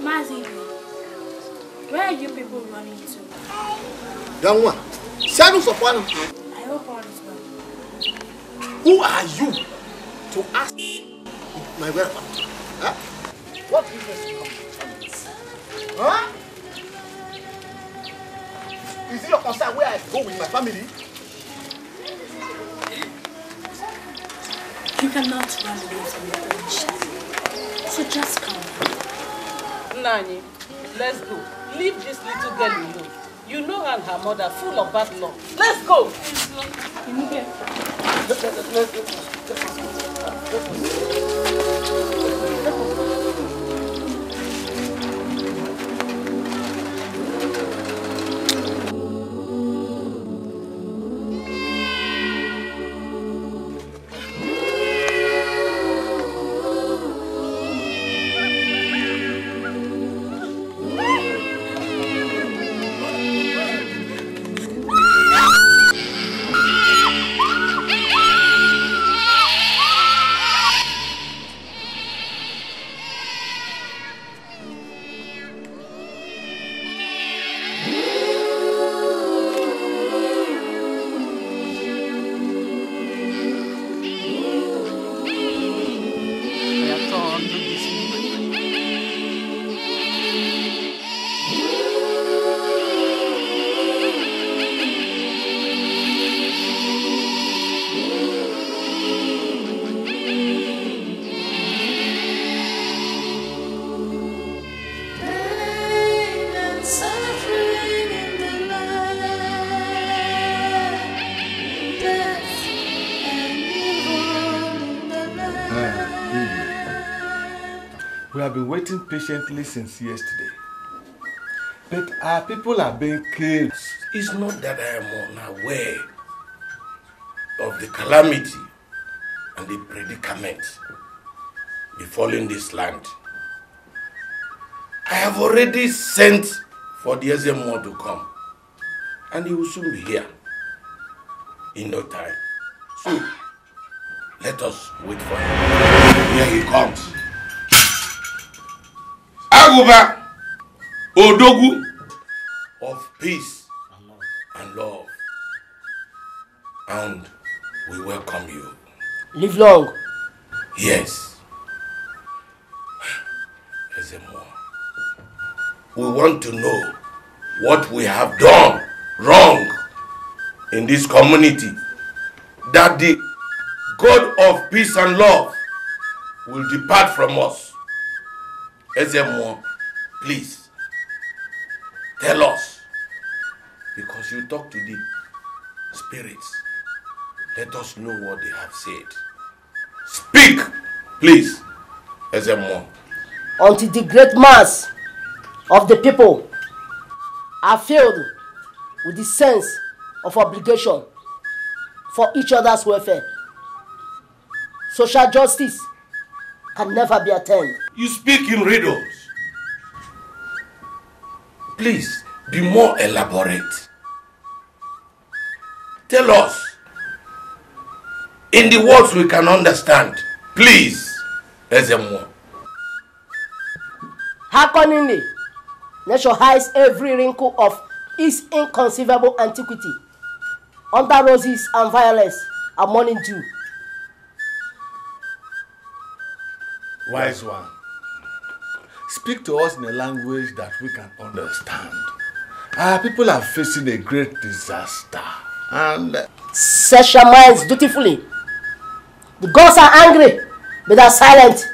Mazi, where are you people running to? Young one, shadows of one. I hope all is well. Who are you to ask my whereabouts? Huh? What business you come? Huh? Is it your concern where I go with my family? You cannot run away from your own shadow. So just come. Nani, let's go. Leave this little girl alone. You know her and her mother full of bad luck. Let's go! We have been waiting patiently since yesterday. But our people are being killed. It's not that I am unaware of the calamity and the predicament befalling this land. I have already sent for the Ezemo to come, and he will soon be here in no time. So, let us wait for him. Here he comes. Aguba Odogu of peace and love, and we welcome you. Live long. Yes. Ezemo, we want to know what we have done wrong in this community, that the God of peace and love will depart from us. Ezemo, please tell us, because you talk to the spirits. Let us know what they have said. Speak, please, Ezemo. Until the great mass of the people are filled with the sense of obligation for each other's welfare, social justice can never be attained. You speak in riddles. Please, be more elaborate. Tell us in the words we can understand. Please, Ezemo. Hearkeningly, nature hides every wrinkle of its inconceivable antiquity under roses and violets and morning dew. Wise one, speak to us in a language that we can understand. Our people are facing a great disaster, and set your minds dutifully. The gods are angry, but they are silent.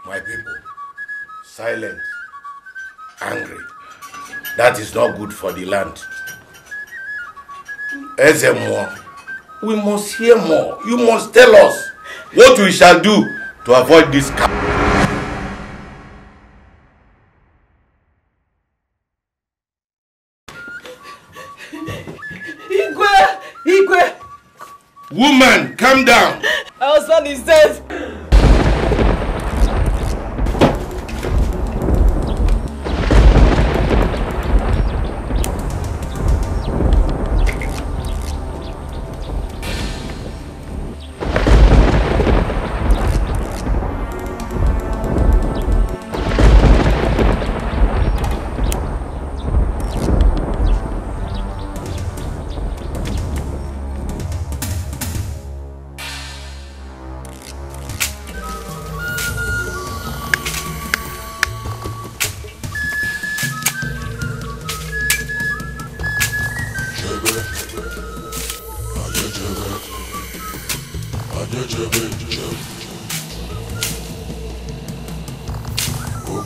My people, silent, angry. That is not good for the land. Ezemo, we must hear more. You must tell us what we shall do to avoid this. Igwe! Woman, calm down. Our husband is dead.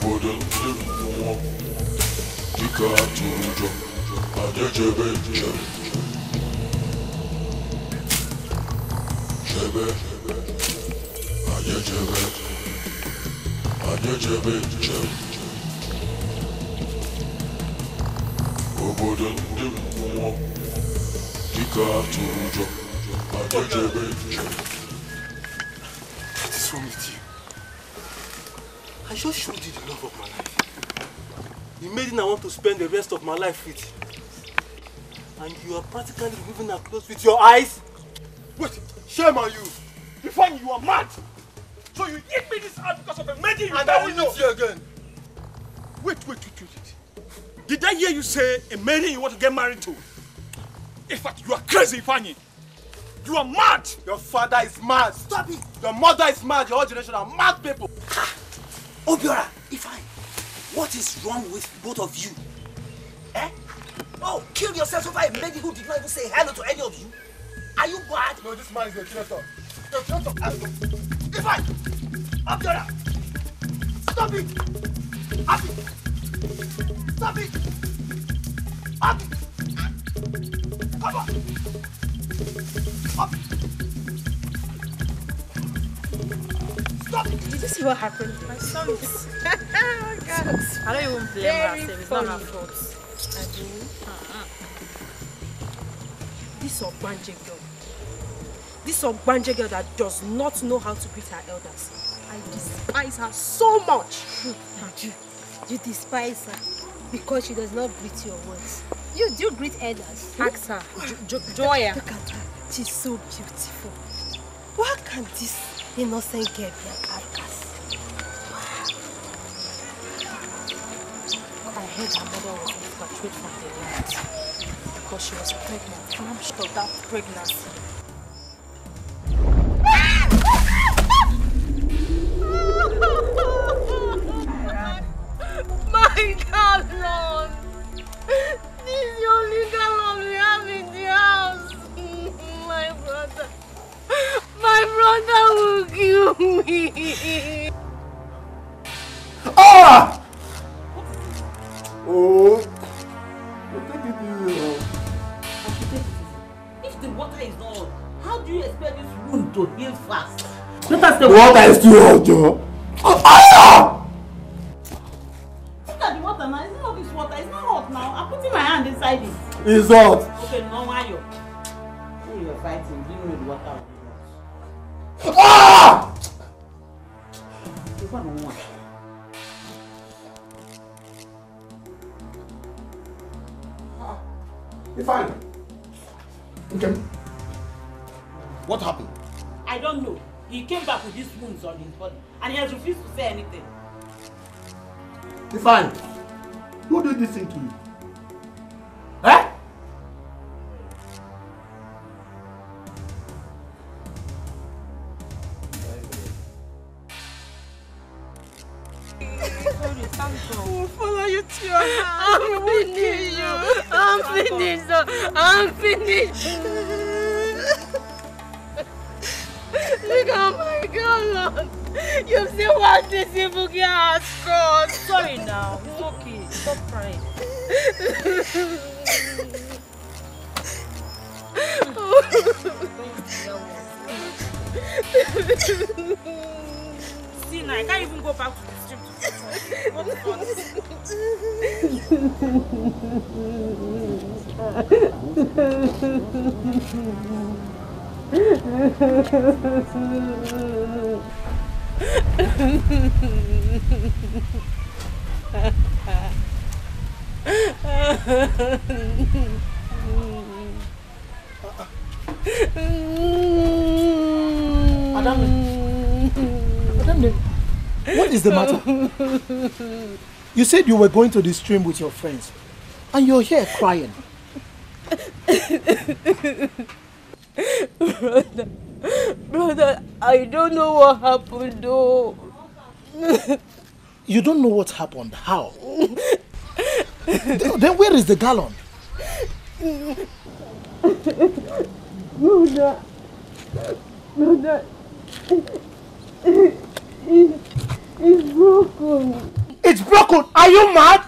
What is wrong with you? I just showed you the love of my life. The maiden I want to spend the rest of my life with. And you are practically removing her clothes with your eyes? Wait, shame on you! You find you are mad! So you hit me this hard because of a maiden you and I will meet you again! Wait. Did I hear you say a maiden you want to get married to? In fact, you are crazy, Ifeanyi! You are mad! Your father is mad! Stop it! Your mother is mad! Your whole generation are mad people! Obiora, Ifeanyi, what is wrong with both of you? Eh? Oh, kill yourself over a lady who did not even say hello to any of you? Are you bad? No, this man is a traitor. A traitor. Ifeanyi! Obiora! Stop it! Abi! Stop it! Abi! Come on! Abi! Stop it! Did you see what happened? My son is... oh God. I don't even blame her. It's not her fault. This Ogbanje girl. This Ogbanje girl that does not know how to greet her elders. I despise her so much. You despise her because she does not greet your words. You do greet elders. Ask her. Joya. Look at her. She's so beautiful. Why can this innocent girl be an outcast? I heard her mother was repatriated from the land because she was pregnant. And I'm sure that pregnancy. My gallon! This is the only gallon we have in the house. My brother will kill me. Ah! Oh! If the water is not on, how do you expect this wound to heal fast? The water is too hot, Joe. Ah! Look at the water now. It's not this water. It's not hot now. I'm putting my hand inside it. It's hot. Okay, no, why you? When you were fighting, you know the water was hot. Ah! You want one? Ifeanyi. Okay. What happened? I don't know. He came back with these wounds on his body and he has refused to say anything. Ifeanyi, who did this thing to you? Eh? We'll follow you to your house. I'm finished. I'm finished. Look at my gallon. You've seen what this evil girl has caused. Sorry now. It's okay. Stop crying. See now, I can't even go back to the stream to what Adamne, what is the matter? You said you were going to the stream with your friends, and you're here crying. Brother, I don't know what happened though. You don't know what happened? How? Then where is the gallon? Brother, it's broken. It's broken. Are you mad?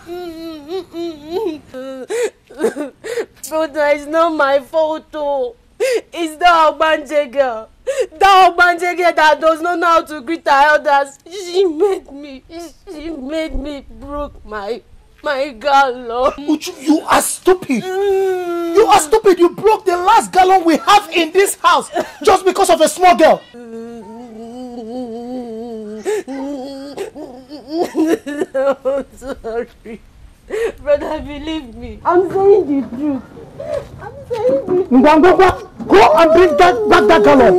Brother, it's not my fault, though. It's the Ogbanje girl. The Ogbanje girl that does not know how to greet her elders. She made me broke my gallon. Uju, you are stupid. You are stupid. You broke the last gallon we have in this house just because of a small girl. I'm sorry. Brother, believe me. I'm saying the truth. Go and bring back that gallon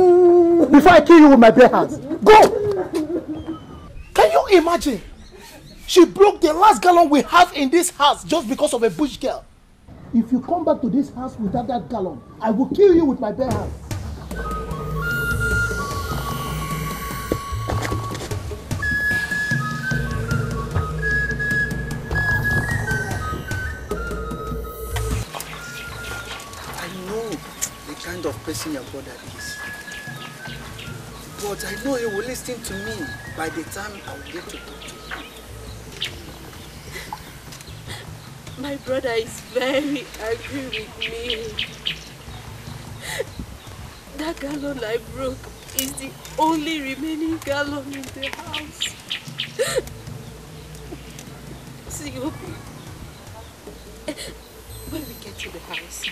before I kill you with my bare hands. Go! Can you imagine? She broke the last gallon we have in this house just because of a bush girl. If you come back to this house without that gallon, I will kill you with my bare hands. Kind of person your brother is. But I know he will listen to me by the time I will get to talk to him. My brother is very angry with me. That gallon I broke is the only remaining gallon in the house. See, when we get to the house,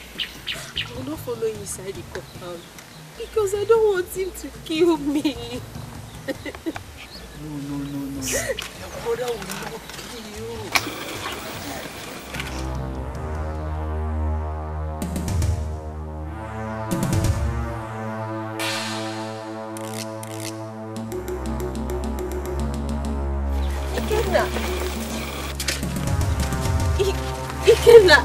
I will not follow him inside the compound because I don't want him to kill me. No. Your brother will not kill you. Ikenna.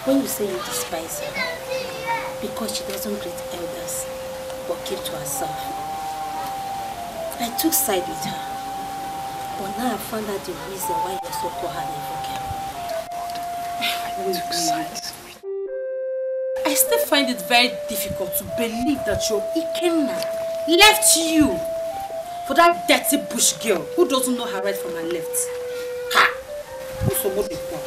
When you say you despise her because she doesn't greet elders but keep to herself, I took side with her, but now I found out the reason why you so call her evil girl. I still find it very difficult to believe that your Ikenna left you for that dirty bush girl who doesn't know her right from her left. Ha! Who's so much before?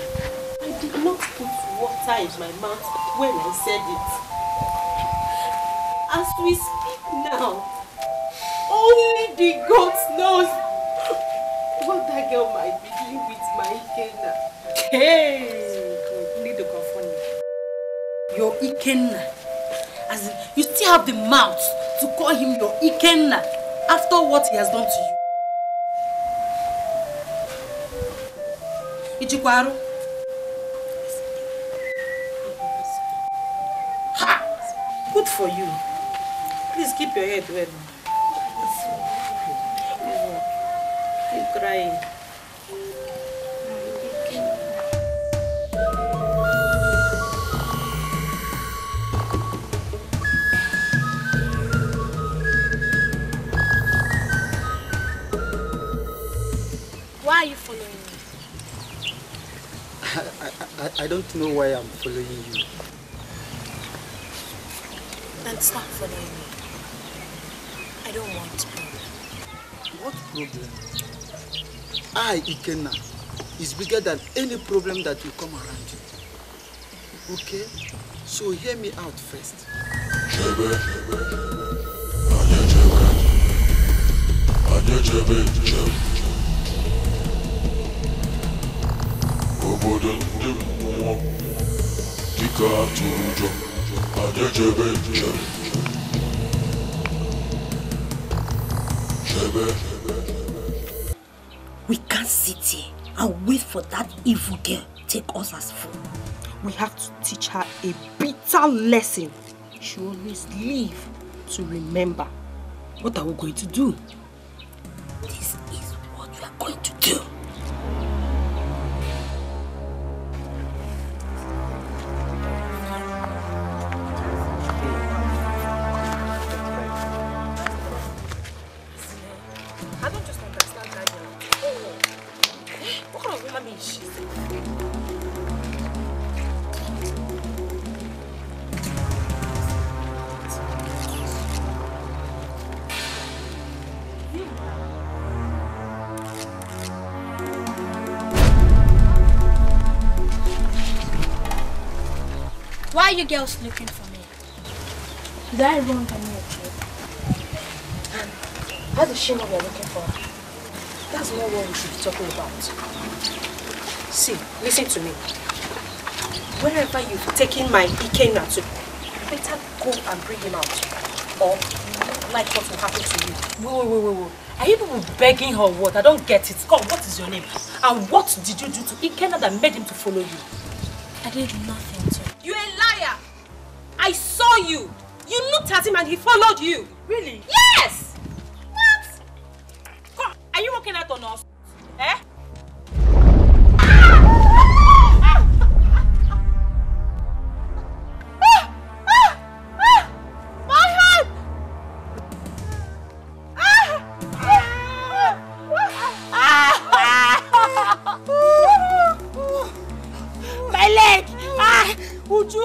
I did not put water in my mouth when I said it. As we speak now, only the gods knows what that girl might be doing with my Ikenna. Hey! You need to confirm me. Your Ikenna. As in, you still have the mouth to call him your Ikenna after what he has done to you. Ichikwaru. Ha! Good for you. Please keep your head well. You're crying. Why are you following me? I don't know why I'm following you. Then stop following me. I don't want problem. What problem? I, Ikenna, is bigger than any problem that will come around you. Okay? So hear me out first. We can't sit here and wait for that evil girl to take us as fool. We have to teach her a bitter lesson. She always live to remember. What are we going to do? This is what we are going to do. Why are you girls looking for me? Did I wrong anything? How does she know we're looking for her? That's not what we should be talking about. See, listen to me. Wherever you've taken my Ikenna to, you better go and bring him out. Or like what will happen to you. Wait. Are you people begging her what? I don't get it. God, what is your name? And what did you do to Ikenna that made him to follow you? I did nothing to him. You're a liar! I saw you! You looked at him and he followed you! Really? Yes! What? God, are you working out on us? Eh? My leg! Uju!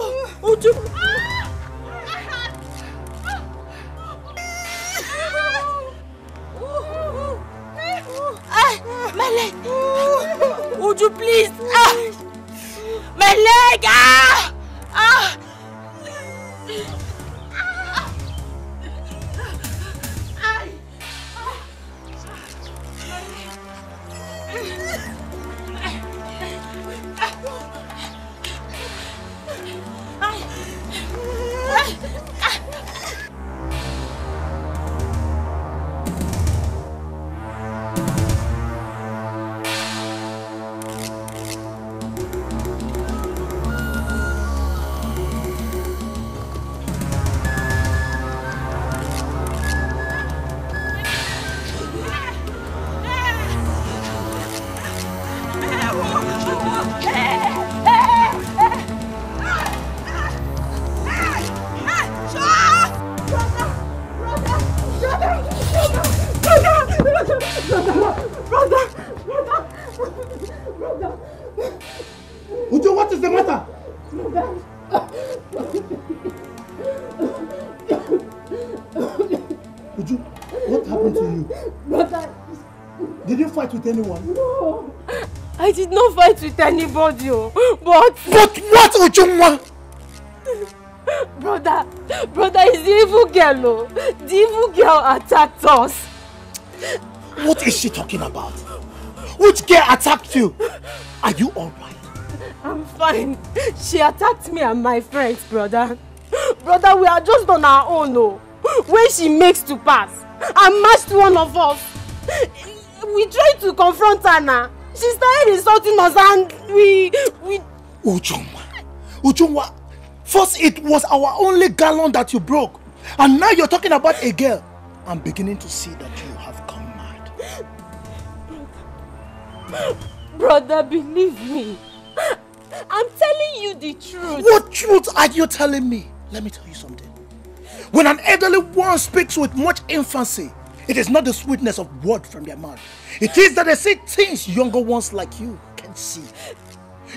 My leg! Uju, please! My leg! Uju, what is the matter? Uju, what happened to you? Brother. Did you fight with anyone? No. I did not fight with anybody, but... What, Ujunwa? Brother, it's the evil girl, oh. The evil girl attacked us. What is she talking about? Which girl attacked you? Are you alright? I'm fine. She attacked me and my friends, brother. Brother, we are just on our own, oh. When she makes to pass and matched one of us, we tried to confront her now. She started insulting us and we... Ujunwa, first it was our only gallon that you broke. And now you're talking about a girl. I'm beginning to see that you have gone mad. Brother, believe me. I'm telling you the truth. What truth are you telling me? Let me tell you something. When an elderly one speaks with much infancy, it is not the sweetness of word from their mouth. It is that they say things younger ones like you can see.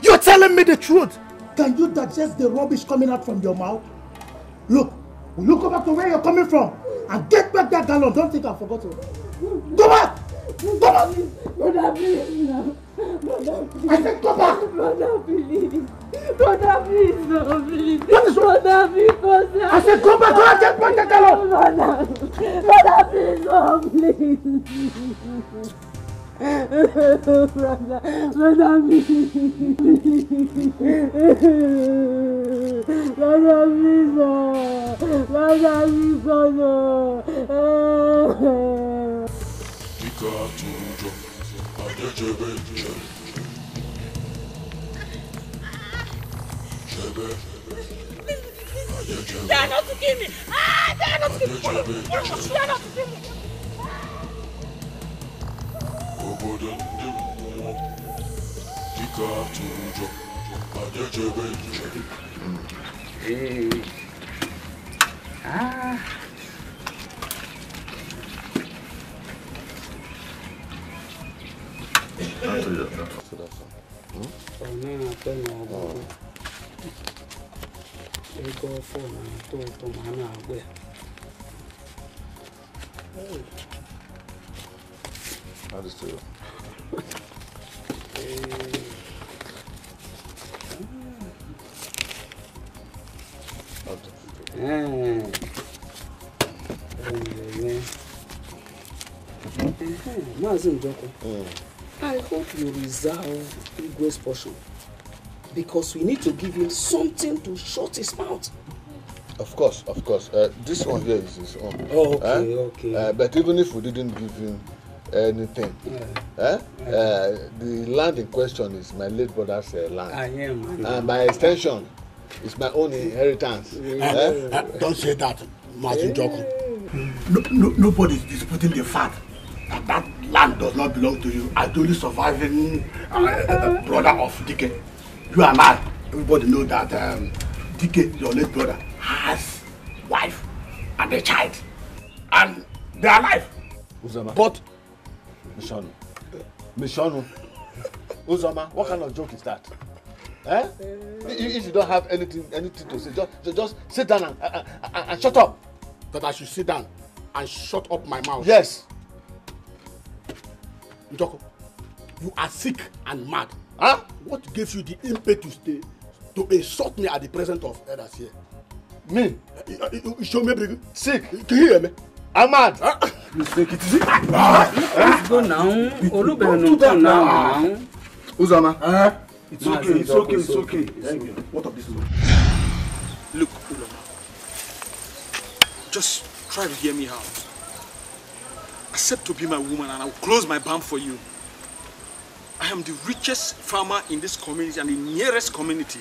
You're telling me the truth. Can you digest the rubbish coming out from your mouth? Look, will you go back to where you're coming from and get back that gallon? Don't think I forgot to. Go back! Go back! Brother, please, no. Brother, please. I said go back! Brother, please. Brother, please, no, please. What is wrong? Brother, because... I said go back! Go and get back that gallon! Brother, please, no, please. Brother, please. Brother, please, no. Brother, please, no. They are not to kill me! They are not to kill me! They are not to kill me! Understood. I hope you reserve Igwe's portion because we need to give him something to shut his mouth. Of course. This one here is his own. Oh, okay. But even if we didn't give him anything, the land in question is my late brother's land. I am. And by extension, it's my own inheritance. Don't say that, Martin Joko. Nobody is disputing the fact that that land does not belong to you as the only surviving brother of Dikeh. You and I, everybody know that Dikeh, your late brother, has wife and a child, and they are alive. Uzama. But Mishonu. Uzama, what kind of joke is that? If you don't have anything to say, just sit down and shut up. That I should sit down and shut up my mouth. Yes. Njoko, you are sick and mad. Huh? What gives you the impetus to insult me at the presence of others here? Me? You show me sick. Can you hear me? I'm mad. You take it easy. Let's go now. Don't now. Uzama. It's okay. Thank you. What of this? Look, Ulama. Just try to hear me out. Accept to be my woman and I'll close my barn for you. I am the richest farmer in this community and the nearest community.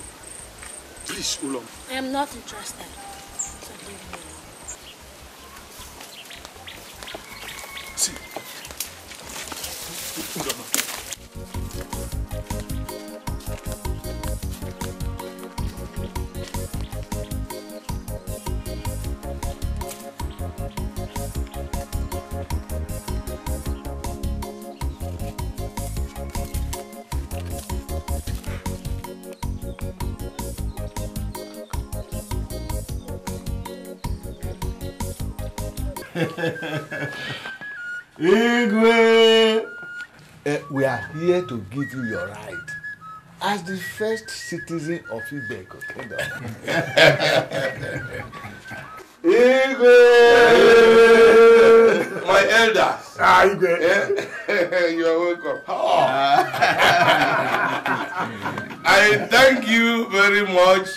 Please, Ulama. I am not interested. So leave me alone. See, Ulama. Igwe! We are here to give you your right as the first citizen of Ibeko Kingdom. Igwe! My elders. Igwe. You are welcome. I thank you very much.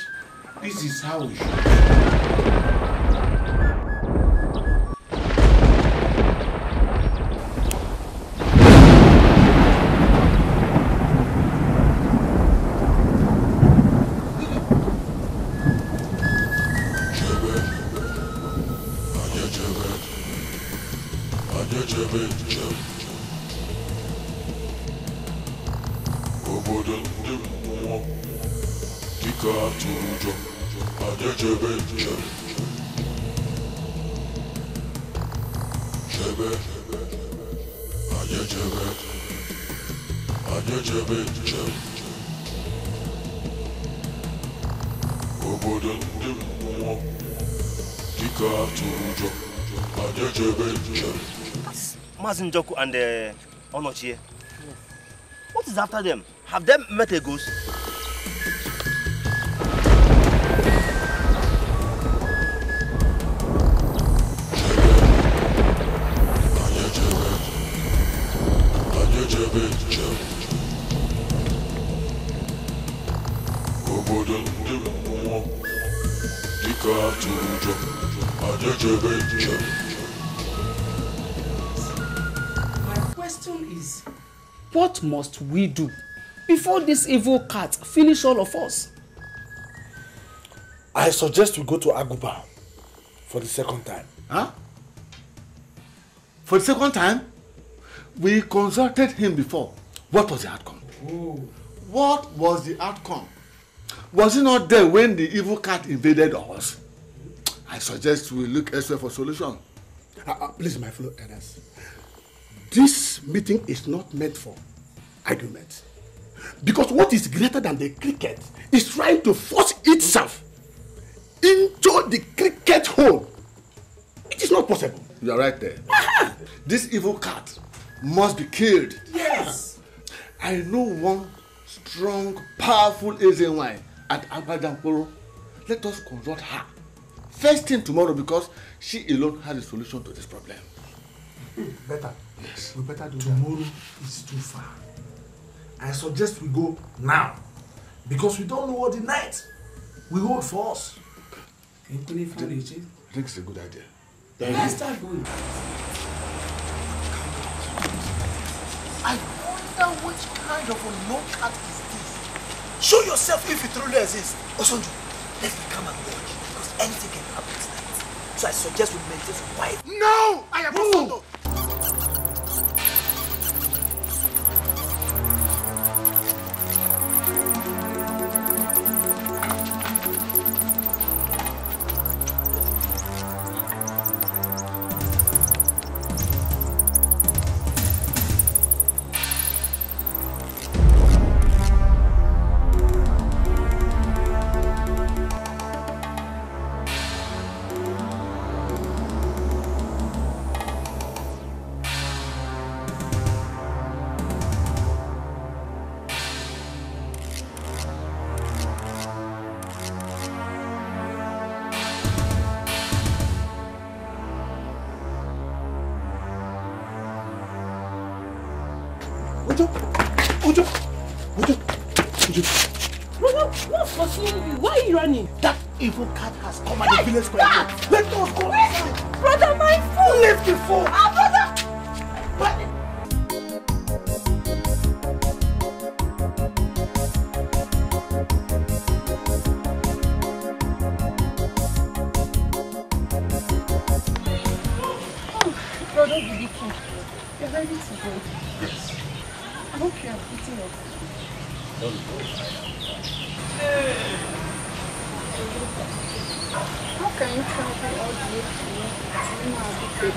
This is how we should. Njoku and Onochie. What is after them? Have them met a ghost? What must we do before this evil cat finish all of us? I suggest we go to Aguba for the second time. Huh? For the second time? We consulted him before. What was the outcome? Ooh. What was the outcome? Was he not there when the evil cat invaded us? I suggest we look elsewhere for solution. Please, my fellow elders. This meeting is not meant for argument. Because what is greater than the cricket is trying to force itself into the cricket hole. It is not possible. You are right there. This evil cat must be killed. Yes. I know one strong, powerful Asian wine at Abajamporo. Let us consult her first thing tomorrow because she alone has a solution to this problem. Better. Yes. We better do tomorrow is too far. I suggest we go now. Because we don't know what the night will hold for us. I think it's a good idea. Let's start going. I wonder which kind of a known cat is this. Show yourself if it truly exists. Osonjo, let's become and watch. Because anything can happen tonight. So I suggest we maintain quiet. No! I am Osonjo! Why are you running? That evil cat has come at the village square. Let us go inside. Brother, my phone! Leave the phone! Brother! Brother, Dikeh, you're ready to go. Yes. I hope you are eating your food. How can you travel all the way to work? You know I'll be great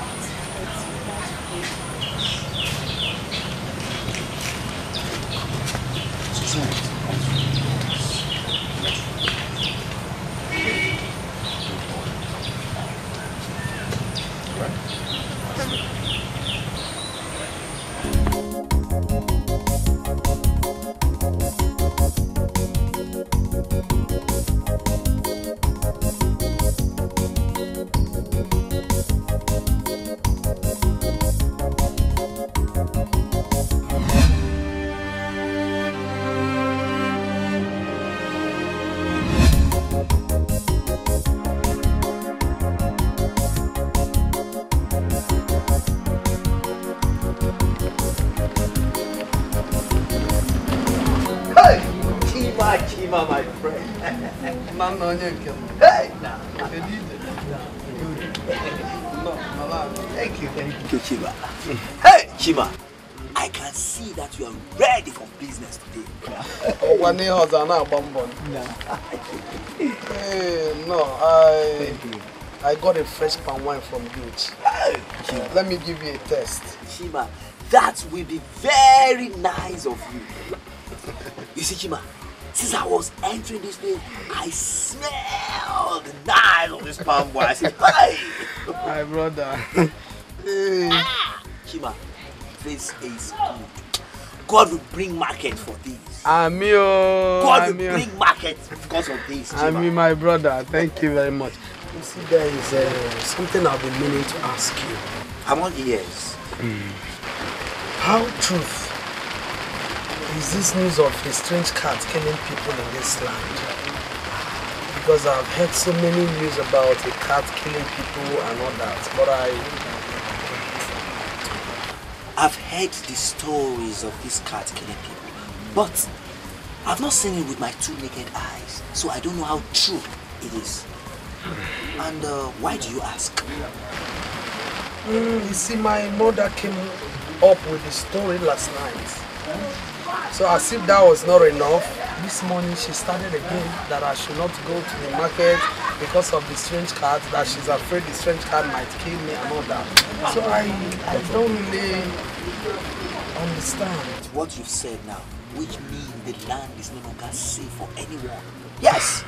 Chima, my friend. Hey! Thank you, Chima. Hey, Chima. I can see that you are ready for business today. I got a fresh palm wine from Gooch. Let me give you a taste. Chima, that will be very nice of you. You see, Chima, since I was entering this place, I smelled the nice of this palm wine. I said, hey! My brother. Chima, this is good. God will bring market for this. Amio. God will bring market because of this, Chima. Ami, my brother, thank you very much. You see, there is something I've been meaning to ask you. I'm all ears. How truth is this news of a strange cat killing people in this land? Because I've heard so many news about a cat killing people and all that, but I've heard the stories of this cat killing people, but I've not seen it with my two naked eyes, so I don't know how true it is. And why do you ask? You see, my mother came up with the story last night. So as if that was not enough, this morning she started again that I should not go to the market because of the strange cat, that she's afraid the strange cat might kill me and all that. So I don't really understand. What you've said now, which means the land is no longer safe for anyone. Yes!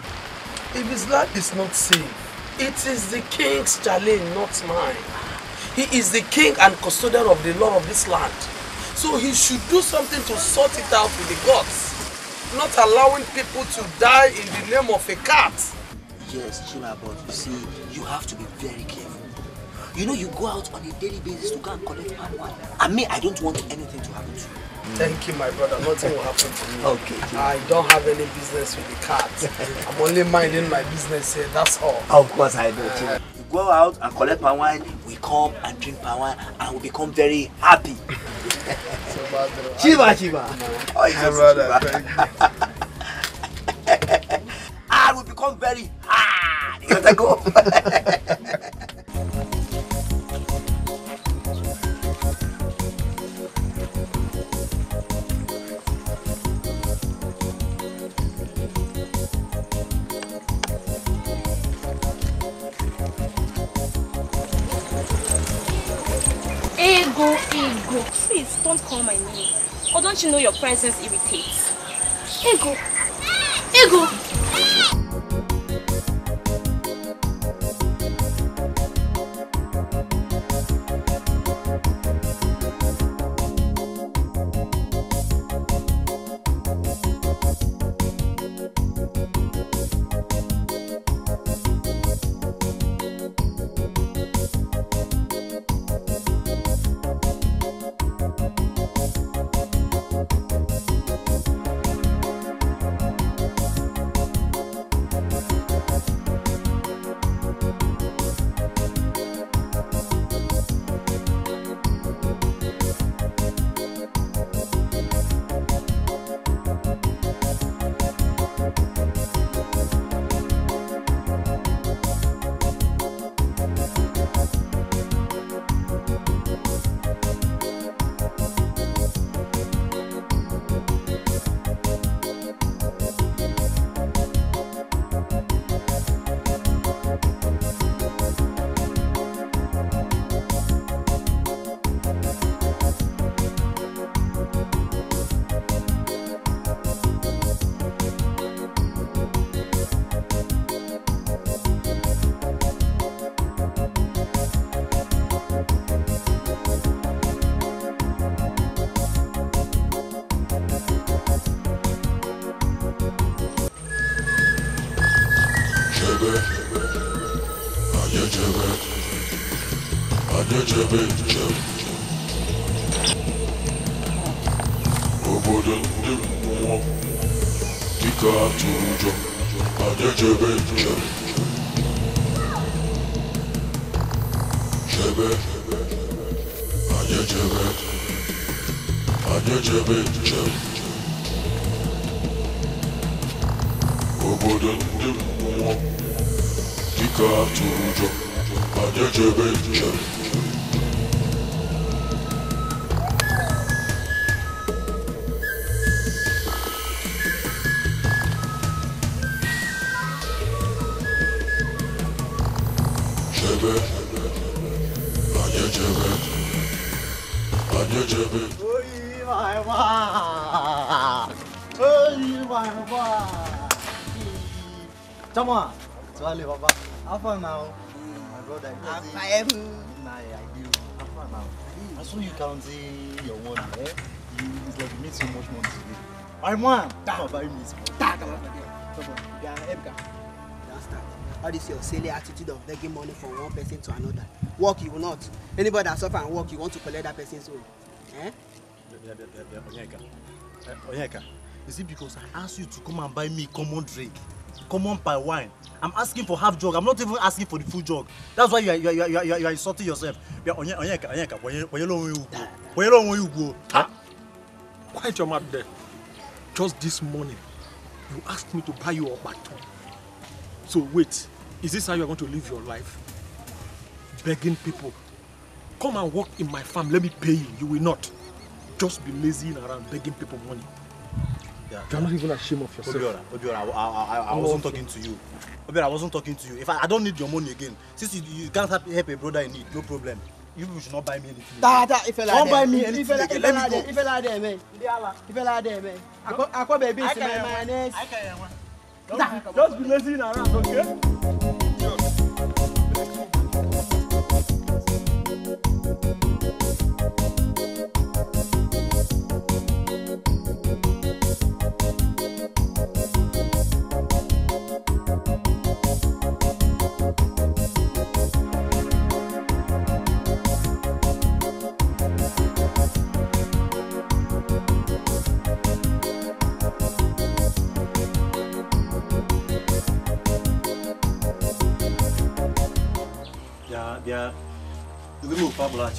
If his land is not safe, it is the king's challenge, not mine. He is the king and custodian of the law of this land. So he should do something to sort it out with the gods, not allowing people to die in the name of a cat. Yes, Chima, but you see, you have to be very careful. You know, you go out on a daily basis to go and collect palm wine. And me, I don't want anything to happen to you. Thank you, my brother. Nothing will happen to me. Okay. I don't have any business with the cat. I'm only minding my business here, that's all. Of course I do. You go out and collect palm wine, we come and drink palm wine, and we become very happy. Chiba. Oh, yes, brother. And we become very hard. You gotta go. Ego, please don't call my name. Or don't you know your presence irritates? Ego. Chama, Swale Baba. How far now? My brother. I am. I do. How far now? I saw you counting your money, eh? It's like you made so much money today. I want. That's buy me this money. Yeah, Edgar. That's that. How is your silly attitude of begging money from one person to another? Work you will not. Anybody that suffer and work, you want to collect that person's own. Eh? Onyeka, is it because I asked you to come and buy me common drink? Common pie wine. I'm asking for half jug. I'm not even asking for the full jug. That's why you are insulting yourself. Onyeka, where you go? Huh? Quiet your mouth there. Just this morning, you asked me to buy you a baton. So wait, is this how you are going to live your life? Begging people. Come and work in my farm. Let me pay you. You will not. Just be lazying around begging people money. Yeah. You're not even ashamed of yourself. Obiora, I wasn't talking to you. Obiora, I wasn't talking to you. If I don't need your money again, since you can't help a brother in need, no problem. You should not buy me anything. Don't buy me anything again. Let me go. If I there, man. I come baby, see my mayonnaise. Just be lazying around, okay? Bia, you move Pablo.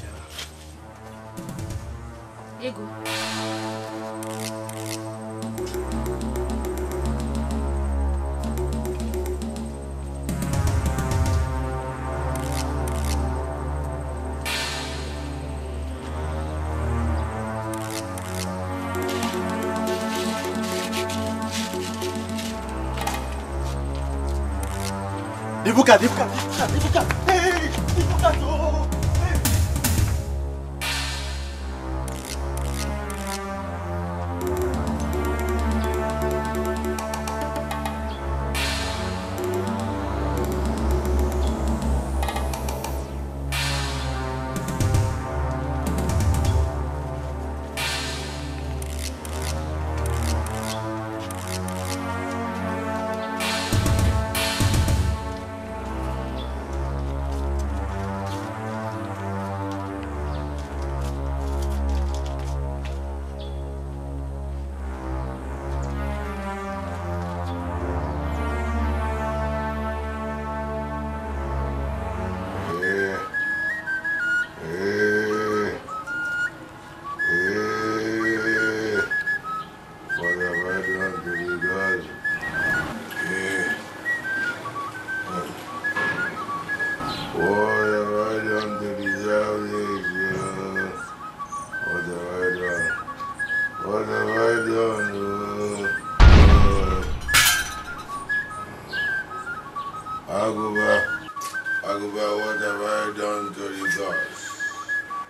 Ego. Dibuka. Hey, dibuka tu.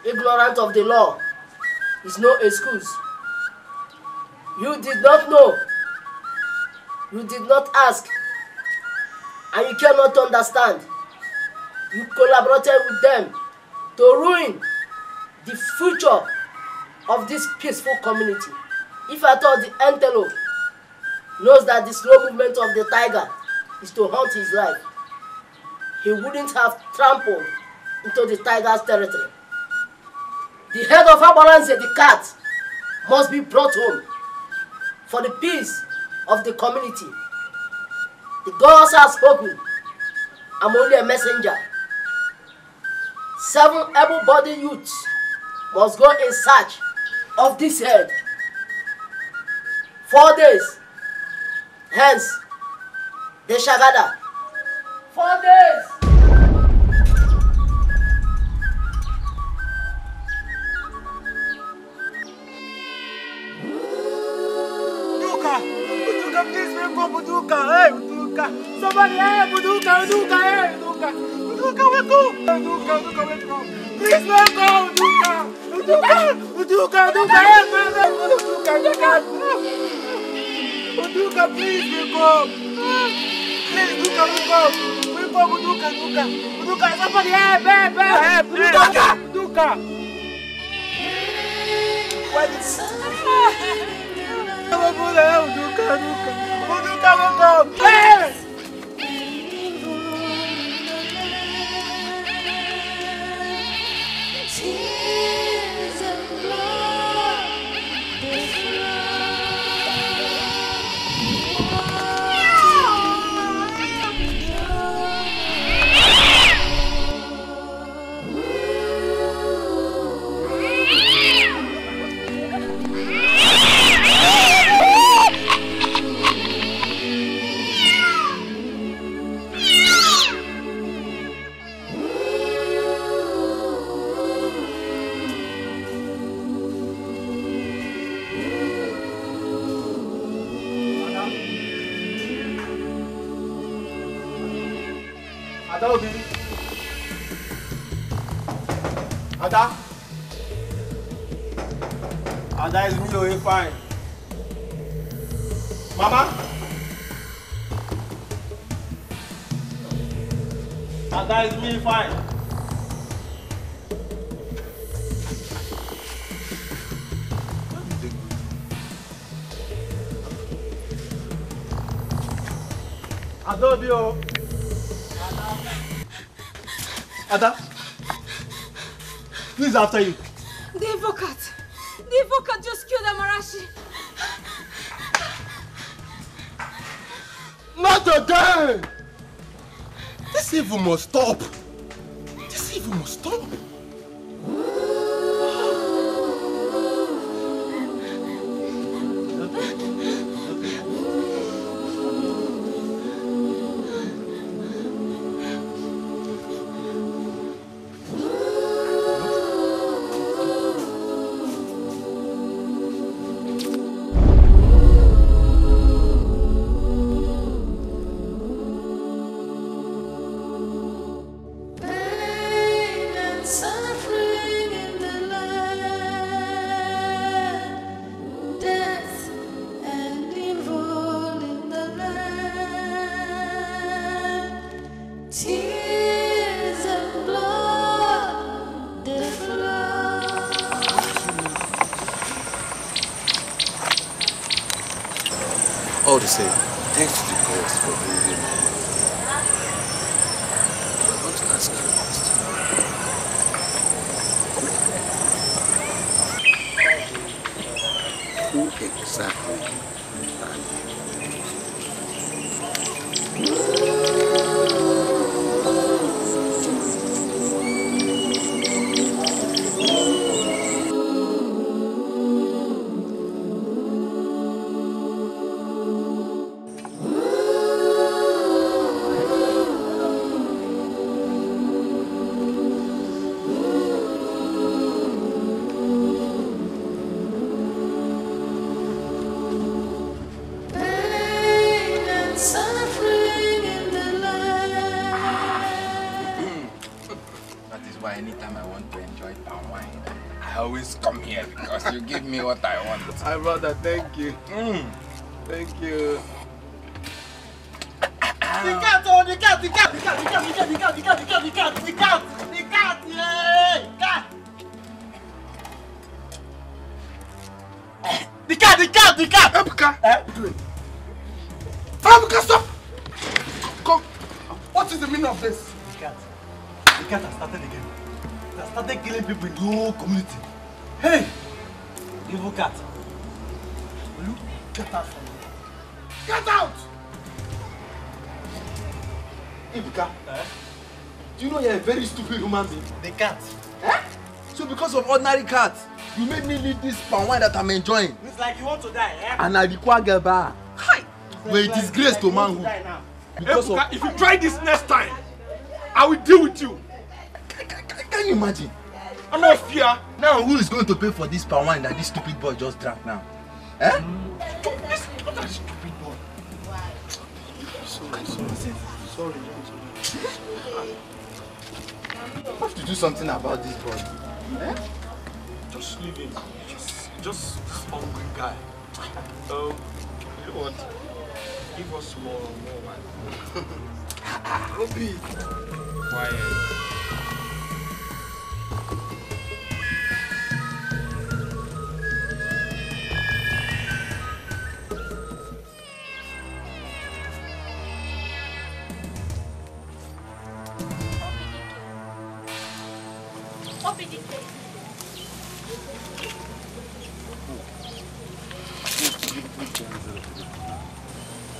Ignorant of the law is no excuse. You did not know. You did not ask. And you cannot understand. You collaborated with them to ruin the future of this peaceful community. If at all the antelope knows that the slow movement of the tiger is to hunt his life, he wouldn't have trampled into the tiger's territory. The head of Abalance, the cat, must be brought home for the peace of the community. The gods have spoken. I'm only a messenger. 7 able-bodied youths must go in search of this head. 4 days. Hence, they shall gather. 4 days. Buduka, please wake up, Buduka. Hey, Buduka. Somebody, hey, Buduka, hey, Buduka. Buduka, wake up. Buduka, wake up. Please wake up, Buduka. Buduka, hey, Buduka, please wake up. Please, Buduka, wake up. Wake up, Buduka. Somebody, hey, Buduka. What is Buduka, wake up! Hey! Ada is really fine. Mama? Ada is really fine. Adobio. Ada? Who is after you? The advocate just killed Amarashi. Not again! This evil must stop. This See if we must stop. All the same, thanks to the gods for bringing me. I want to ask you a question. Who exactly are you give me what I want. My brother, thank you. Thank you. The cat, oh, the cat, yay! The cat! Ebuka! Ebuka, stop! Come. What is the meaning of this? The cat has started again. It has started killing people in the whole community. Hey! Evil cat. Will you get out from here? Get out! Ebuka, do you know you're a very stupid human being? The cat. So because of ordinary cat, you made me leave this palm wine that I'm enjoying. It's like you want to die, eh? And I require Gaba. Hi! We're a disgrace to manhood. Because Ebuka, if you try this next time, I will deal with you. Can you imagine? I'm not fear. Now who is going to pay for this palm wine that this stupid boy just drank now? Eh? What a stupid boy. Sorry. I have to do something about this boy. Eh? Just leave him. Just hungry guy. You know what? Give us more wine. Obi. Quiet.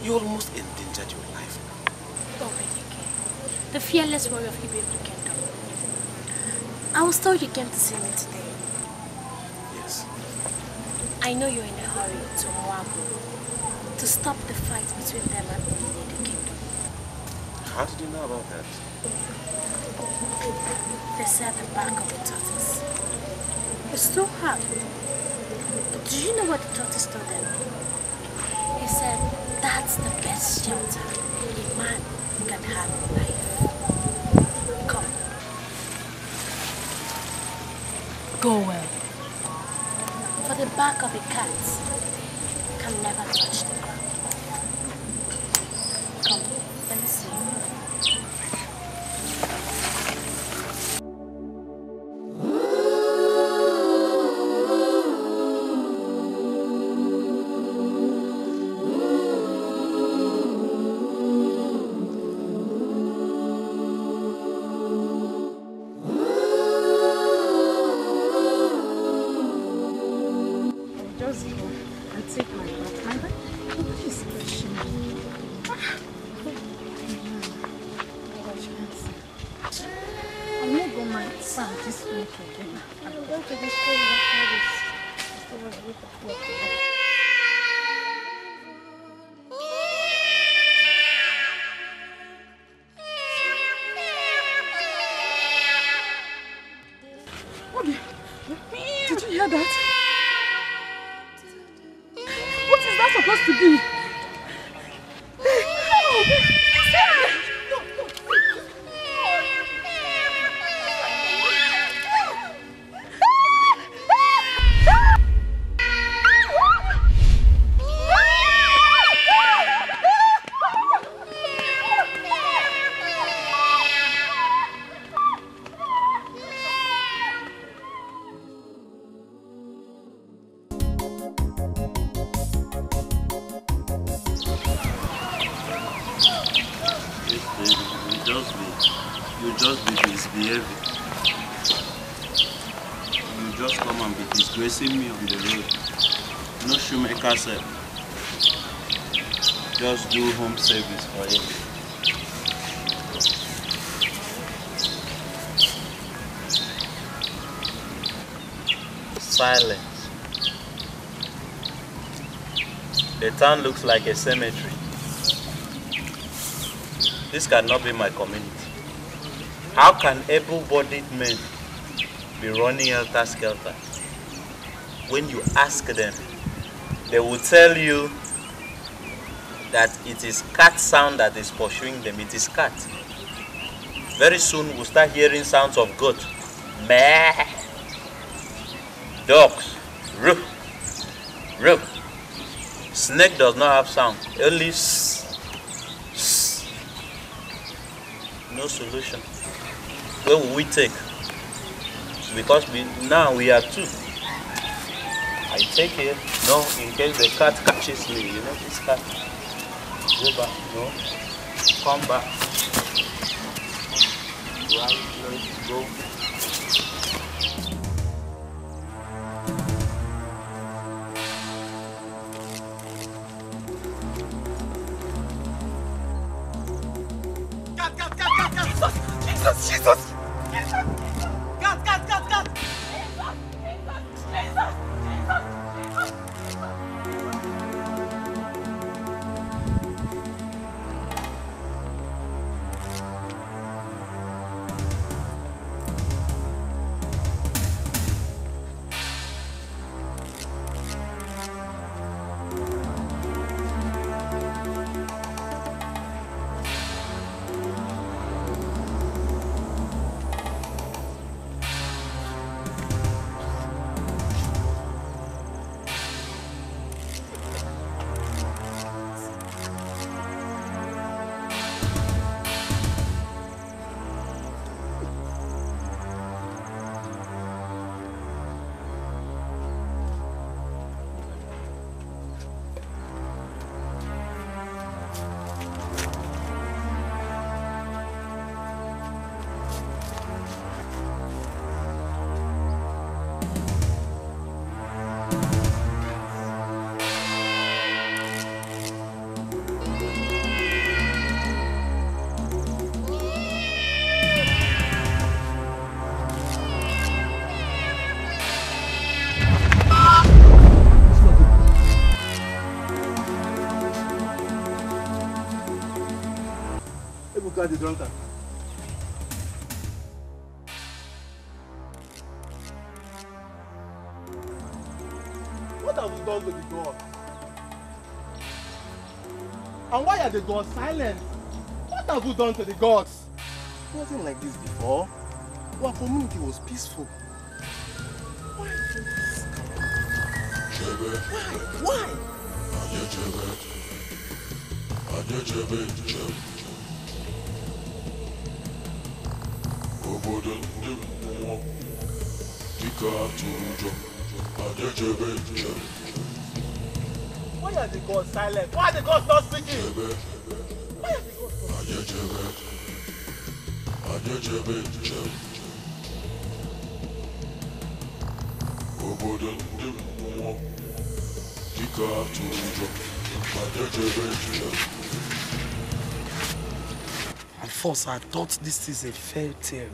You almost endangered your life. Oh, Dikeh, the fearless warrior of Ibebu Kingdom. I was told you came to see me today. Yes. I know you're in a hurry to Moabu to stop the fight between them and Ini Edo Kingdom. How did you know about that? They said the back of the tortoise. It's so hard. But do you know what the tortoise told them? He said that's the best shelter a man can have in life. Come. Go well. For the back of a cat can never touch the ground. Come, let me see you. Sam, this week again. I'm going to this school Okay. Did you hear that? What is that supposed to be? You just be misbehaving. You just come and be disgracing me on the road. No shoemaker said. Just do home service for him. Silence. The town looks like a cemetery. This cannot be my community. How can able-bodied men be running helter-skelter? When you ask them, they will tell you that it is cat sound that is pursuing them. It is cat. Very soon we'll start hearing sounds of goat. Meh. Dogs. Roof. Roof. Snake does not have sound. Only s. No solution. Where will we take? Because now we are two. I take it. No, in case the cat catches me. You know this cat. Go back. No. Come back. Right, left, go. Jesus! Jesus! God! The drunkard. What have you done to the door? And why are the doors silent? What have you done to the gods? It wasn't like this before. Our community was peaceful. Why this? Why? Why are the gods silent? Why are the gods not speaking? Why are the gods not At first, I thought this is a fairy tale.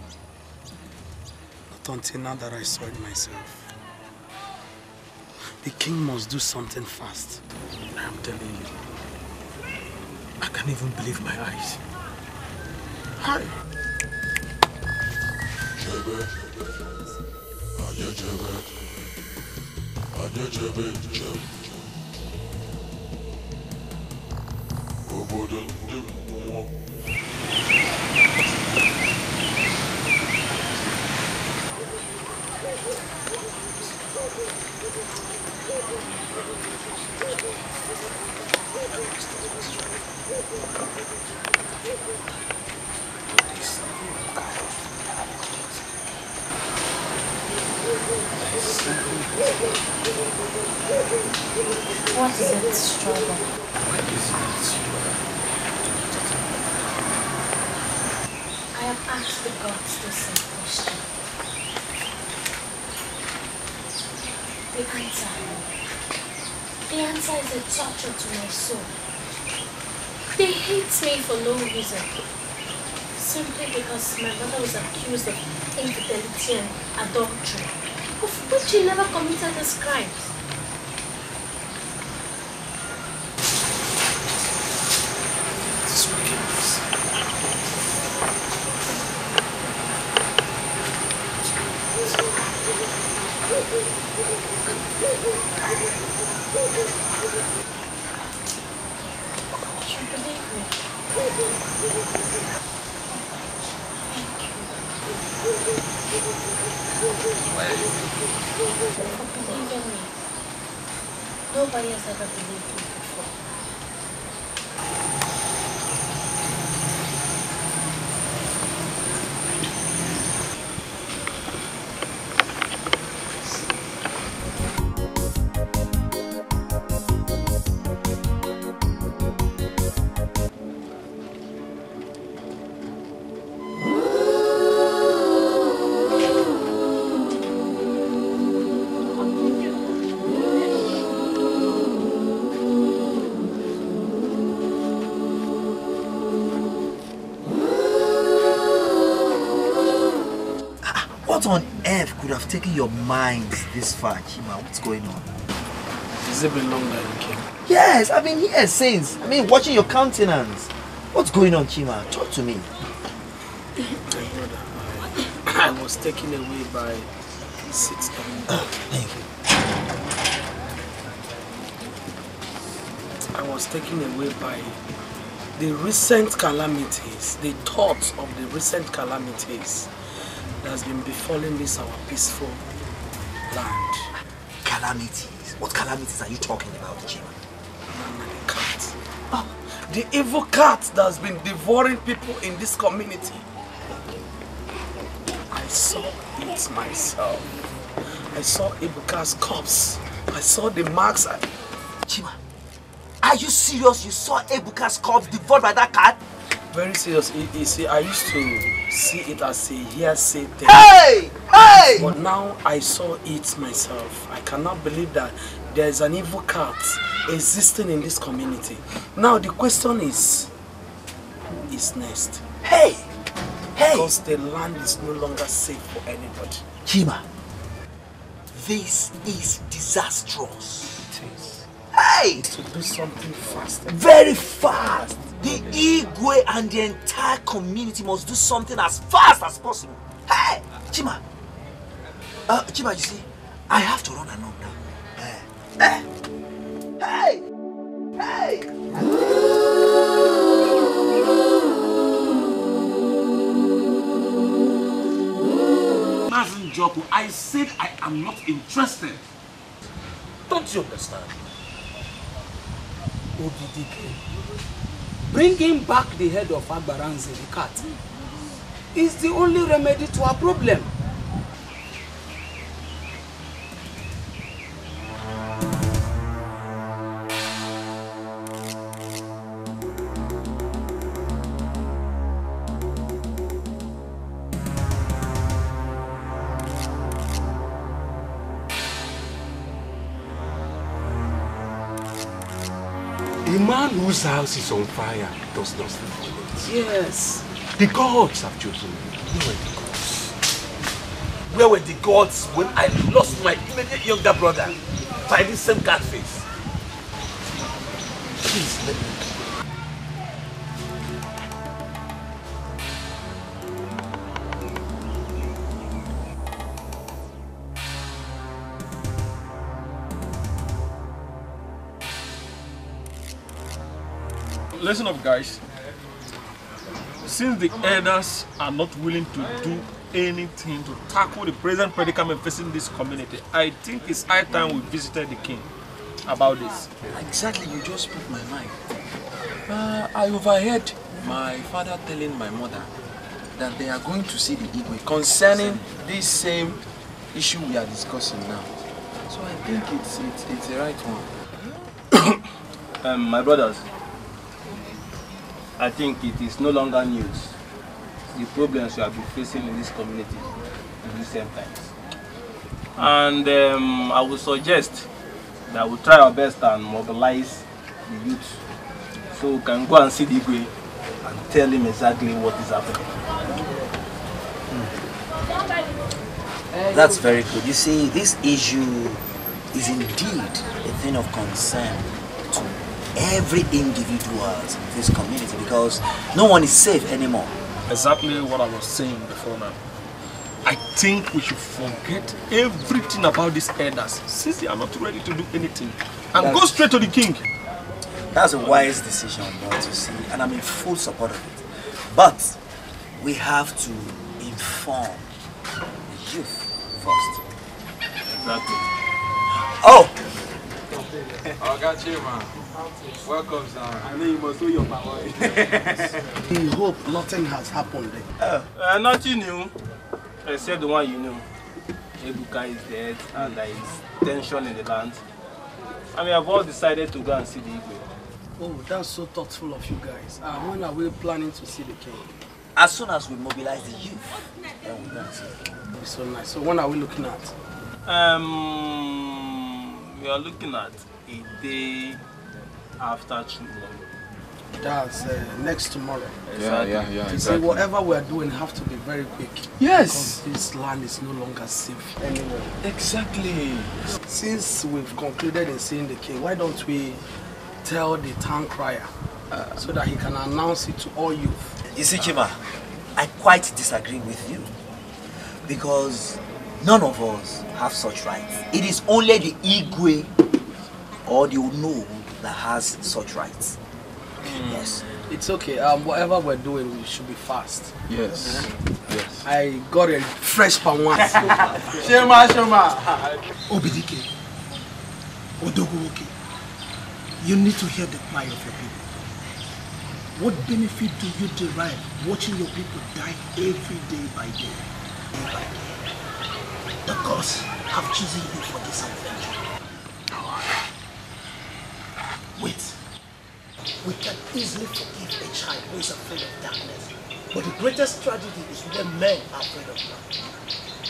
Not until now that I saw it myself. The king must do something fast. I am telling you. I can't even believe my eyes. Hi. What is it, struggle? I have asked the gods the same question. The answer is a torture to my soul. They hate me for no reason. Simply because my mother was accused of infidelity and adultery, of which she never committed this crime. Nobody has ever believed me before. What on earth could have taken your mind this far, Chima? What's going on? Has it been long that you came? Yes, I've been here since. Watching your countenance. What's going on, Chima? Talk to me. My brother, I was taken away by 6 times. Thank you. I was taken away by the recent calamities, the thoughts of the recent calamities that has been befalling this our peaceful land. Calamities? What calamities are you talking about, Chima? The cat. Oh, the evil cat that has been devouring people in this community. I saw it myself. I saw Ibuka's corpse. I saw the marks. Chima, are you serious? You saw Ebuka's corpse devoured by that cat? Very serious. You see, I used to see it as a hearsay thing. Hey! Hey! But now I saw it myself. I cannot believe that there is an evil cat existing in this community. Now the question is, who is next? Hey! Hey! Because the land is no longer safe for anybody. Chima, this is disastrous. It is. Hey! To do something fast. Very fast. The Igwe and the entire community must do something as fast as possible. Hey! Chima! Chima, you see, I have to run along now. Hey! Hey! Hey! Mazen Joku, I said I am not interested. Don't you understand? Dikeh, bringing back the head of Agbaranze, the cat, is the only remedy to our problem. A man whose house is on fire does not sleep on it. Yes. The gods have chosen you. You are the gods. Where were the gods when I lost my immediate younger brother by this same catface? Please let me. Listen up, guys. Since the elders are not willing to do anything to tackle the present predicament facing this community, I think it's high time we visited the king about this. Exactly, you just spoke my mind. I overheard my father telling my mother that they are going to see the Igwe concerning this same issue we are discussing now. So I think it's the right one. My brothers, I think it is no longer news. The problems we have been facing in this community in recent times. And I would suggest that we try our best and mobilize the youth so we can go and see the Igwe and tell him exactly what is happening. That's very good. You see, this issue is indeed a thing of concern to every individual in this community because no one is safe anymore. Exactly what I was saying before now. I think we should forget everything about these elders since they are not ready to do anything and go straight to the king. That's a wise decision, but you see, and I'm in full support of it. But we have to inform the youth first. Exactly. Oh! I got you, man. Welcome, sir. I know you must know your power. We hope nothing has happened. Nothing new, except the one you know. Ebuka is dead and there is tension in the land. And we have all decided to go and see the Igwe. Oh, that's so thoughtful of you guys. When are we planning to see the king? As soon as we mobilize the youth, then we'll go and see the king. It's so nice. So when are we looking at? We are looking at a day after tomorrow. That's next tomorrow. Yeah, You see, whatever we are doing have to be very quick. Yes. Because this land is no longer safe anywhere. Exactly. Since we've concluded in seeing the king, why don't we tell the town crier so that he can announce it to all youth? You see, Chima, I quite disagree with you because none of us have such rights. It is only the Igwe or the Uno that has such rights. Yes. It's okay. Whatever we're doing, we should be fast. Yes. Yes. I got a fresh pawan. Shema. Obidike. Odoguwoke. You need to hear the cry of your people. What benefit do you derive watching your people die every day by day? The gods have chosen you for this adventure. Wait. We can easily forgive a child who is afraid of darkness. But the greatest tragedy is when men are afraid of light.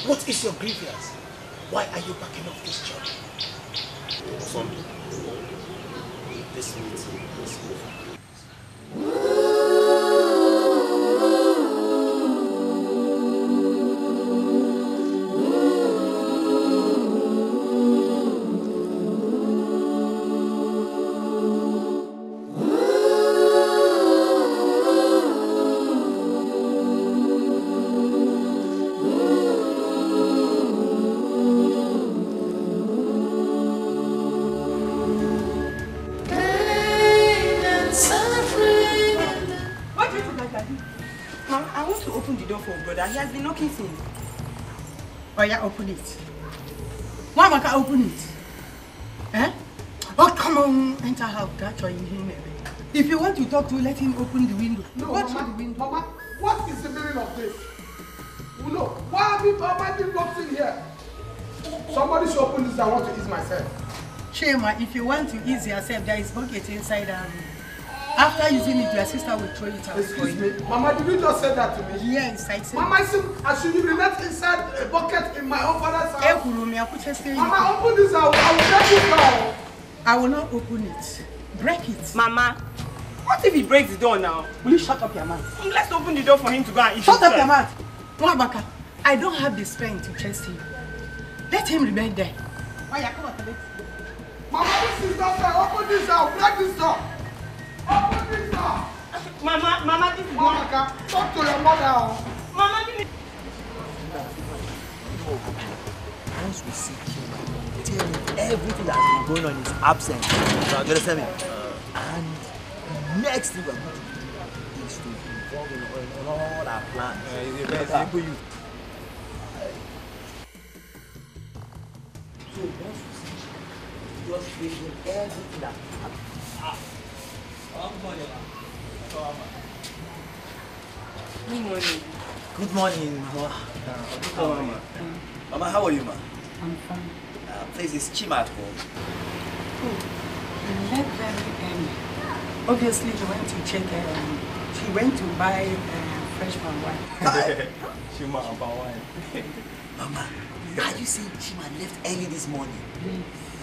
What is your grievance? Why are you backing off this journey? From this meeting is over. He has been knocking since. Oh yeah, open it. Mama can open it. Eh? Oh, come on, enter house. That's why in him. If you want to talk to, let him open the window. No, Mama, what is the meaning of this? No, why have you locked in here? Somebody should open this. I want to ease myself. Shema, if you want to ease yourself, there is bucket inside and after using it, your sister will throw it out. Excuse me, Mama, did you just say that to me? Yes, I said. Mama, I should be not inside a bucket in my own father's house. Mama, open this out. I will break it down. I will not open it. Break it. Mama, what if he breaks the door now? Will you shut up your mouth? Let's open the door for him to go and eat. Shut up your mouth. Mwabaka, I don't have the strength to chase him. Let him remain there. Oh yeah, come on, let's go. Mama, this is not fair. Open this door. Break this door. Open this door. Mama, this is Mama, talk to your mother. Mama, give me. Once we see him, tell him everything that has been going on in his absence. You understand me? And next thing we're going to do is to involve in all our plans. He's the best simple youth. So once we see him, just bring him everything that Good morning. Good morning, Mama. Good morning. Mama, how are you, ma? I'm fine. Please, is Chima at home? Oh, he left very early. Obviously, he went to check. She went to buy fresh palm wine. Chima and palm wine. Mama, are you saying Chima left early this morning? I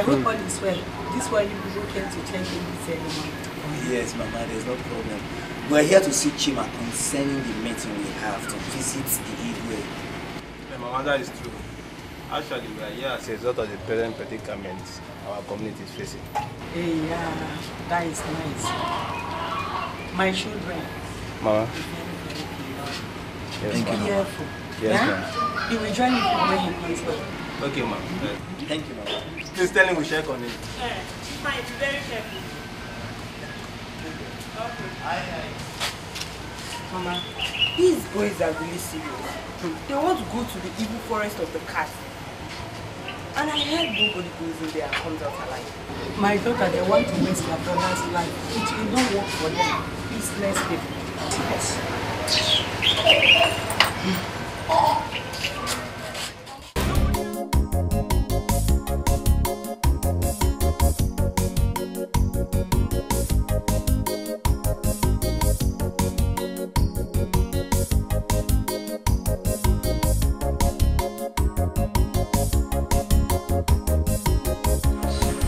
hope all is well. This one you people came to check in this early morning. Oh, yes, Mama, there's no problem. We're here to see Chima concerning the meeting we have to visit the Igwe. Yeah, Mama, that is true. Actually, we are here as a result of the present predicament our community is facing. Hey, yeah, that is nice. My children. Mama. Yes, be careful. Yes, yeah? ma'am. He will join you when he comes back. Okay, ma'am. Thank you, Mama. Please tell him we check on him. Fine, be very careful. Mama, these boys are really serious. They want to go to the evil forest of the cat. And I heard nobody goes in there and comes out alive. My daughter, they want to waste my brother's life. It will not work for them. Please, let's give it.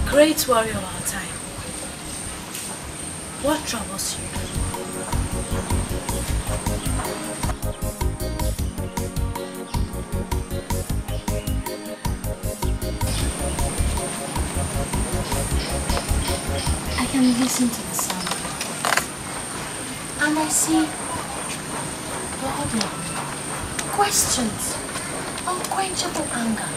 Great warrior of our time, what troubles you? I can listen to the sound of your voice, and I see boredom, questions, unquenchable anger.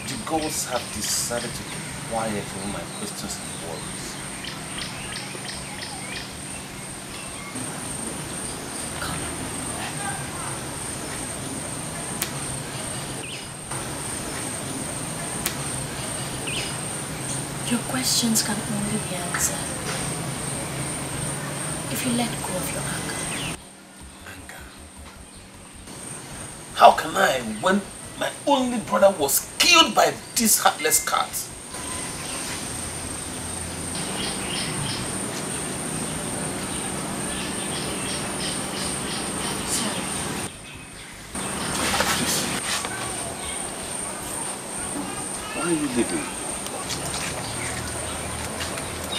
The gods have decided to be quiet over my questions and worries. Your questions can only be answered if you let go of your anger. How can I when my only brother was killed by this heartless cat? Sorry. Why are you leaving?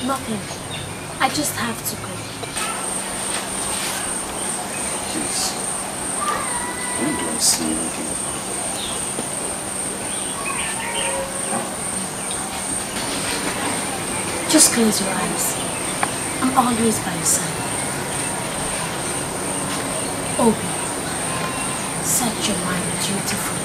Nothing. I just have to go. Please. When do I see you again? Just close your eyes. I'm always by your side. Obi, set your mind dutifully.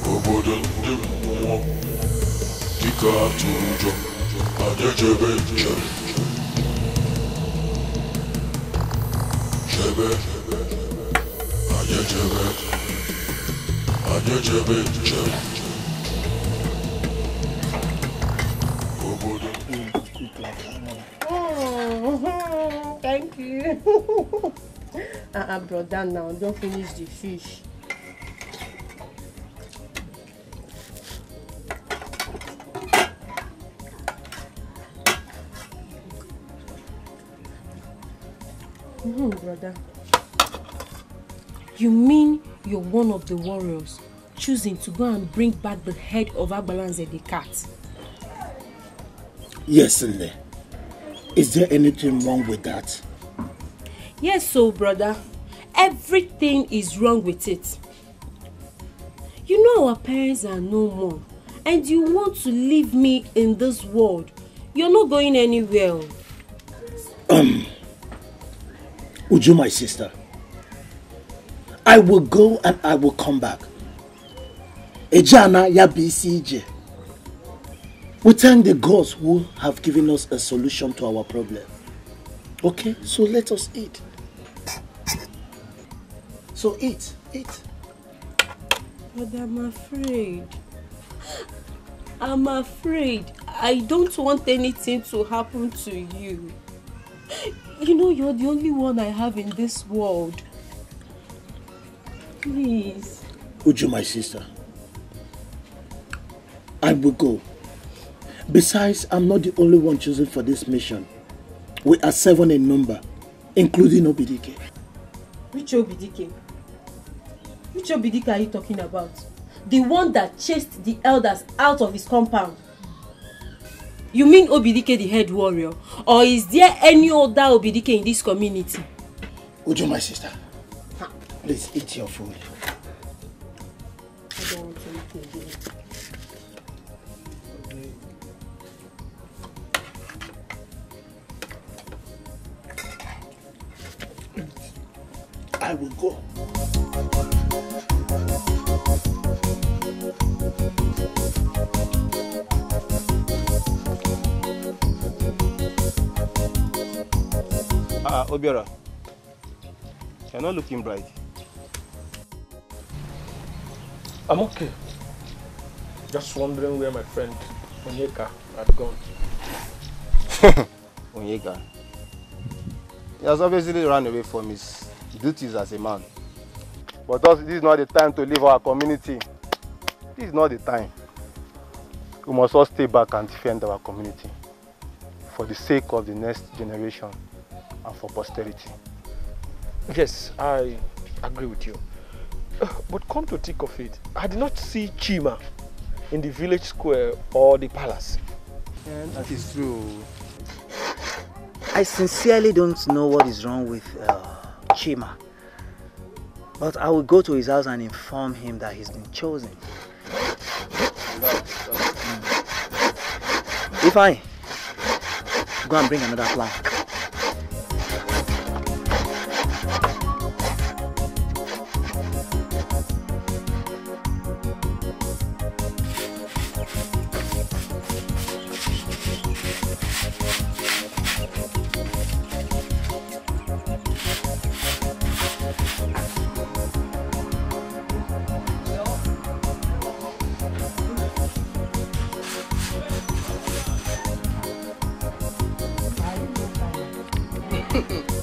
Obodo ndị mmụọ dịka atụrụ ụjọ adịjebe njem jebe adịjebe njem obodo. Thank you. Brother, now don't finish the fish. No, brother. You mean you're one of the warriors choosing to go and bring back the head of Agbalanze the cat? Yes, Nne. Is there anything wrong with that? Yes, so brother. Everything is wrong with it. You know our parents are no more. And you want to leave me in this world. You're not going anywhere. Uju, my sister. I will go and I will come back. Ejana ya BCJ. We thank the gods who have given us a solution to our problem. Okay, so let us eat. So eat. But I'm afraid. I don't want anything to happen to you. You know you're the only one I have in this world. Please. Uju, my sister. I will go. Besides, I'm not the only one chosen for this mission. We are 7 in number, including Obidike. Which Obidike? Which Obidike are you talking about? The one that chased the elders out of his compound. You mean Obidike the head warrior? Or is there any other Obidike in this community? Uju, my sister. Please eat your food. I don't want anything again. I will go. Obiora, you're not looking bright. I'm okay. Just wondering where my friend Onyeka had gone. Onyeka. He has obviously run away from his duties as a man. But also, this is not the time to leave our community. This is not the time. We must all stay back and defend our community for the sake of the next generation and for posterity. Yes, I agree with you. But come to think of it, I did not see Chima in the village square or the palace. And that is true. I sincerely don't know what is wrong with Chima. But I will go to his house and inform him that he's been chosen. If I go and bring another plank.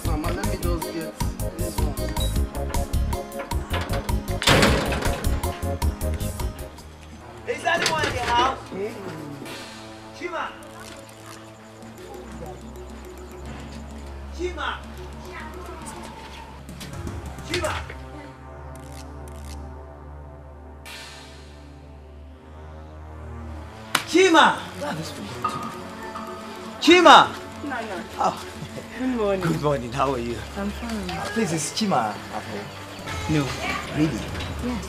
Mama, let me just get this one. Is anyone in the house? Chima! Chima! Chima! Chima! Chima! No. Oh. Good morning. Good morning, how are you? I'm fine. Please, is Chima at home? No. Really? Yes.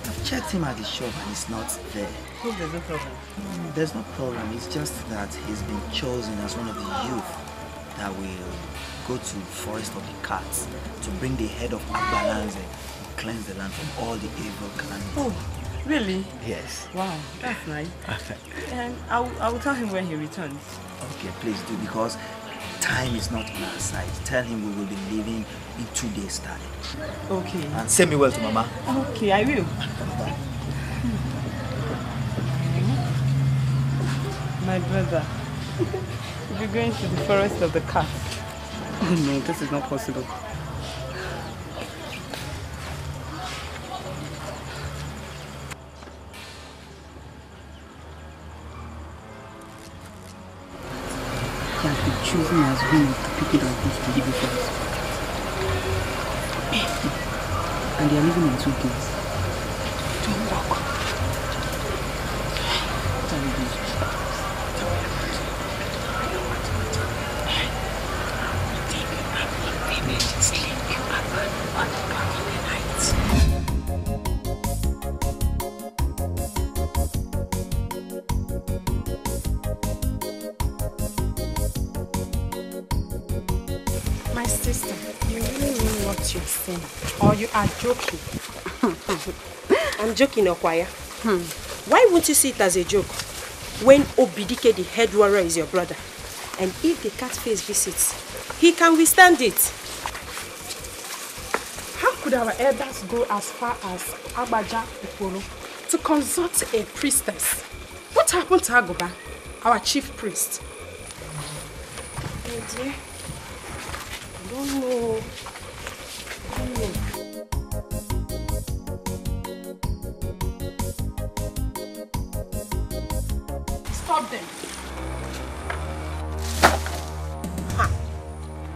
I've checked him at the shop and he's not there. Hope there's no problem. There's no problem, it's just that he's been chosen as one of the youth that will go to Forest of the Cats to bring the head of Agbalanze and cleanse the land from all the evil calamities. Oh, really? Yes. Wow, that's nice. And I will tell him when he returns. Okay, please do, because time is not on our side. Tell him we will be leaving in 2 days' time. Okay. And send me well to Mama. Okay, I will. My brother, we're going to the Forest of the Cats. Oh no, this is not possible. has been chosen as one of the people that goes to live with us. And they are living in 2 days. Don't walk. My sister, you really mean what you're saying, or you are joking? I'm joking, Okwaya. Why won't you see it as a joke? When Obidike, the head warrior, is your brother, and if the cat face visits, he can withstand it. How could our elders go as far as Agbaja Uporo to consult a priestess? What happened to Agoba, our chief priest? Oh dear. I don't know. Stop them. Ha.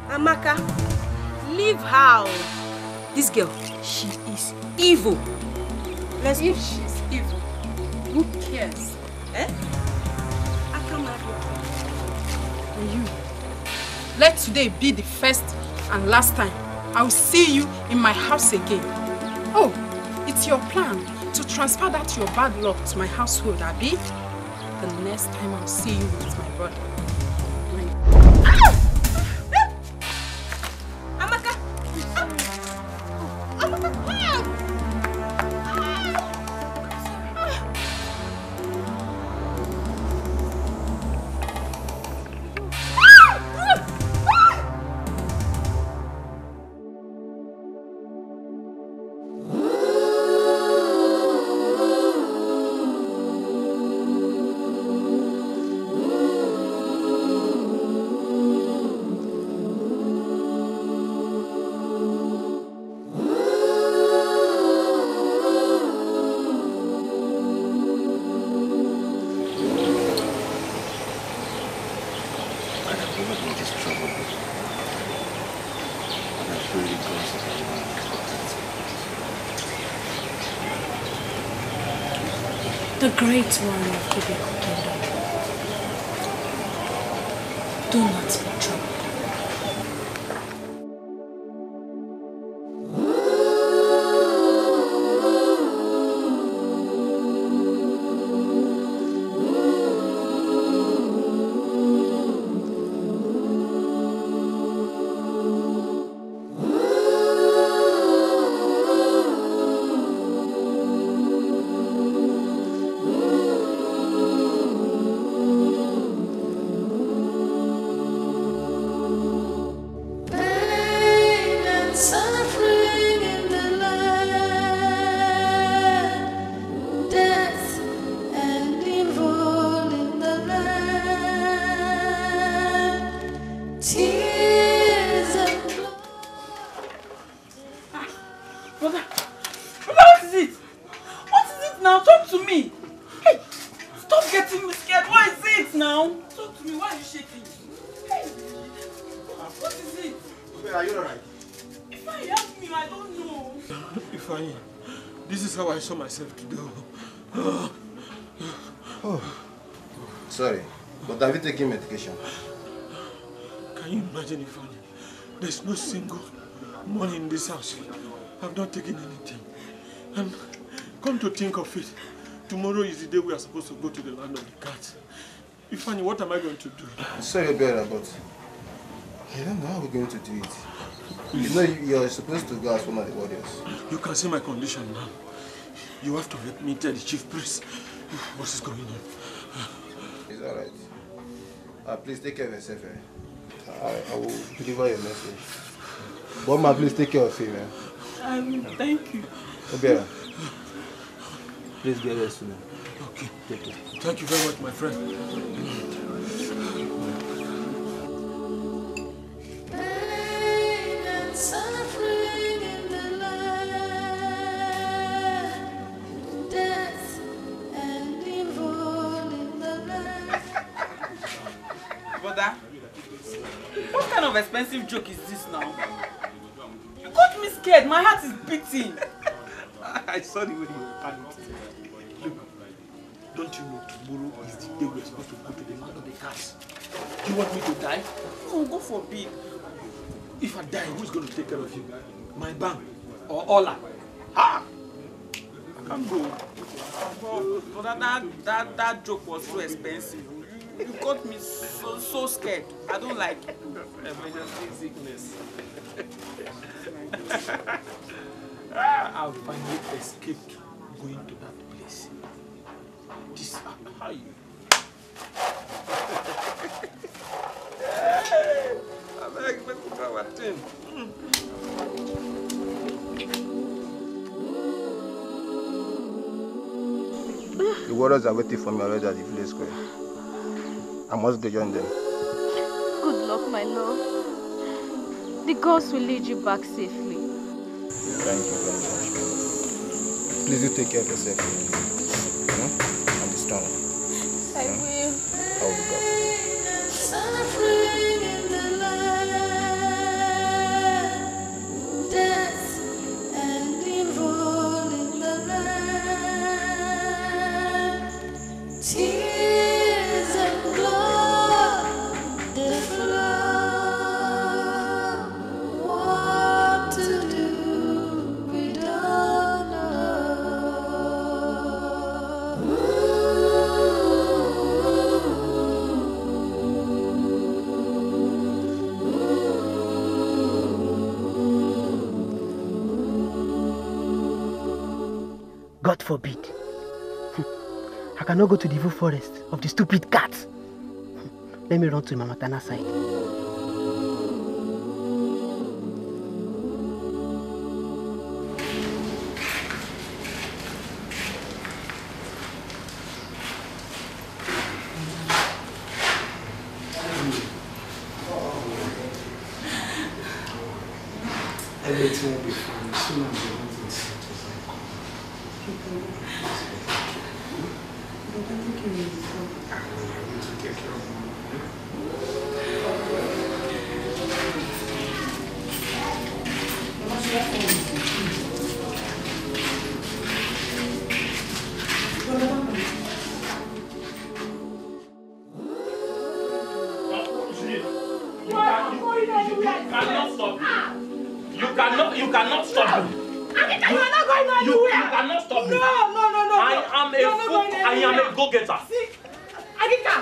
Amaka, leave her. This girl, she is evil. If she's evil, who cares? Eh? I can't marry her. And you, let today be the first and last time I will see you in my house again. Oh, it's your plan to transfer that your bad luck to my household, Abi? The next time I'll see you with my brother. Amaka! Amaka! The great one of Kibeko Kingdom. Do not be troubled. I saw myself to do. Oh, sorry, but have you taken medication? Can you imagine if there's no single money in this house? I've not taken anything. And come to think of it, tomorrow is the day we are supposed to go to the land of the cats. Ifeanyi, what am I going to do? Sorry, Bella, but I don't know how we're going to do it. You know, you're supposed to go as one of the warriors. You can see my condition now. You have to help me tell the chief priest what is going on. It's alright. Please take care of yourself. I will deliver your message. But ma, please take care of him. I will, thank you. Obiara, please get rest now. Okay. Take care. Thank you very much, my friend. What kind of expensive joke is this now? You got me scared. My heart is beating. I saw the way you panicked. Look, don't you know tomorrow is the day we're supposed to go to the land of the cats? Do you want me to die? No, God forbid. If I die, who's going to take care of you? My bank or Ola? Ha! I can't go. But that joke was so expensive. You got me so scared. I don't like it. Emergency sickness. I finally escaped going to that place. This how you. I beg, make me go with him. The warriors are waiting for me already at the village square. I must go join them. Good luck, my love. The gods will lead you back safely. Thank you very much. Please do take care of yourself. And be strong. I will. I will be back. Suffering in the land, death and evil in the land, tears and blood that flow. What to do, we don't know. God forbid. I cannot go to the evil forest of the stupid cats. Let me run to my maternal side. Everything will be fine. Soon as the hunting settles, I'll come. But I think you need to take care of Mama. You cannot stop me. Adika, you are not going anywhere. You cannot stop me. No. I am a go-getter. See, Adika,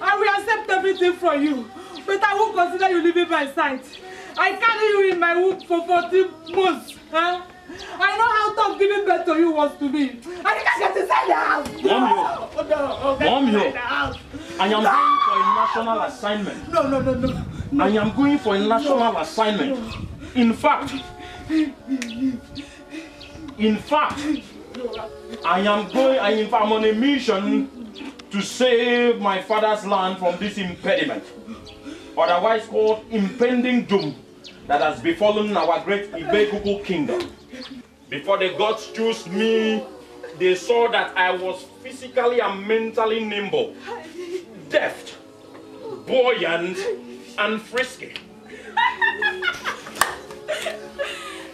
I will accept everything from you, but I won't consider you leaving my side. I carry you in my womb for 14 months. Huh? I know how tough giving birth to you was to me. Adika, get inside the house. Mom, I am going for a national assignment. No. I am going for a national assignment. In fact, I'm on a mission to save my father's land from this impediment, otherwise called impending doom, that has befallen our great Ibekuku kingdom. Before the gods chose me, they saw that I was physically and mentally nimble, deft, buoyant, and frisky.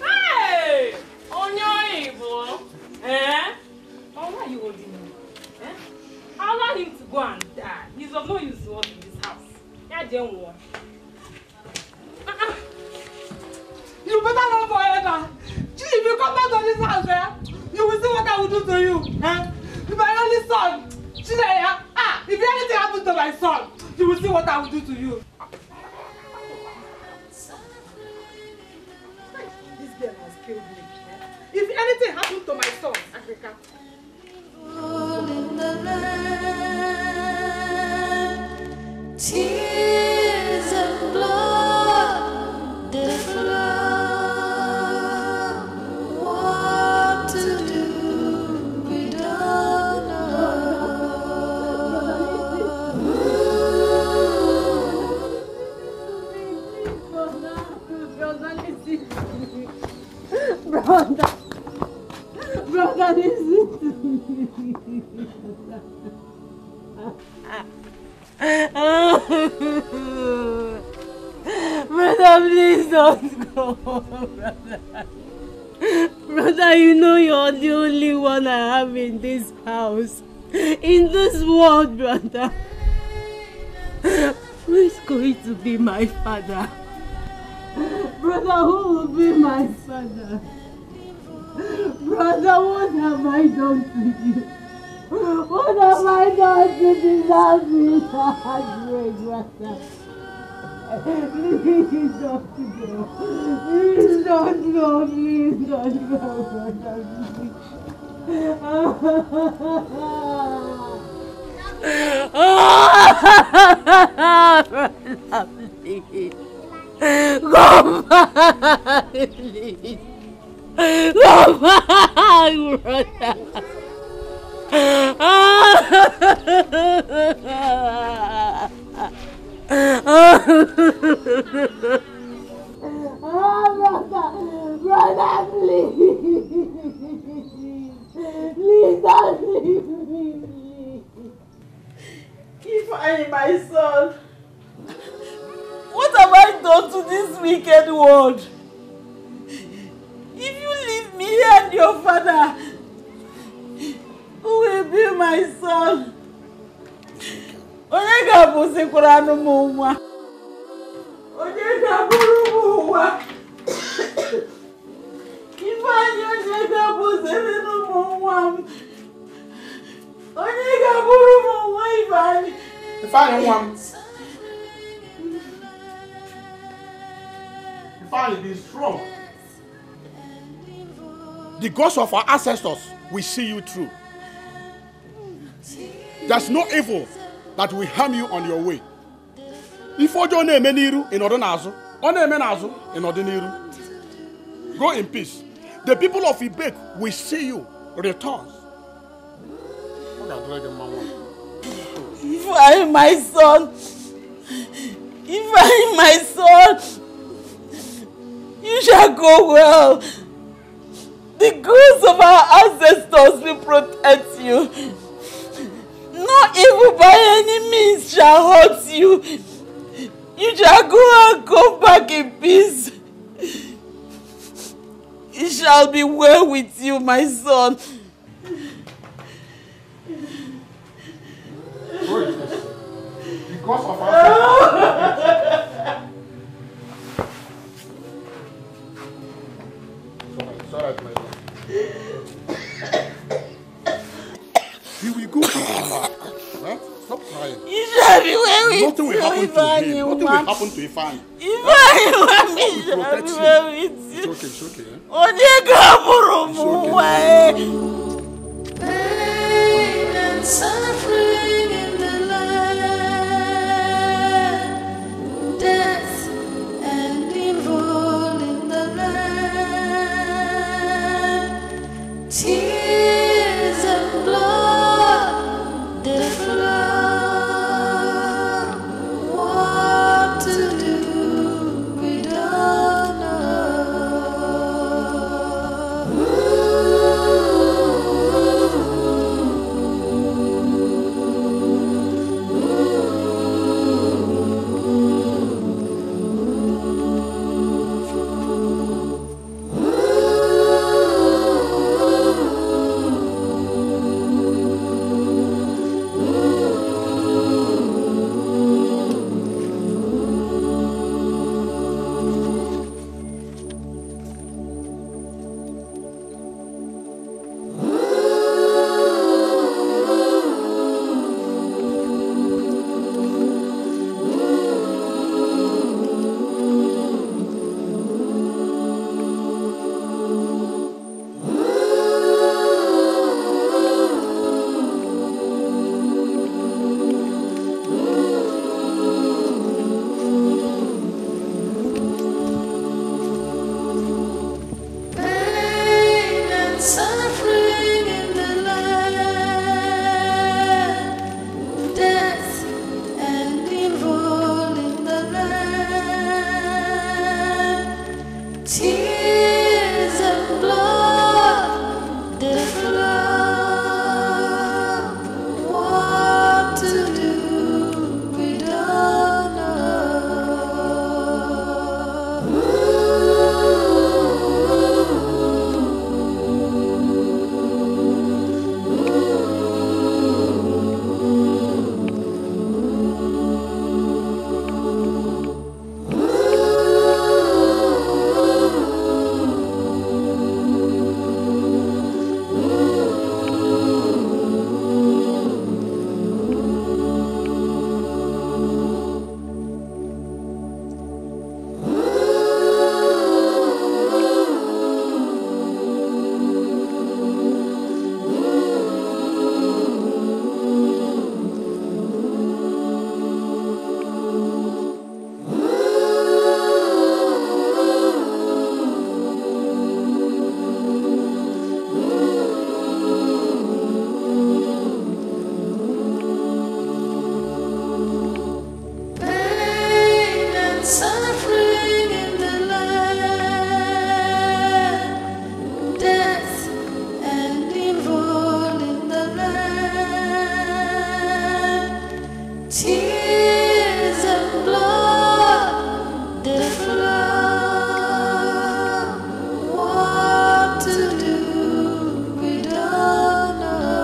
Hey! On your evil. Eh? Oh, why are you holding me? Eh? Allow him to go and die. He's of no use to us in this house. Yeah, don't want. You better run forever. If you come back to this house, you will see what I will do to you. Eh? My only son. If anything happens to my son, you will see what I will do to you. This girl has killed me. If anything happens to my son, Africa. Tears and blood that flow. What to do, we don't Brother, listen to me. Brother, please don't go, brother. Brother, you know you're the only one I have in this house. In this world, brother. Who is going to be my father? Brother, who will be my father? Brother, what have I done to you? What have I done to deserve this heartbreak, brother? Please don't go. Please don't go. Please don't go, brother. Brother, please. Go back, please. Go back, brother. Brother, please. Please don't leave me, please. If I am my son, what have I done to this wicked world? If you leave me and your father, who will be my son? Onye ga-abụzikwara anụ m nwa. Onye ga-abụrụ m nwa. Ifeanyị onye ga-abụziri m nwa m. Onye ga-abụrụ m nwa Ifeanyị. Ifeanyị nwa m. Ifeanyị, be strong. The gods of our ancestors will see you through. There's no evil that will harm you on your way. If you don't eme n'iru in ordinazu, on eme n'azu in ordiniru. Go in peace. The people of Ibek will see you return. If I am my son, if I am my son, you shall go well. The gods of our ancestors will protect you. No evil by any means shall hurt you. You shall go and come back in peace. It shall be well with you, my son. Because of our sorry, my lord. He will go back. Right? Stop crying. You shall be well with Nothing will happen to him. Nothing will happen to Ifeanyi. Ifeanyi shall be well with you. It's okay, it's okay. Onye ga-abụrụ m nwa. Pain and suffering in the land, death and evil in the land, tears and blood that flow. What to do we don't know. Tears of blood that flow. What to do without love?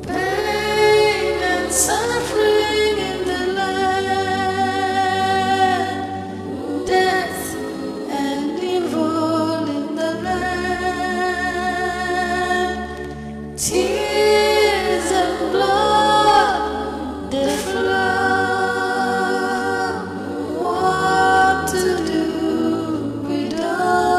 Pain and suffering in the land, death and evil in the land, tears of blood that flow. What to do without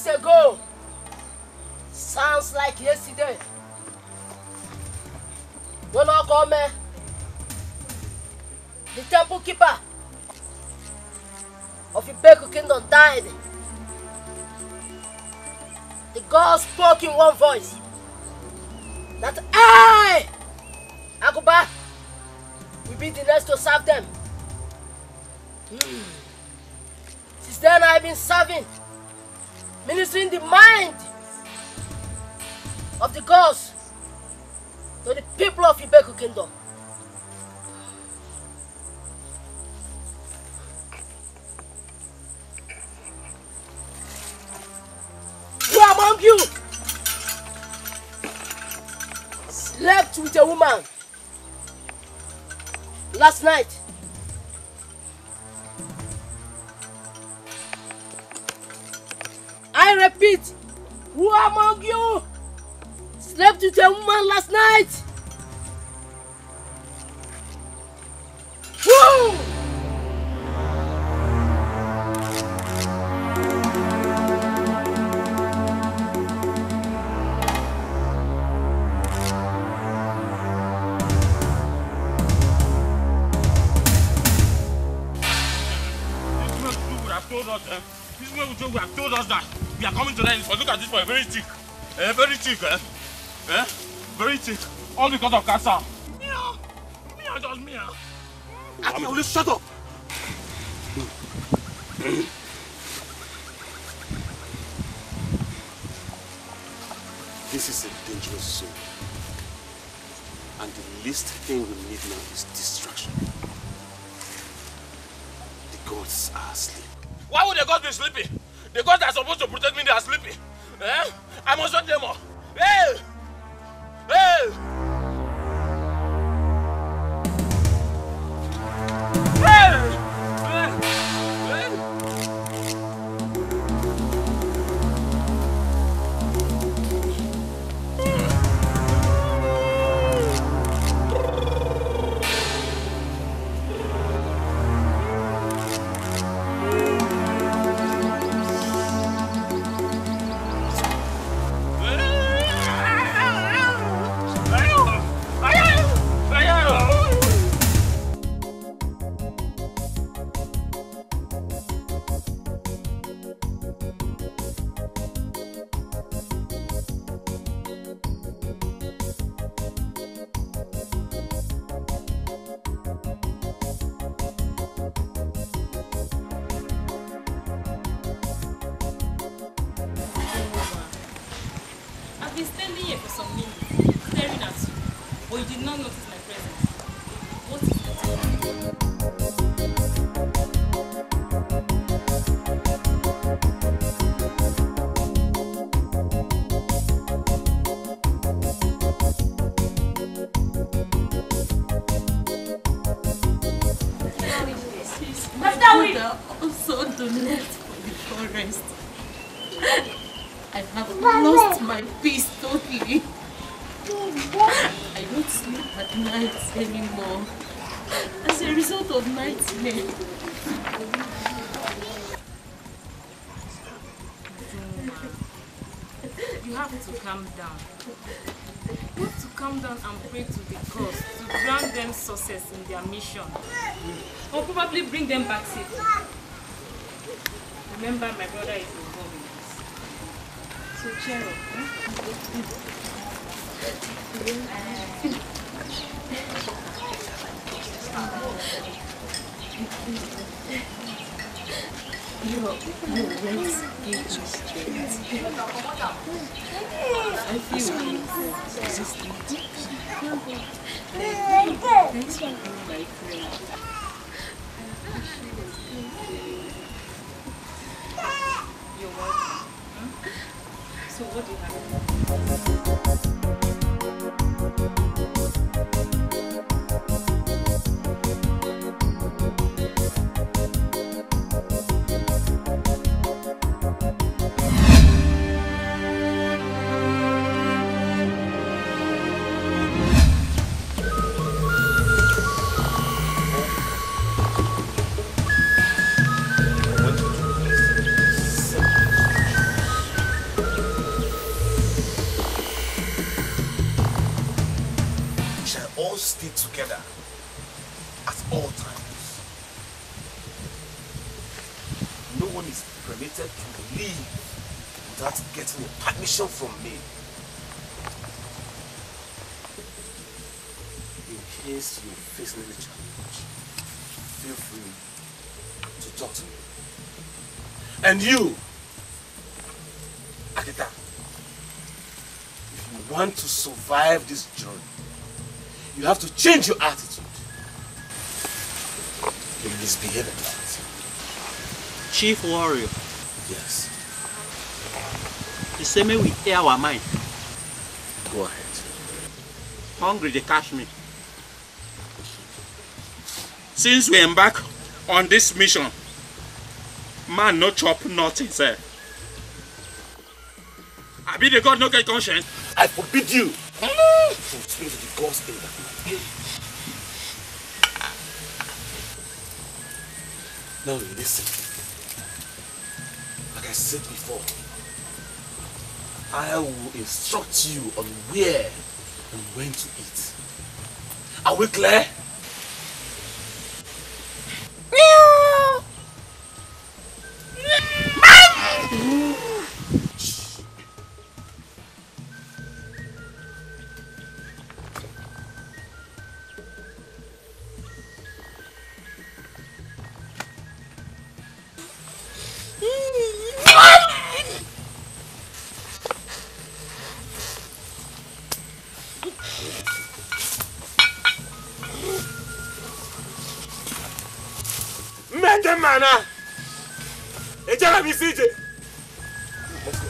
Ago sounds like yesterday. No, no, come. The temple keeper of Ibeku Kingdom died. The God spoke in one voice that I, Akuba, will be the next to serve them. Since then I've been serving, ministering the mind of the gods to the people of Ibeku Kingdom. Who among you slept with a woman last night? I repeat, who among you slept with a woman last night? Who? told us, this way we have told us that we are coming to the end. But look at this boy, very thick. Very thick, very thick. All because of cancer. Mia, just Mia. Aki, will you shut up? This is a dangerous zone. And the least thing we need now is distraction. The gods are asleep. Why would the gods be sleeping? The gods that are supposed to protect me, they are sleeping. I must not them all. Hey! Hey! I have lost my peace totally. I don't sleep at night anymore as a result of nightmare. You have to calm down. You have to calm down and pray to the gods to grant them success in their mission. Or probably bring them back safely. Remember, my brother is involved in this. So cheer up. Your words give me strength. I feel thanks for being my friend. You're welcome. So what do you have? Stay together at all times. No one is permitted to leave without getting a permission from me. In case you face any challenge, feel free to talk to me. And you, Akita, if you want to survive this journey, you have to change your attitude. You misbehave at that. Chief Warrior. Yes. The same way we air our mind. Go ahead. Hungry, they catch me. Since we embark on this mission, man no chop nothing, sir. I be the God no get conscience. I forbid you from speaking to the gods in that man. Now listen. Like I said before, I will instruct you on where and when to eat. Are we clear? Mete mana. Ejara mi CJ. Let's go.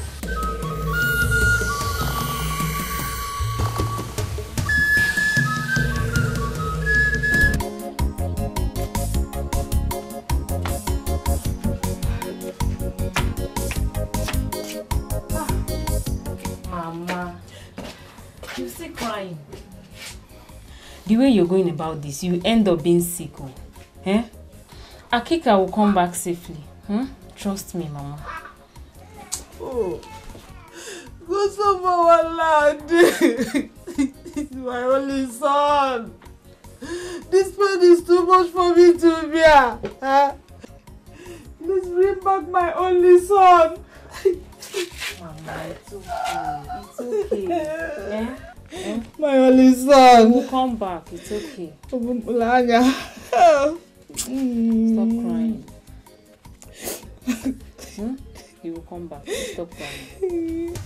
Mama, you're still crying. The way you're going about this, you end up being sick. Eh? Akika will come back safely. Trust me, Mama. Oh, go so for one lad. He's my only son. This pain is too much for me to bear. Please bring back my only son. Mama, it's okay. It's okay. My only son. We'll come back. It's okay. Stop crying. He will come back. Stop crying.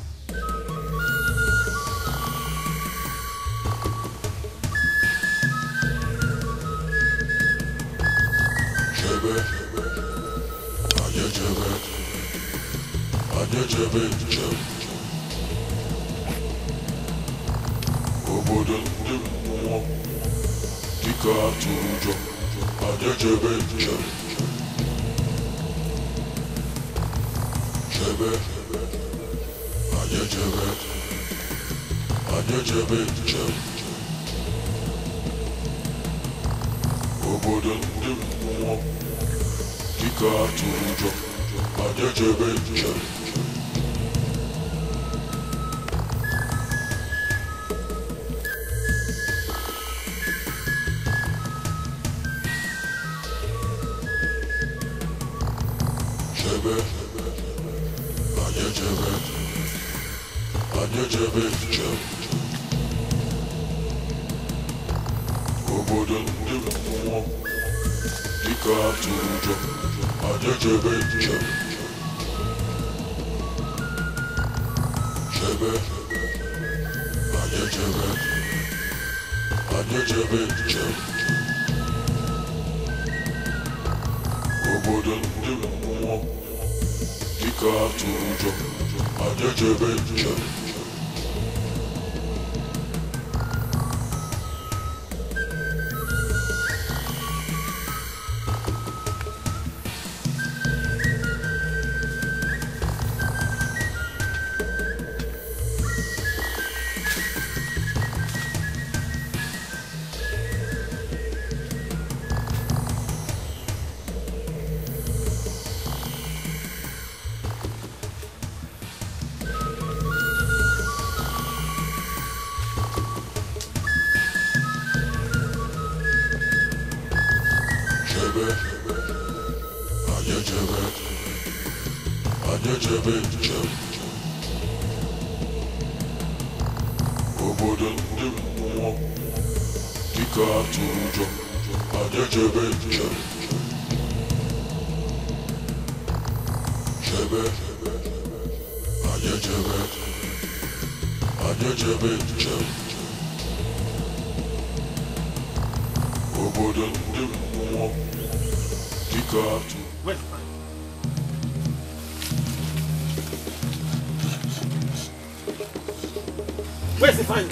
Where's the fine?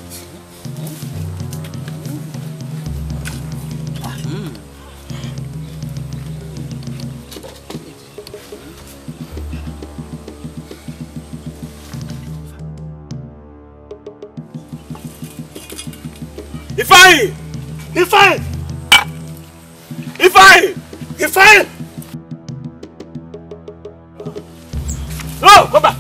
Ifeanyi! Ifeanyi! Ifeanyi! Ifeanyi! No, come back!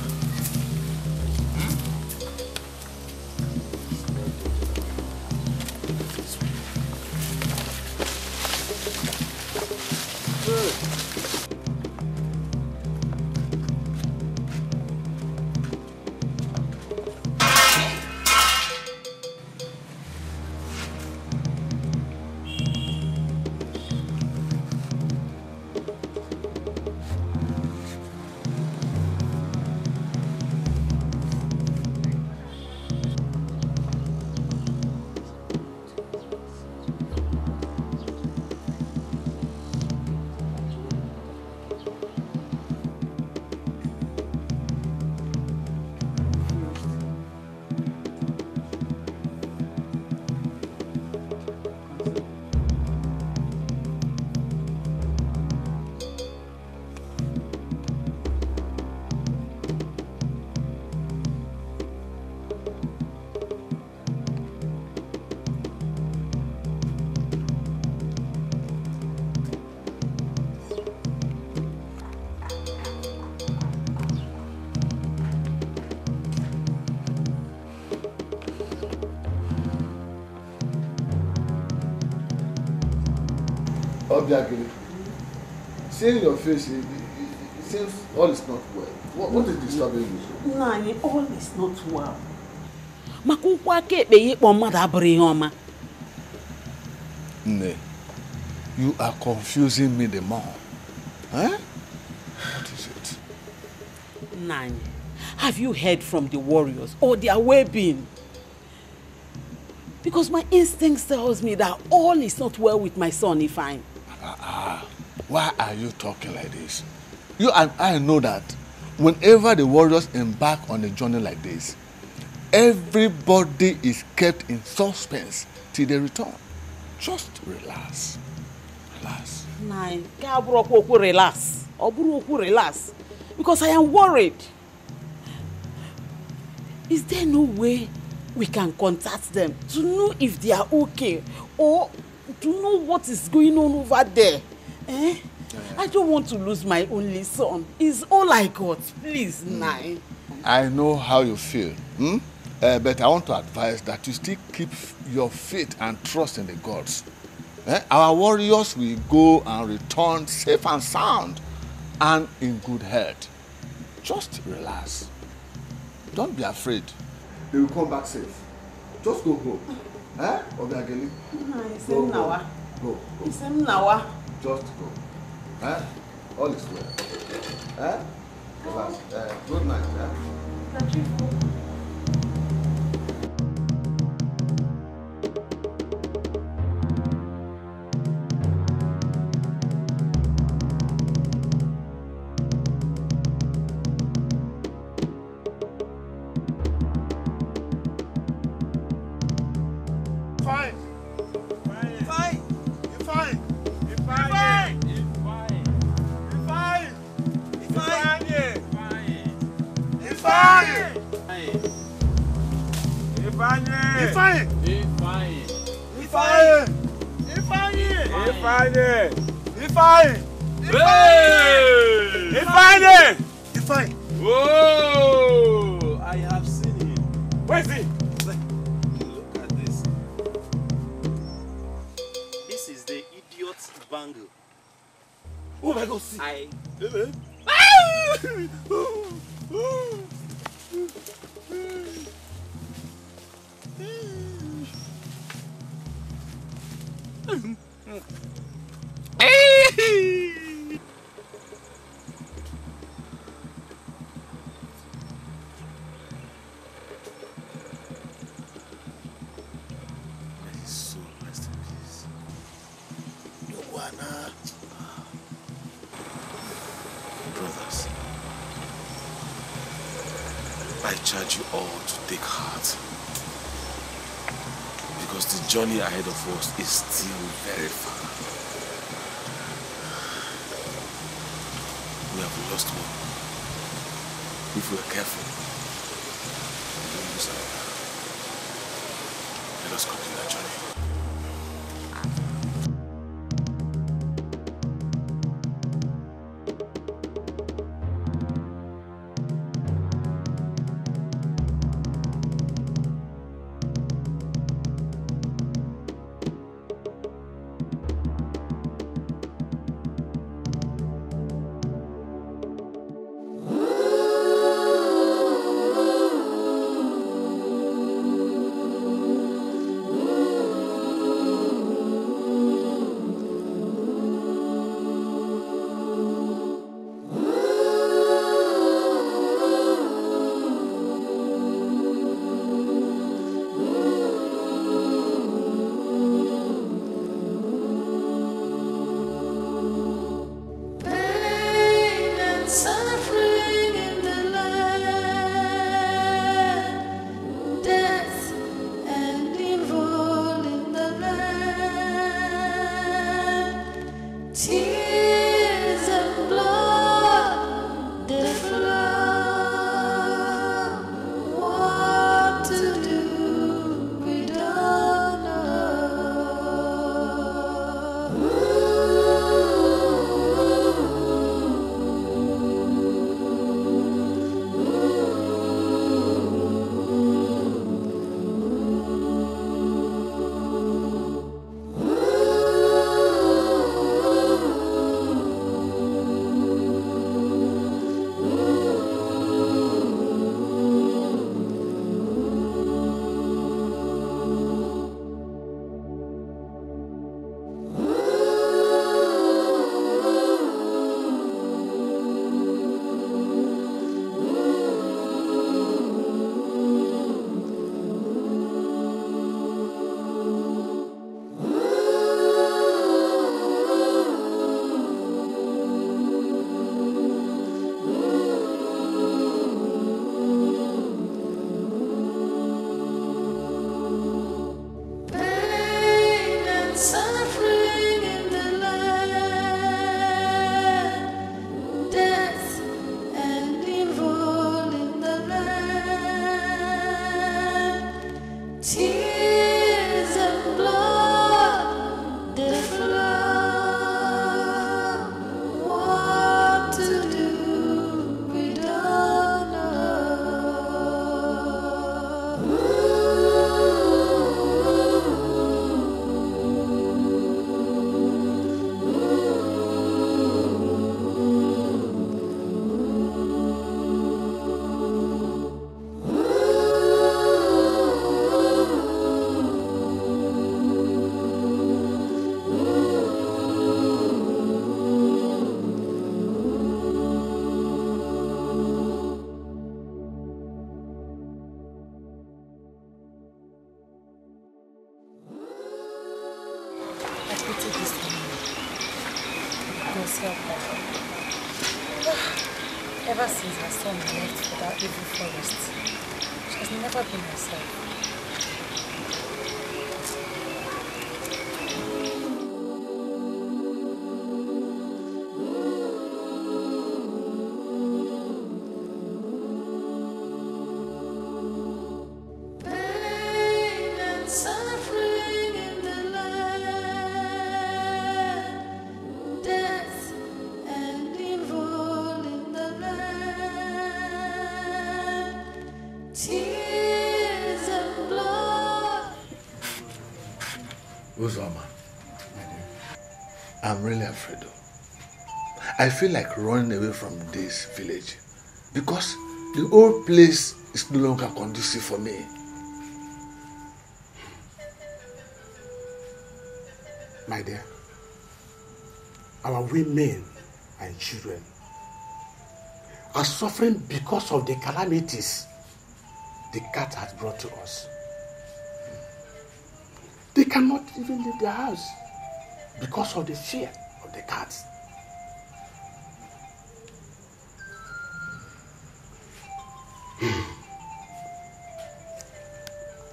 Obviously, seeing your face, it seems all is not well. What is disturbing you? Nani, all is not well. Makunkwa kepe yikpo mmadụ abụrụ ihe ọma. Nne, you are confusing me the more. Huh? What is it? Nani, have you heard from the warriors or their well-being? Because my instinct tells me that all is not well with my son, Ifeanyi. Why are you talking like this? You and I know that whenever the warriors embark on a journey like this, everybody is kept in suspense till they return. Just relax. Relax. Nani, relax. Relax. Because I am worried. Is there no way we can contact them to know if they are okay or to know what is going on over there? Eh? I don't want to lose my only son. He's all I got. Please, Nai. I know how you feel. But I want to advise that you still keep your faith and trust in the gods. Our warriors will go and return safe and sound and in good health. Just relax. Don't be afraid. They will come back safe. Just go home. Obiageli? Go. Just go. All is well. Relax. Good night. Whoa! I have seen him. Where is he? Look at this. This is the idiot's bangle. Oh my God! See. Brothers, I charge you all to take heart, because the journey ahead of us is still very far. We have lost one. If we are careful, we don't lose another. Let us continue that journey. must help her. Ever since her son left for that evil forest, she has never been herself. Pain and suffering in the land, death and evil in the land, tears and blood. Uzoma, I'm really afraid. I feel like running away from this village because the whole place is no longer conducive for me. My dear, our women and children are suffering because of the calamities the cat has brought to us. They cannot even leave their house because of the fear of the cats.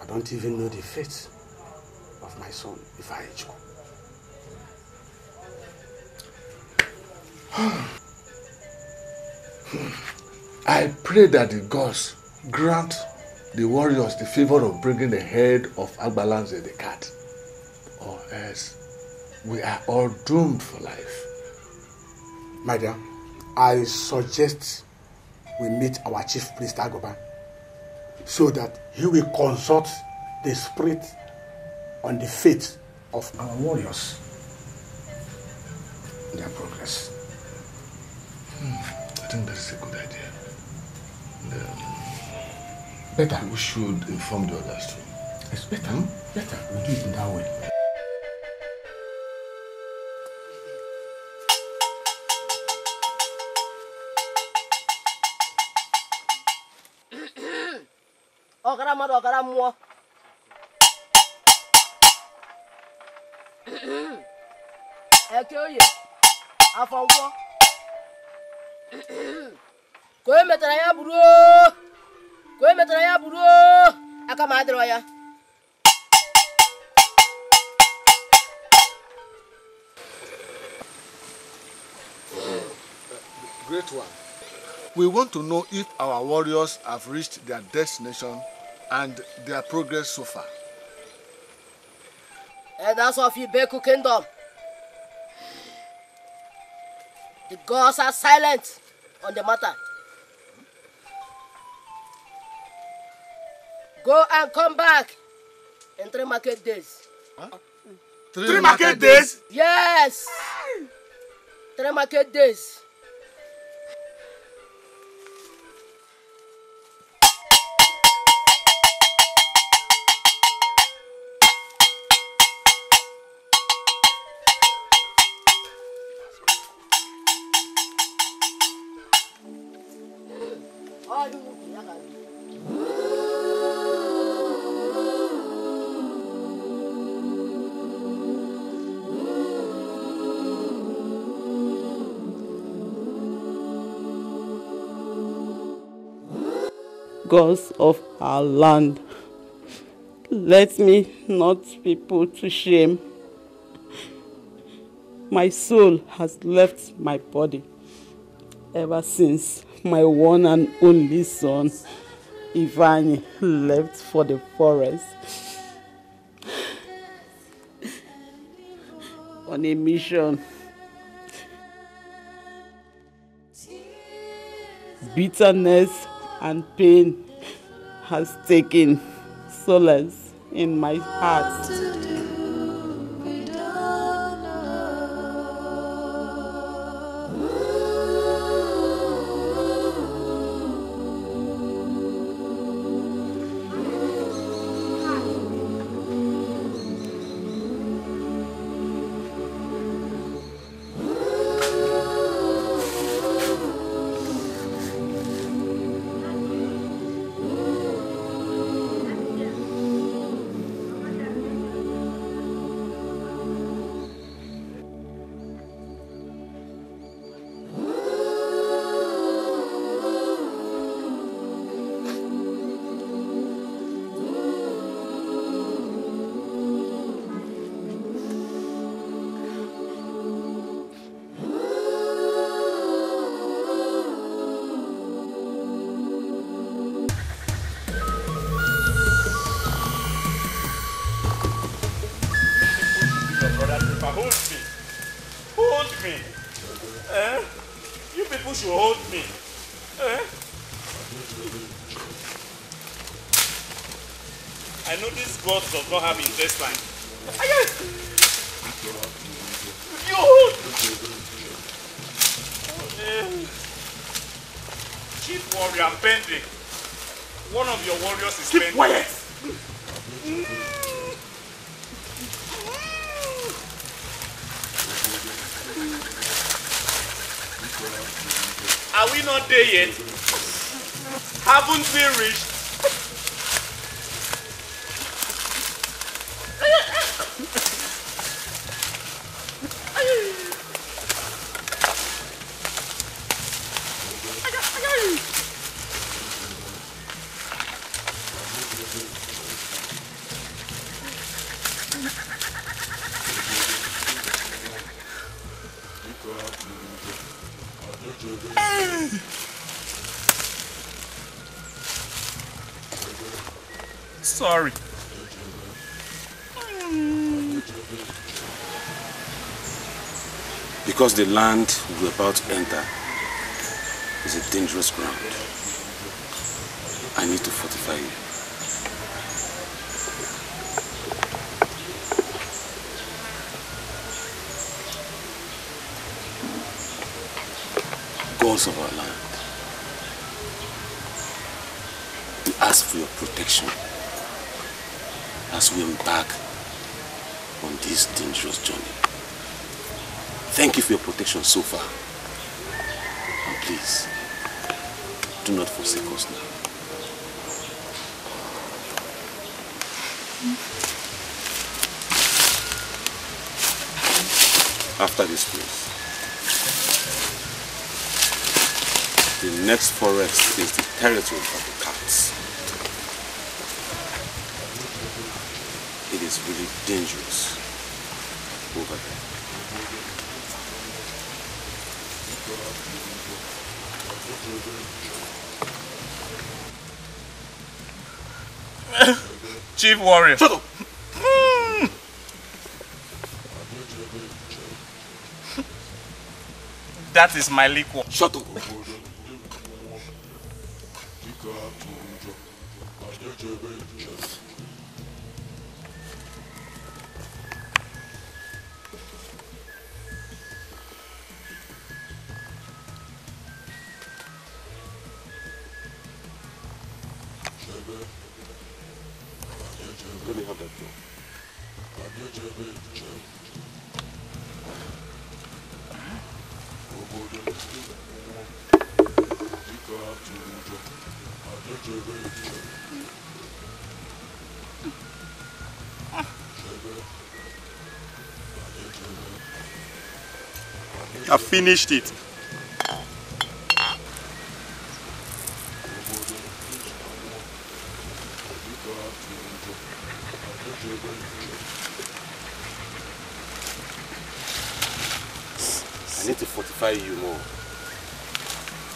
I don't even know the fate of my son, Ifeanyi. I pray that the gods grant the warriors the favor of bringing the head of Agbalanze the cat, or else we are all doomed for life. My dear, I suggest we meet our chief priest Agoba so that he will consult the spirit on the fate of our warriors in their progress. I think that's a good idea. Better. We should inform the others too. It's better. Better. We do it in that way. Ọ̀kàrà mmadụ ọ̀kàrà mmụọ. Eke oye, afọ nkwọ. Ka o metara ya buru o. Ka o metara ya buru o. Aka m adịrọ ya. Great one. We want to know if our warriors have reached their destination and their progress so far. Elders of Ibeku Kingdom. The gods are silent on the matter. Go and come back in 3 market days. Huh? 3 market days? Yes! 3 market days. Gods of our land, let me not be put to shame. My soul has left my body ever since my one and only son, Ifeanyi, left for the forest on a mission. Bitterness and pain has taken solace in my heart. me. You people should hold me. I know this God does not have intestine. You! Chief Warrior pending. One of your warriors is pending. Keep quiet! Are we not there yet? Haven't we reached? Sorry. Because the land we're about to enter is a dangerous ground, I need to fortify you. Gods of our land, we ask for your protection as we embark on this dangerous journey. Thank you for your protection so far. And please, do not forsake us now. After this place, the next forest is the territory of the cats. It is really dangerous over there. Chief Warrior. Shut up! That is my liquor. Shut up! Let me have that door. I finished it. I need to fortify you more,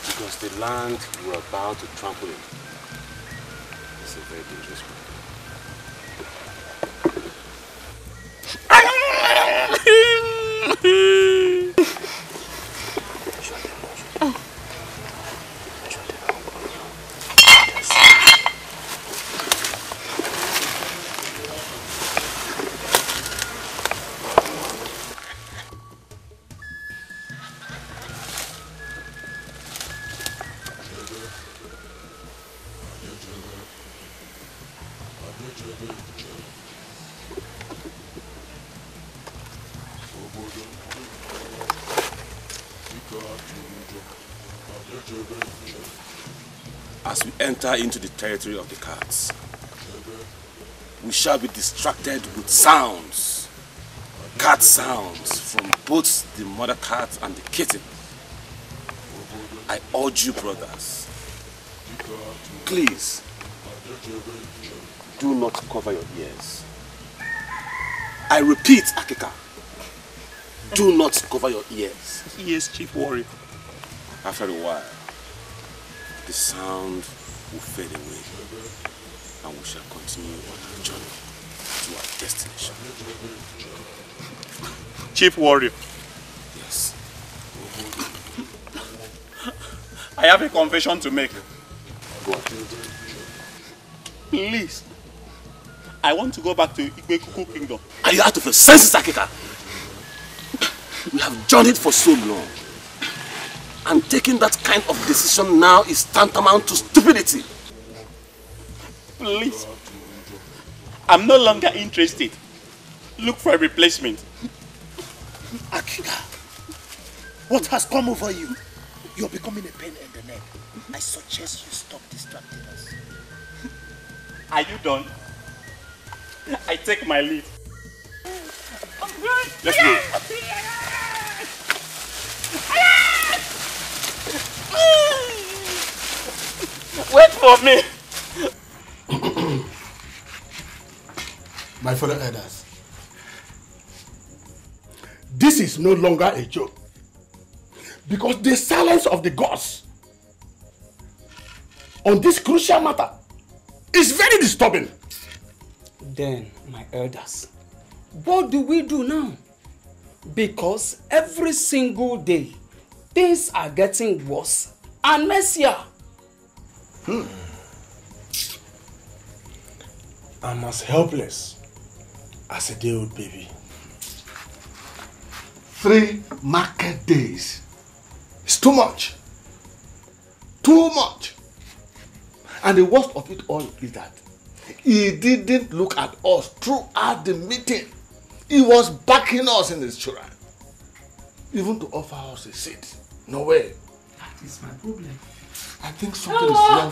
because the land you are about to trample in is a very dangerous one. As we enter into the territory of the cats, we shall be distracted with sounds, cat sounds from both the mother cat and the kitten. I urge you, brothers, please do not cover your ears. I repeat, Akika, do not cover your ears. Yes, Chief Warrior. After a while, the sound will fade away and we shall continue on our journey to our destination. Chief Warrior. Yes. I have a confession to make. Please. I want to go back to Ikwekuku Kingdom. Are you out of your senses, Akika? We have journeyed for so long. And taking that kind of decision now is tantamount to stupidity. Please. I'm no longer interested. Look for a replacement. Akika, what has come over you? You're becoming a pain in the neck. I suggest you stop distracting us. Are you done? I take my leave. Let's go. Wait for me. My fellow elders, this is no longer a joke. Because the silence of the gods on this crucial matter is very disturbing. Then, my elders, what do we do now? Because every single day, things are getting worse and messier. I'm as helpless as a day-old baby. 3 market days. It's too much. Too much. And the worst of it all is that he didn't look at us throughout the meeting. He was backing us in his children. Even to offer us a seat. No way. That is my problem. I think something is wrong.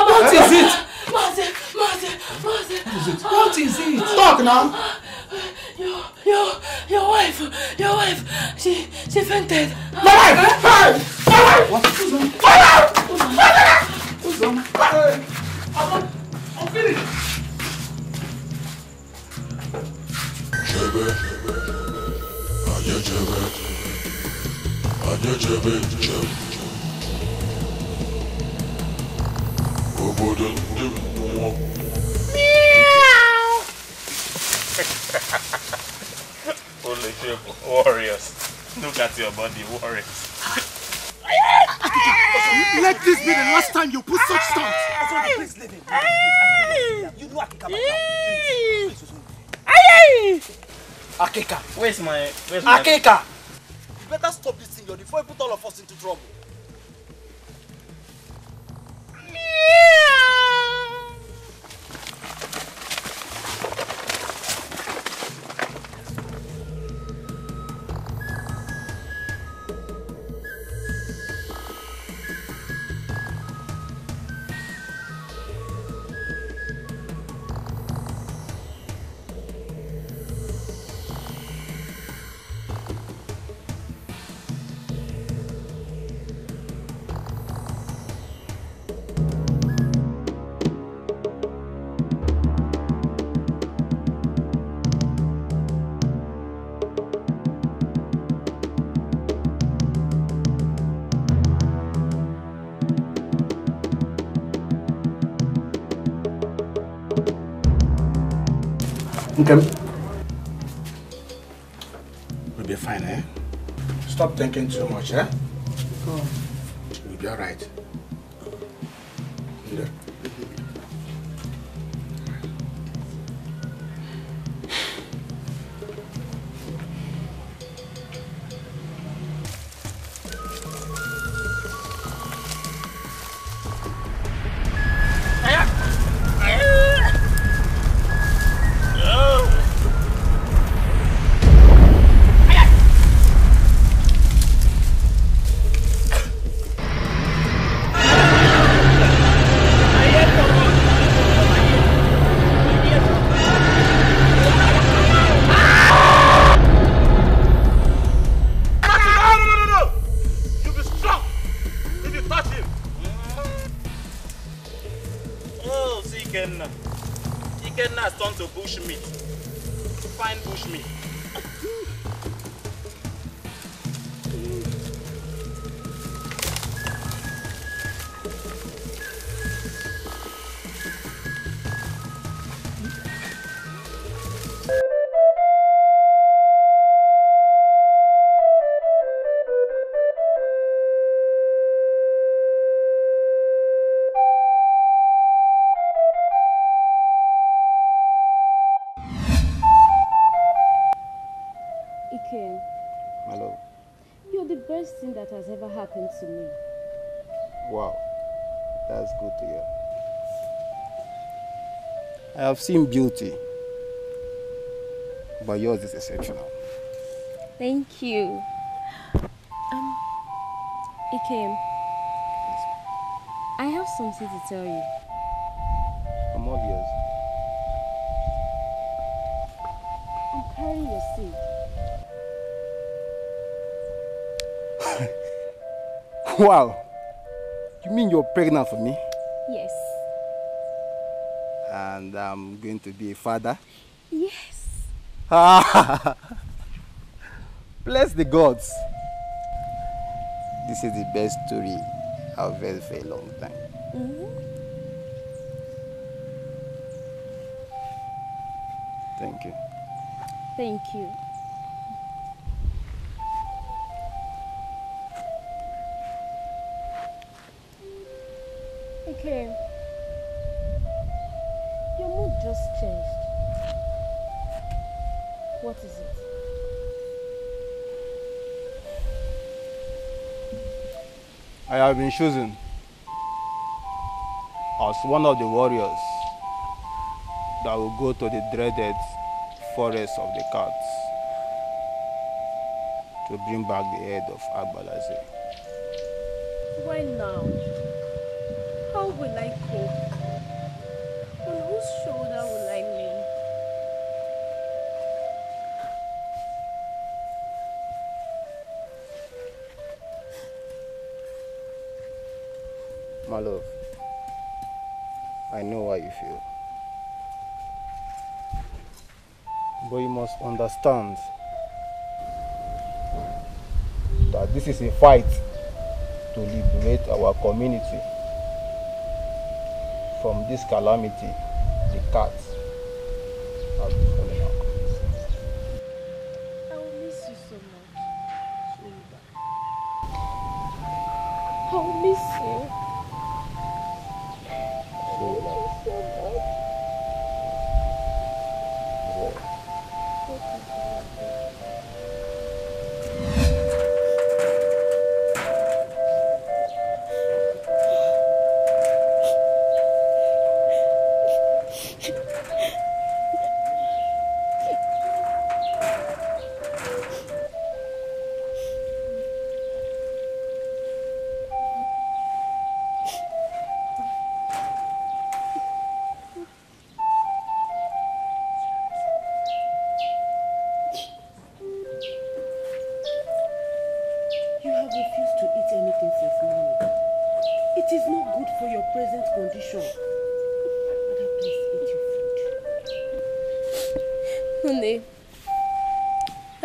What is it? What is it? Talk now. Your wife, she fainted. My wife! Hey! My wife! What? My wife! Who's on? I'm finished. Warriors. Look at your body, warriors. Let this be the last time you put such stunts. Please leave him. You know Akika by now. Akika. Where's my Akika. You better stop this thing before you put all of us into trouble. Okay. We'll be fine, eh? Stop thinking too much, eh? We'll be alright. Yeah. Ikenna has turned to bush meat. Fine bush meat. My love. You're the best thing that has ever happened to me. Wow. That's good to hear. I have seen beauty, but yours is exceptional. Thank you. Ikem, I have something to tell you. I'm all ears. I'm carrying your seed. Wow. You mean you're pregnant for me? Yes. And I'm going to be a father? Yes. Bless the gods. This is the best story I've heard for a long time. Thank you. Thank you. Okay. Your mood just changed. What is it? I have been chosen as one of the warriors that will go to the dreaded forest of the cats to bring back the head of Agbalaze. Why now? How will I cope? On whose shoulder will I lean? My love, I know how you feel. But you must understand that this is a fight to liberate our community from this calamity the cats have befallen our community. I will miss you so much. I will miss you. I will miss you so much.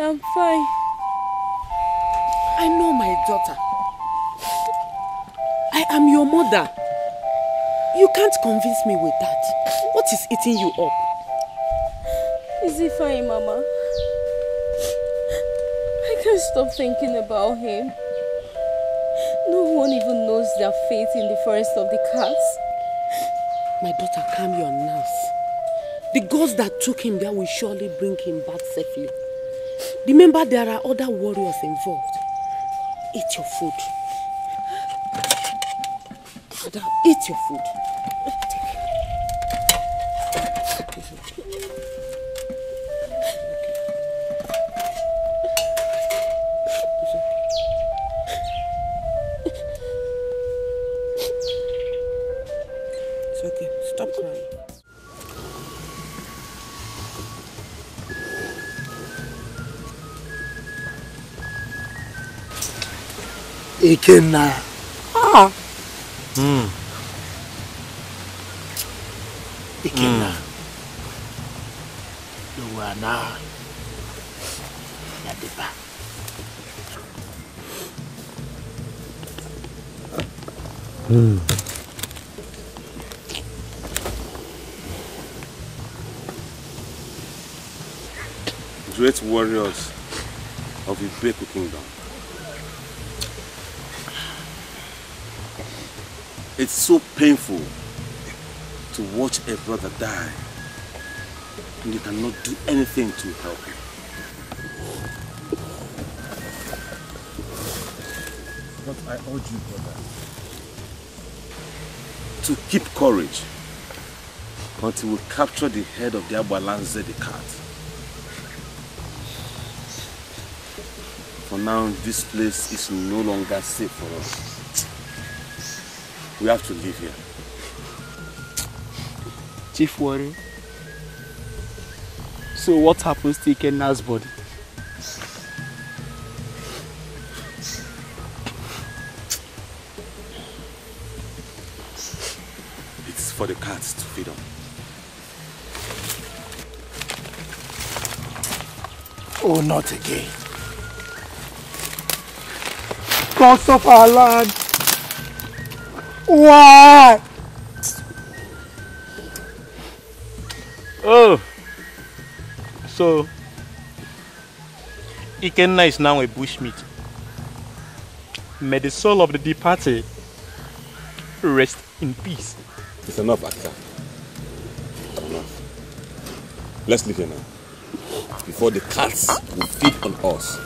I'm fine. I know, my daughter. I am your mother. You can't convince me with that. What is eating you up? Is he fine, Mama? I can't stop thinking about him. No one even knows their fate in the forest of the cats. My daughter, calm your nerves. The gods that took him there will surely bring him back safely. Remember, there are other warriors involved. Eat your food. Ada, eat your food. It's okay. Stop crying. Ikenna. Ikenna. You are now Yadiba. Great warriors of the Ibeku kingdom. It's so painful to watch a brother die and you cannot do anything to help him. I urge you, brother, to keep courage until we capture the head of the Abalanze the cat. For now, this place is no longer safe for us. We have to leave here. Chief worry. So what happens to Ikenna's body? It's for the cats to feed on. Oh, not again. Gods of our land. Why? Oh. So, Ikenna is now a bushmeat. May the soul of the departed rest in peace. It's enough, Akika. Enough. Let's leave here now. Before the cats will feed on us.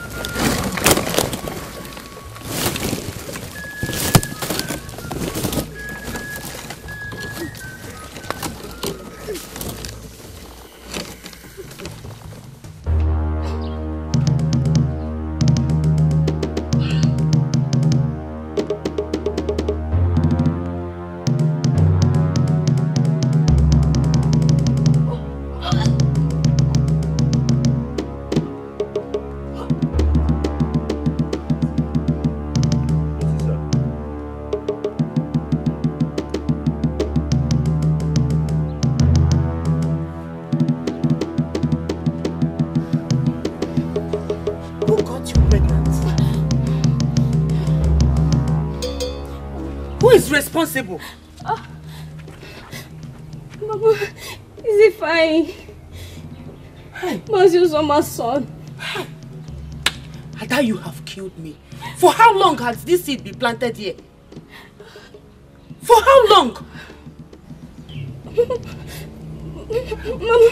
Responsible. Mama, is it fine? Monsieur Soma's son. Ada, you have killed me. For how long has this seed been planted here? For how long? Mama.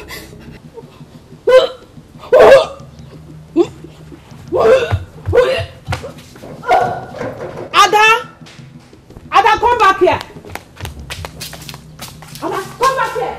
Ada! Ada, come back here! Ada, come back here!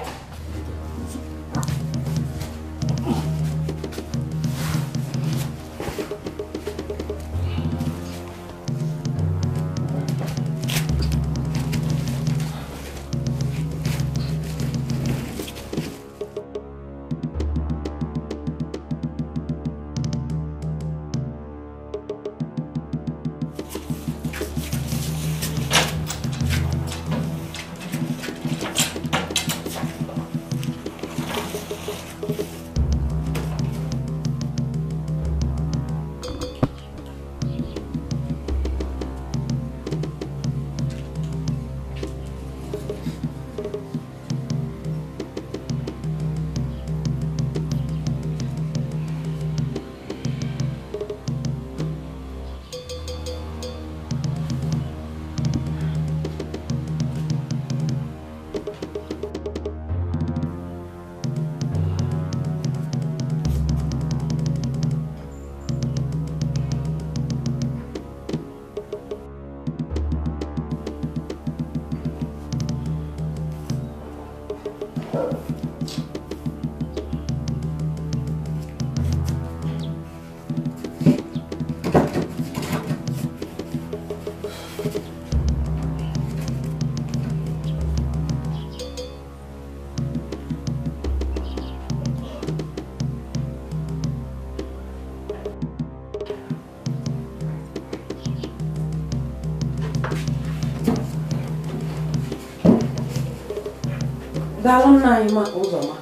Dalụ nna anyị ma Ụzọma.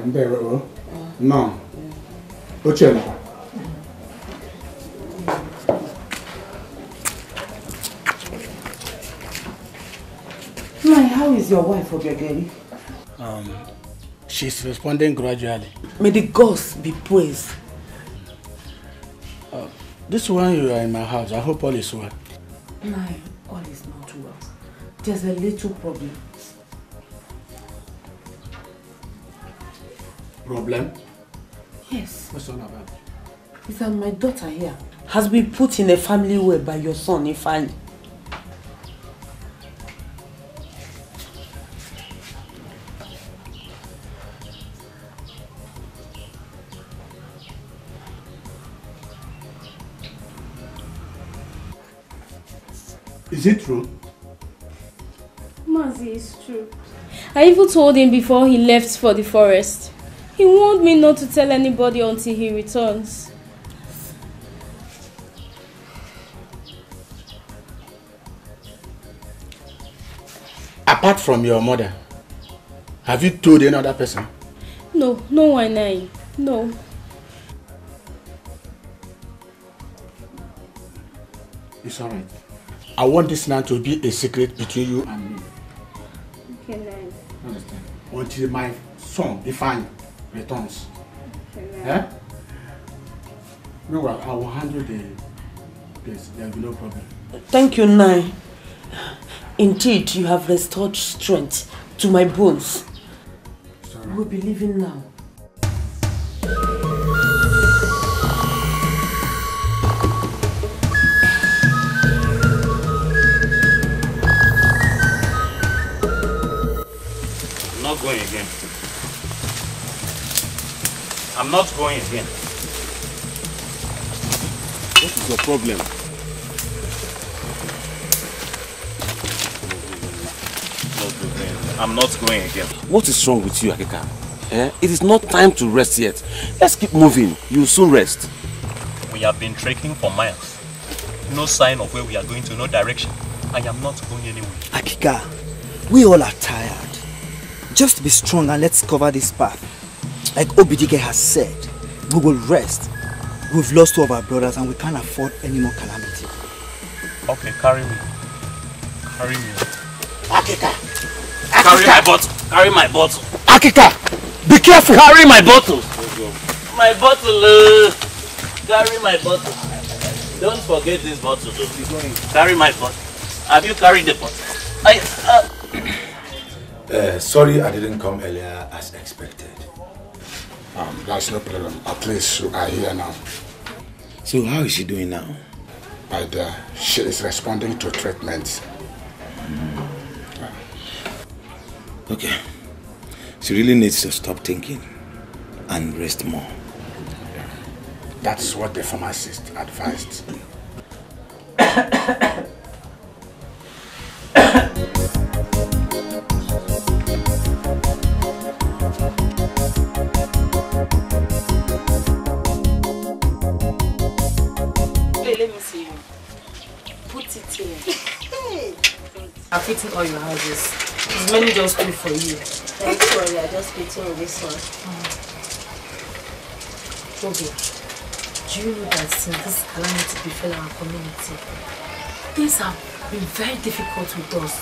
Ndewo. No. Oche no. How is your wife, Obiageli? She's responding gradually. May the gods be praised. This one you are in my house. I hope all is well. No, all is not well. There's a little problem. Problem? Yes. What's all about? It's that my daughter here has been put in a family way by your son, Ifeanyi. Is it true? Mazi, it's true. I even told him before he left for the forest. He warned me not to tell anybody until he returns. Apart from your mother, have you told any other person? No, no one, no. It's alright. I want this now to be a secret between you and me. Okay, nice. Understand? Until my son, Ifeanyi, returns. Okay, Eh? No, I will handle this. There will be no problem. Thank you, Nai. Indeed, you have restored strength to my bones. We'll be leaving now. I'm not going again. I'm not going again. What is your problem? I'm not going again. What is wrong with you, Akika? It is not time to rest yet. Let's keep moving. You will soon rest. We have been trekking for miles. No sign of where we are going to, no direction. I am not going anywhere. Akika, we all are tired. Just be strong and let's cover this path. Like Dikeh has said, we will rest. We've lost two of our brothers and we can't afford any more calamity. Okay, carry me. Carry me. Akika! Carry my bottle. Carry my bottle. Akika! Be careful! Carry my bottle. My bottle. Carry my bottle. Don't forget this bottle. Carry my bottle. Have you carried the bottle? Sorry I didn't come earlier as expected. That's no problem. At least you are here now. So how is she doing now? She is responding to treatment. Okay. She really needs to stop thinking and rest more. That's what the pharmacist advised. Let me see you. Put it here. I've eaten all your houses. There's many just two for you. Thank you, I just eating this one. Okay. Do you know that since this calamity befell our community, things have been very difficult with us?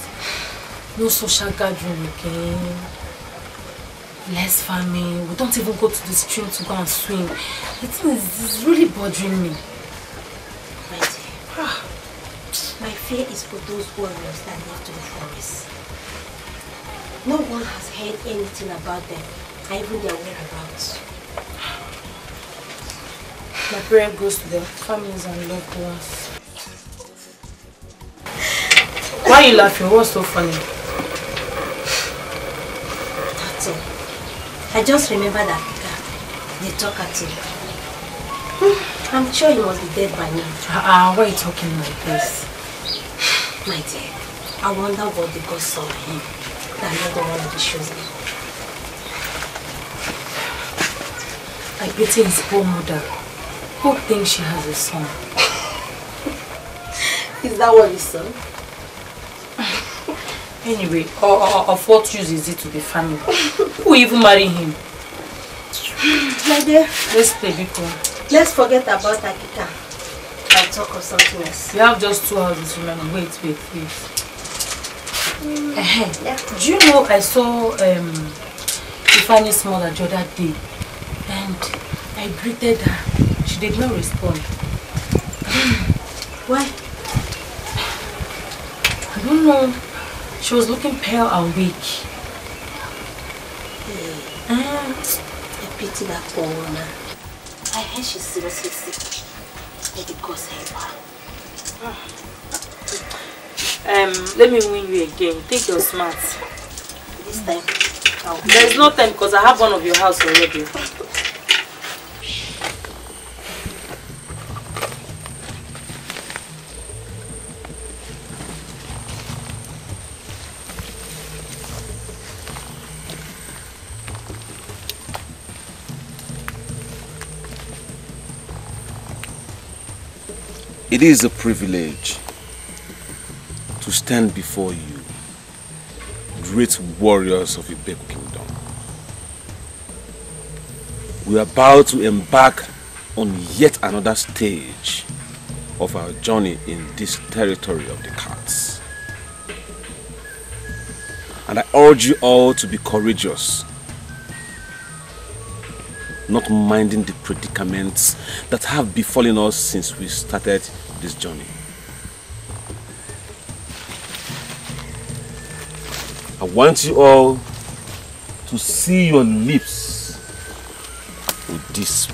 No social gathering again. Less farming. We don't even go to the stream to go and swim. The thing is really bothering me. My dear, my fear is for those warriors that live to the forest. No one has heard anything about them, and even their whereabouts. My prayer goes to their families and loved ones. Why are you laughing? What's so funny? That's all. I just remember that guy, the talkative. I'm sure he must be dead by now. Why are you talking like this? My dear, I wonder what the gods saw in him that made them want to be chosen. I pity his poor mother, who thinks she has a son. Is that what he saw? Anyway, of what use is it to the family? Who will even marry him? My dear, let's play Biko. Let's forget about Akika and talk of something else. You have just 2 houses remaining. Wait. Yeah. Do you know I saw Ifeanyi's mother the other day and I greeted her. She did not respond. Why? I don't know. She was looking pale and weak. I pity that poor woman. I heard she's seriously sick. May the gods help her. Let me win you again. Take your smarts. This time, there's no time because I have one of your house already. It is a privilege to stand before you, great warriors of Ibeku Kingdom. We are about to embark on yet another stage of our journey in this territory of the cats. And I urge you all to be courageous, not minding the predicaments that have befallen us since we started this journey. I want you all to see your lips with this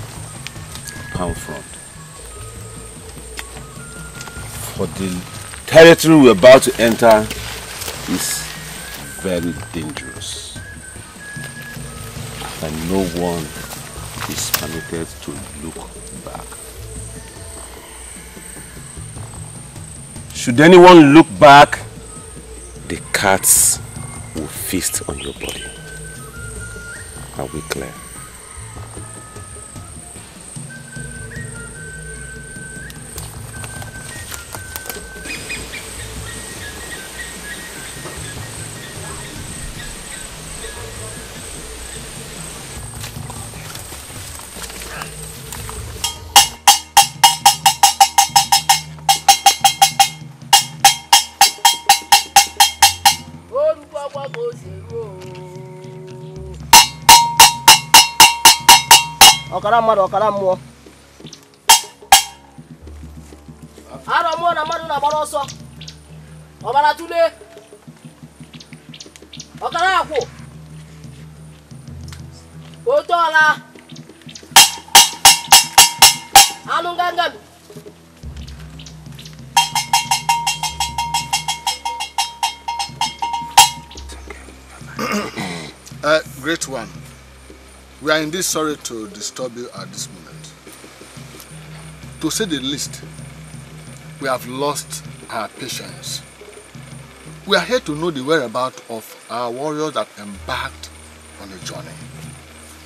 palm front. For the territory we're about to enter is very dangerous, and no one is permitted to look back. Should anyone look back, the cats will feast on your body. Are we clear? Ọkara mmadụ ọkara mmụọ. Arọ mmụọ na mmadụ na-agbara ọsọ. Ọbara tụle. Ọkara akwụ. Otu ọla. Anụ nganga. Great one. We are indeed sorry to disturb you at this moment. To say the least, we have lost our patience. We are here to know the whereabouts of our warriors that embarked on a journey.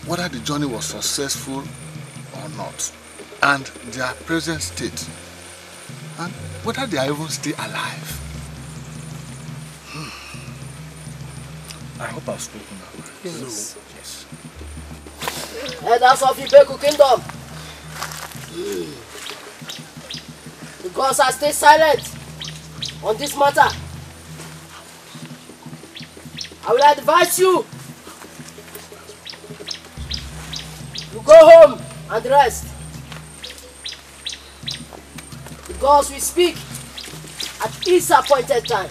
Whether the journey was successful or not, and their present state, and whether they are even still alive. I hope I've spoken that way. Yes. No. Yes. Elders of Ibeku Kingdom, the gods are still silent on this matter. I will advise you to go home and rest. The gods will speak at each appointed time.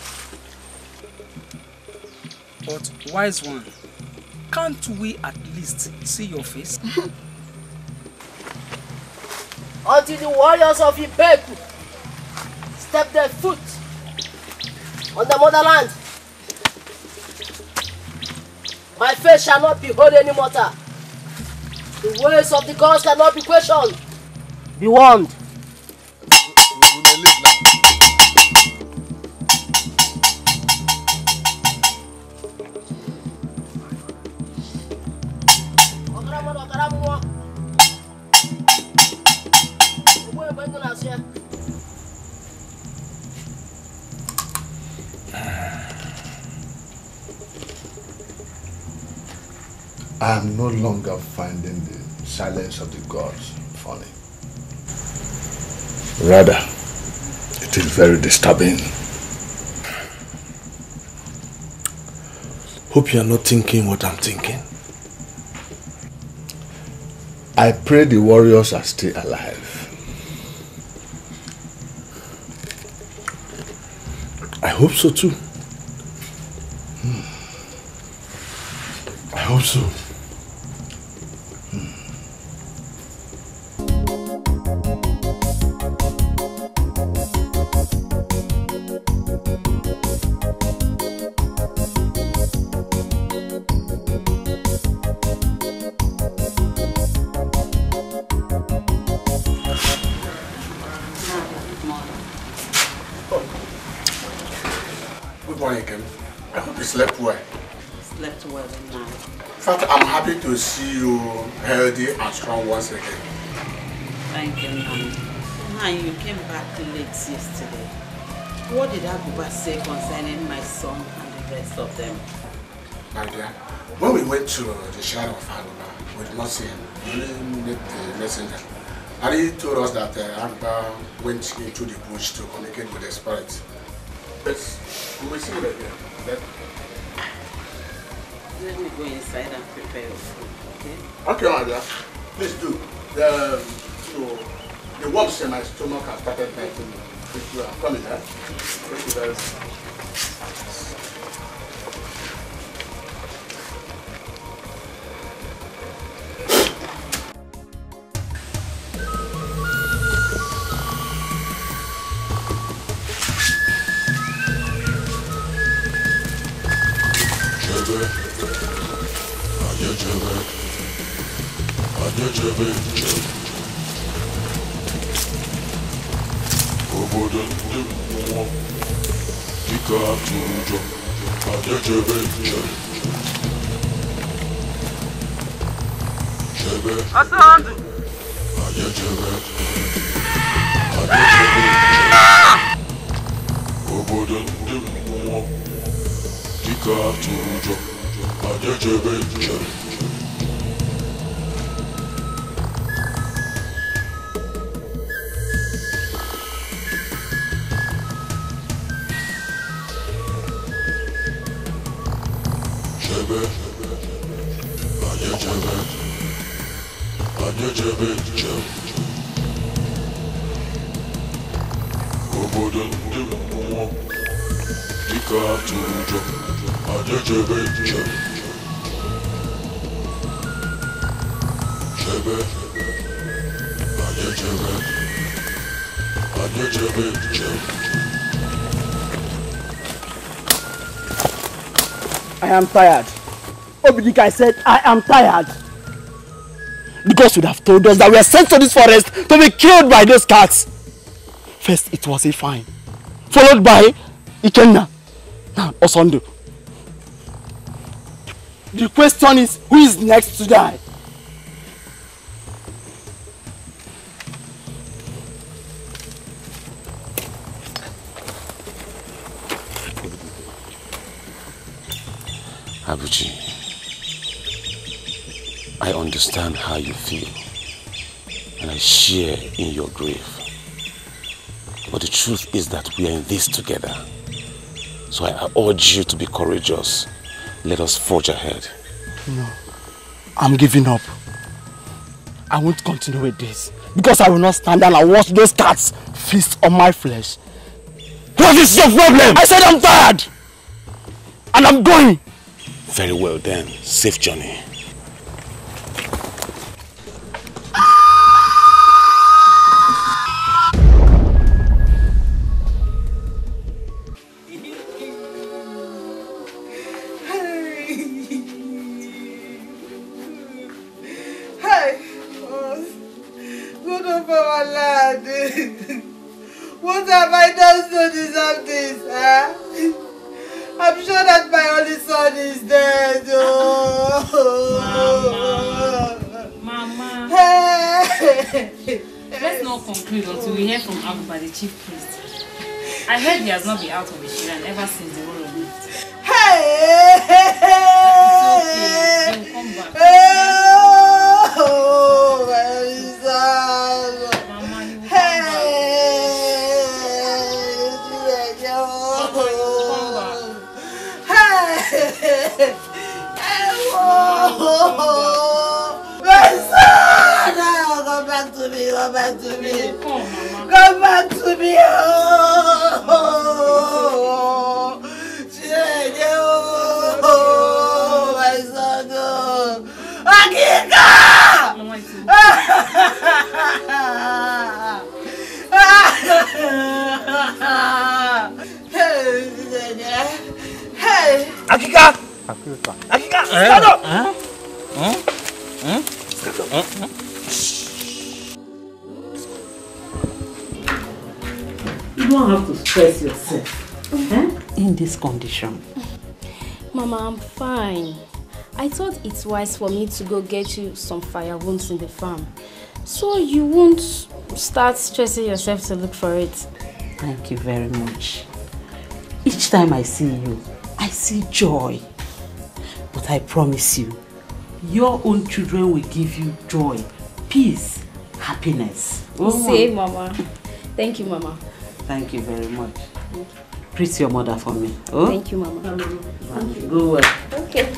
But wise one, can't we at least see your face? Until the warriors of Ibeku step their foot on the motherland, my face shall not be holy any mortar. The ways of the gods cannot be questioned. Be warned. We may leave now. I am no longer finding the silence of the gods funny. Rather, it is very disturbing. Hope you are not thinking what I'm thinking. I pray the warriors are still alive. I hope so too. I hope so. Good morning, Kim. I hope you slept well. Slept well at night. In fact, I'm happy to see you healthy and strong once again. Thank you, Nani. And you came back late yesterday. What did Abuba say concerning my son and the rest of them? My dear, when we went to the shrine of Abuba, we did not see him. We only met the messenger. And he told us that Abuba went into the bush to communicate with the spirits. Yes, we will see you again. Let me go inside and prepare your food, okay? Okay, my dear. Please do. The worms in my stomach have started biting me. If you are coming, thank you very much. I am tired. Dikeh said, I am tired. Because you'd have told us that we are sent to this forest to be killed by those cats. First it was Ifeanyi, followed by Ikenna, now Osondo. The question is, who is next to die? Abuchi, I understand how you feel, and I share in your grief. But the truth is that we are in this together. So I urge you to be courageous. Let us forge ahead. No, I'm giving up. I won't continue with this, because I will not stand down and watch those cats feast on my flesh. What is your problem? I said I'm tired, and I'm going. Very well then. Safe journey. Hey, good of our lad. What have I done to deserve this, huh? I'm sure that my only son is dead. Oh. Mama. Hey. Let's not conclude until we hear from Abuba, the chief priest. I heard he has not been out of the shrine ever since the war of it. Hey. It's okay. He'll come back. Oh, my son. Mama, he will come back. My son! Come back to me, come back to me. Come back to me. Oh, my son. Akika! Hey! Akika! Akika! Stand up! You don't have to stress yourself in this condition. Mama, I'm fine. I thought it's wise for me to go get you some firewood in the farm, so you won't start stressing yourself to look for it. Thank you very much. Each time I see you, I see joy. But I promise you, your own children will give you joy, peace, happiness. Say, Mama. Thank you, Mama. Thank you very much. Greet your mother for me. Oh? Thank you, Mama. Thank you. Go well. Okay.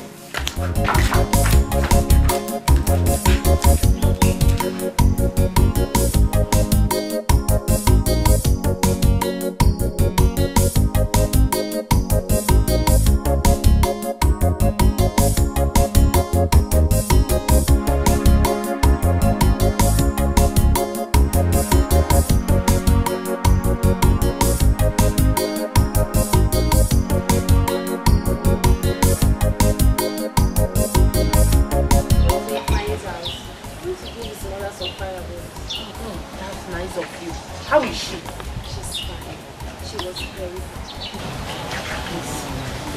How is she? She's fine. She was very fine.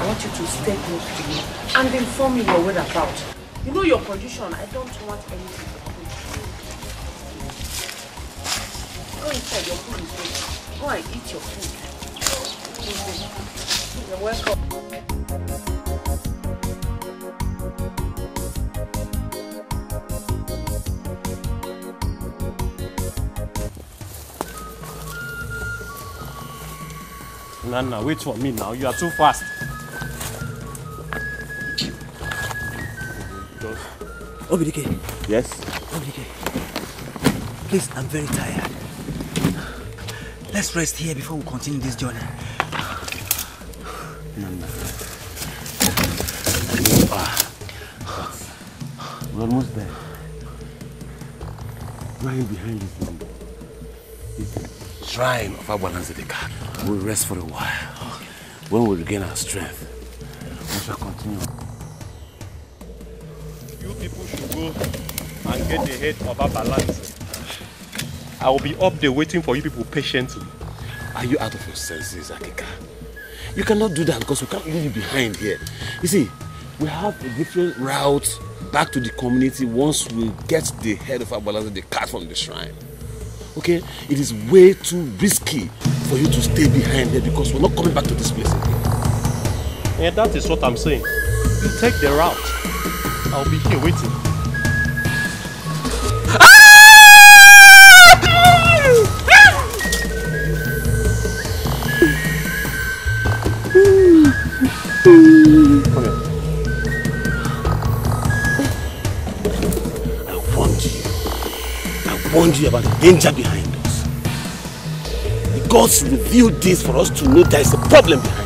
I want you to stay close to me and inform me your whereabouts. You know your condition. I don't want anything to happen to you. Go inside. Your food is ready. Go and eat your food. You're welcome. Nana, wait for me now. You are too fast. Dikeh. Yes? Dikeh. Please, I'm very tired. Let's rest here before we continue this journey. Nana. We're almost there. Lying behind this number. This shrine of Dikeh. We'll rest for a while. When we regain our strength, we shall continue. You people should go and get the head of our balance. I will be up there waiting for you people patiently. Are you out of your senses, Akika? You cannot do that because we can't leave you behind here. You see, we have a different route back to the community once we get the head of our balance, the cat from the shrine. Okay? It is way too risky for you to stay behind there because we're not coming back to this place again. Yeah, that is what I'm saying. You take the route. I'll be here waiting. Come here. I warned you about the danger behind us. The gods revealed this for us to know there is a problem behind us.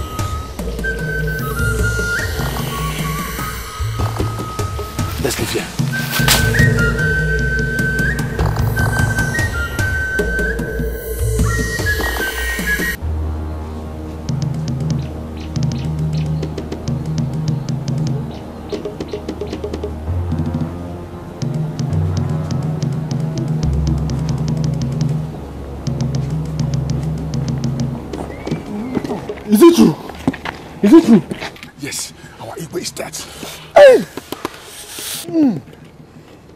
Let's leave here. Is it true? Is it true? Yes, our Igwe is dead. Hey!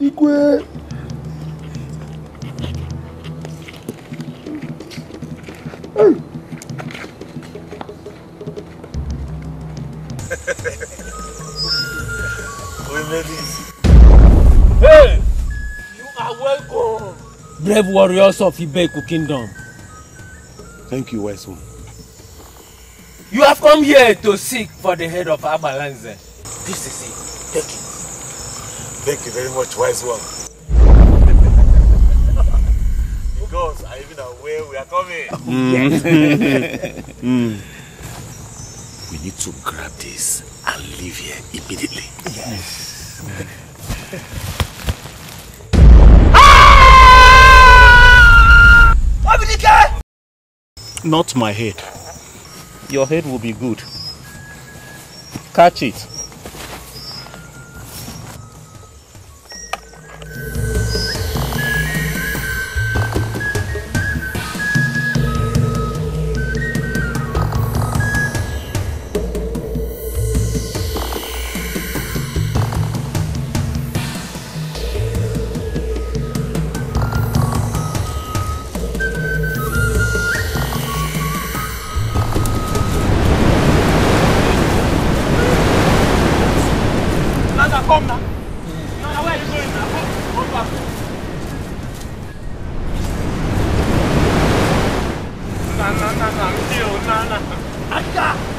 Igwe! Hey! We made it. Hey! You are welcome, brave warriors of Ibeku Kingdom. Thank you, wise one. You have come here to seek for the head of Abalanze. This is it. Take it. Thank you very much, wise one. The gods are even aware we are coming. We need to grab this and leave here immediately. Yes. Not my head. Your head will be good. Catch it.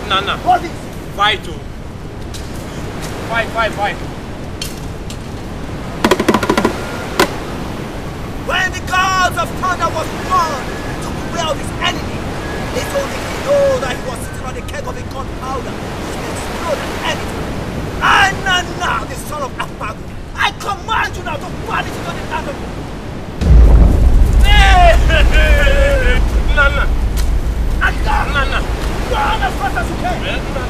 Nana. Hold it. Fight, oh. Fight. When the gods of thunder was born to beware of his enemy, little did he know that he was sitting on the keg of a gunpowder which will explode at any time. And now, the son of Akpagu, I command you now to vanish into the land of Nana. Nana. Run as fast as you can.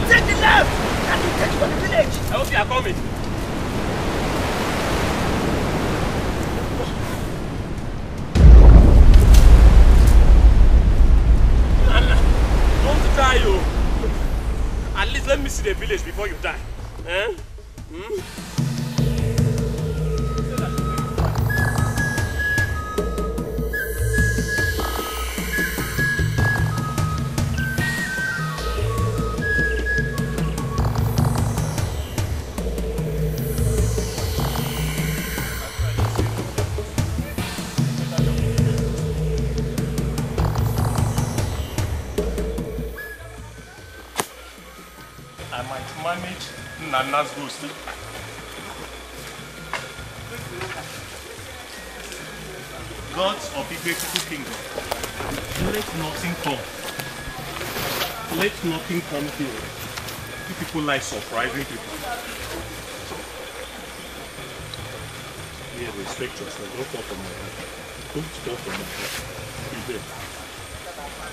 Take the left. That will take you to the village. I hope you are coming. Nana, don't die, oh. At least let me see the village before you die. Eh? I might manage Nana's ghost. Gods of Ibekuku Kingdom, let nothing come. Let nothing come here. You people like surprising people. Yeah, respect yourself. Don't fall from my head. Don't fall from my head. Be there.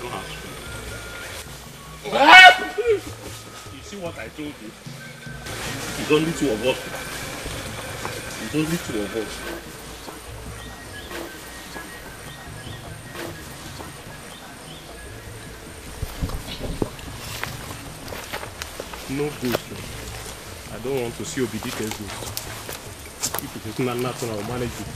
Don't ask me. You see what I told you? It's only two of us. It's only two of us. No ghost. I don't want to see Dikeh's ghost. If it is not natural, I'll manage it.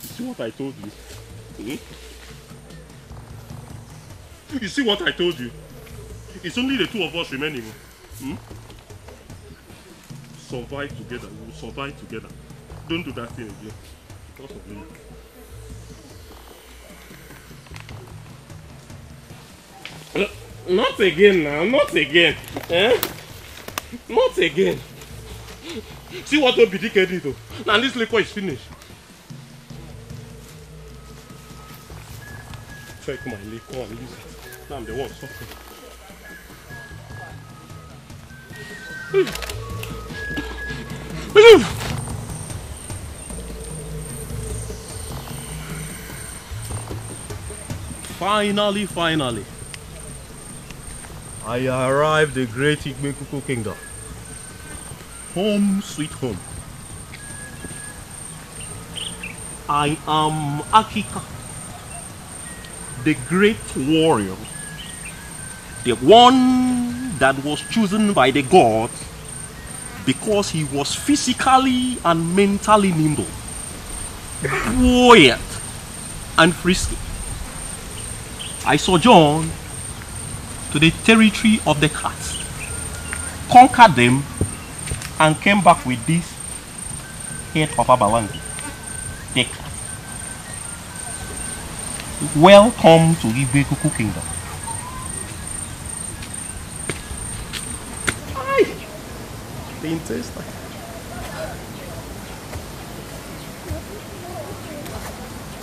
See what I told you? You see what I told you? It's only the two of us remaining. Survive together. We will survive together. Don't do that thing again. Because of me. Not again now. Not again. Eh? Not again. See what Dikeh did though. Now this liquor is finished. Take my liquor and use it. Now I'm the one suffering. Finally, I arrived the great Ibekuku Kingdom. Home sweet home. I am Akika, the great warrior, the one that was chosen by the gods because he was physically and mentally nimble, buoyant and frisky. I sojourned to the territory of the cats, conquered them, and came back with this head of Abalangi, the cat. Welcome to Ibekuku Kingdom. Didn't taste like.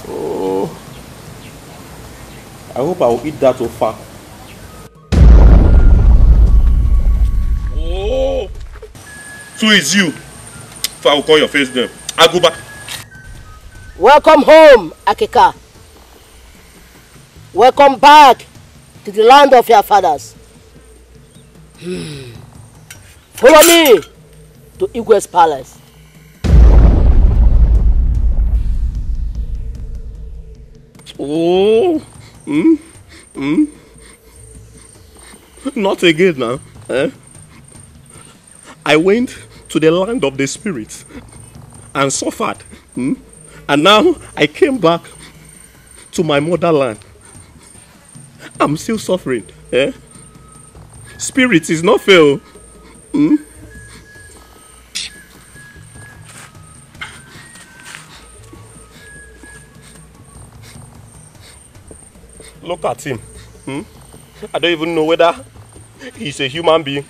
Oh, I hope I will eat that so far. Oh, so it's you. If I will call your face then, I'll go back. Welcome home, Akika. Welcome back to the land of your fathers. Follow me to Igwe's palace. Oh, not again now. Eh? I went to the land of the spirits and suffered. And now I came back to my motherland. I'm still suffering. Eh? Spirit is not fail. Hmm? Look at him. Hmm? I don't even know whether he's a human being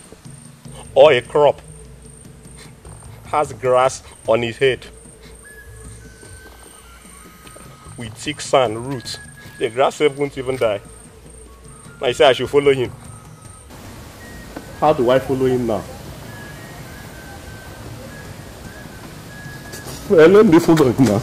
or a crop. Has grass on his head. With thick sand roots. The grass won't even die. I say I should follow him. How do I follow him now? Well, let me follow him now.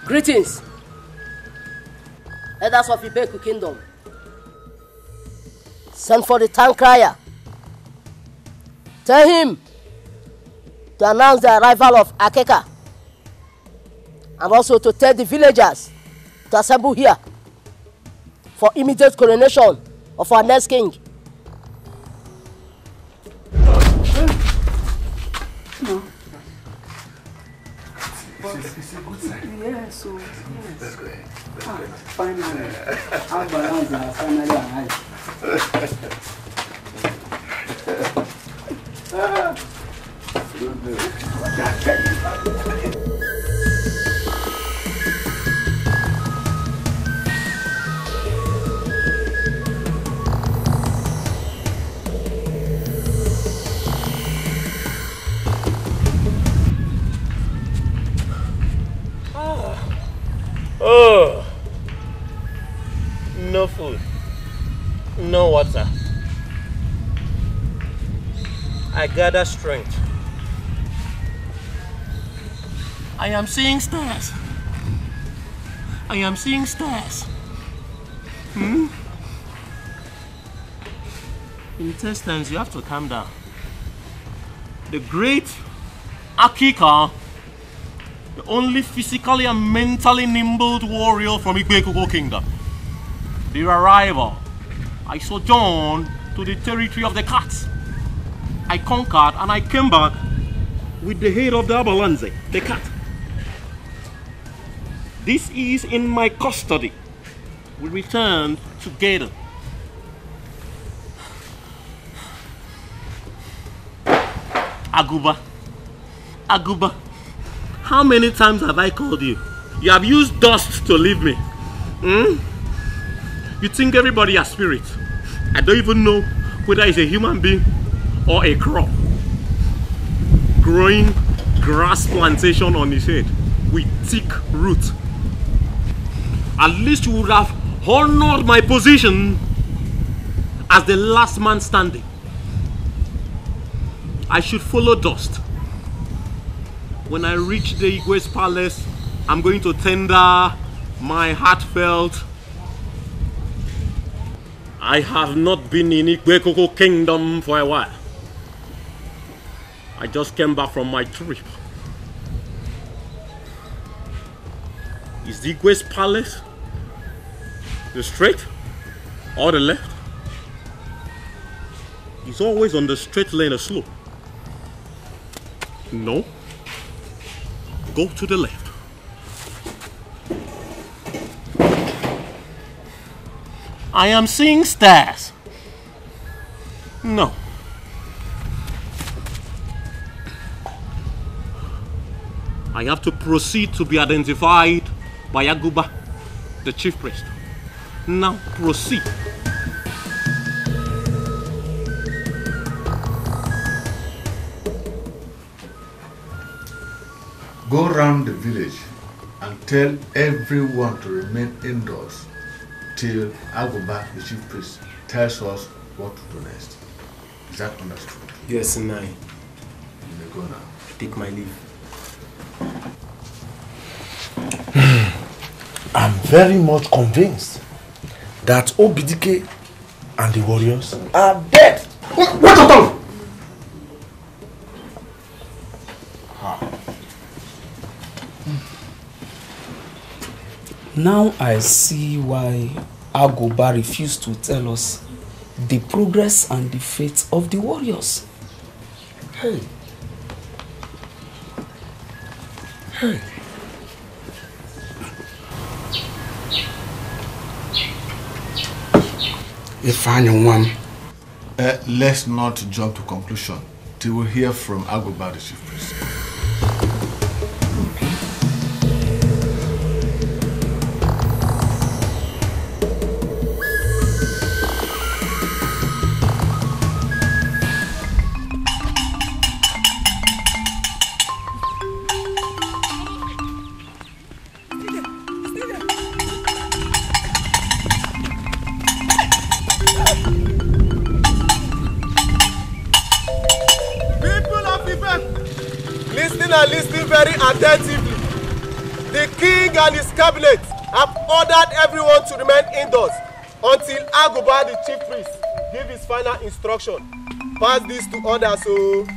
Greetings, elders of Ibeku Kingdom. Send for the town crier. Tell him to announce the arrival of Akeka, and also to tell the villagers to assemble here for immediate coronation of our next king. No. It's a good sign. Yeah, so yes. Let's go ahead. Finally, our balance are finally arrived. Oh, no food, no water. I gather strength. I am seeing stars. I am seeing stars. Hmm? Intestines, you have to calm down. The great Akika, the only physically and mentally nimble warrior from Igbekoko Kingdom. The arrival. I sojourned to the territory of the cats. I conquered and I came back with the head of the Abalanze, the cat. This is in my custody. We returned together. Aguba. Aguba. How many times have I called you? You have used dust to leave me. Hmm? You think everybody has spirit. I don't even know whether it's a human being or a crop. Growing grass plantation on his head with thick roots. At least you would have honored my position as the last man standing. I should follow dust. When I reach the Igwe's palace, I'm going to tender my heartfelt. I have not been in Igbekoko Kingdom for a while. I just came back from my trip. Is the Igwe's palace the straight or the left? It's always on the straight lane or slope. No. Go to the left. I am seeing stars. No. I have to proceed to be identified by Aguba, the chief priest. Now proceed. Go round the village and tell everyone to remain indoors till Aguba, the chief priest, tells us what to do next. Is that understood? Yes, Nai. You may go now. Take my leave. I'm very much convinced that Obidike and the warriors are dead. What your tongue? Now I see why Agoba refused to tell us the progress and the fate of the warriors. Hey. Hey. If I know one. Let's not jump to conclusion till we hear from Agoba, the chief priest. Listening very attentively. The king and his cabinet have ordered everyone to remain indoors until Agoba, the chief priest, give his final instruction. Pass this to others. So.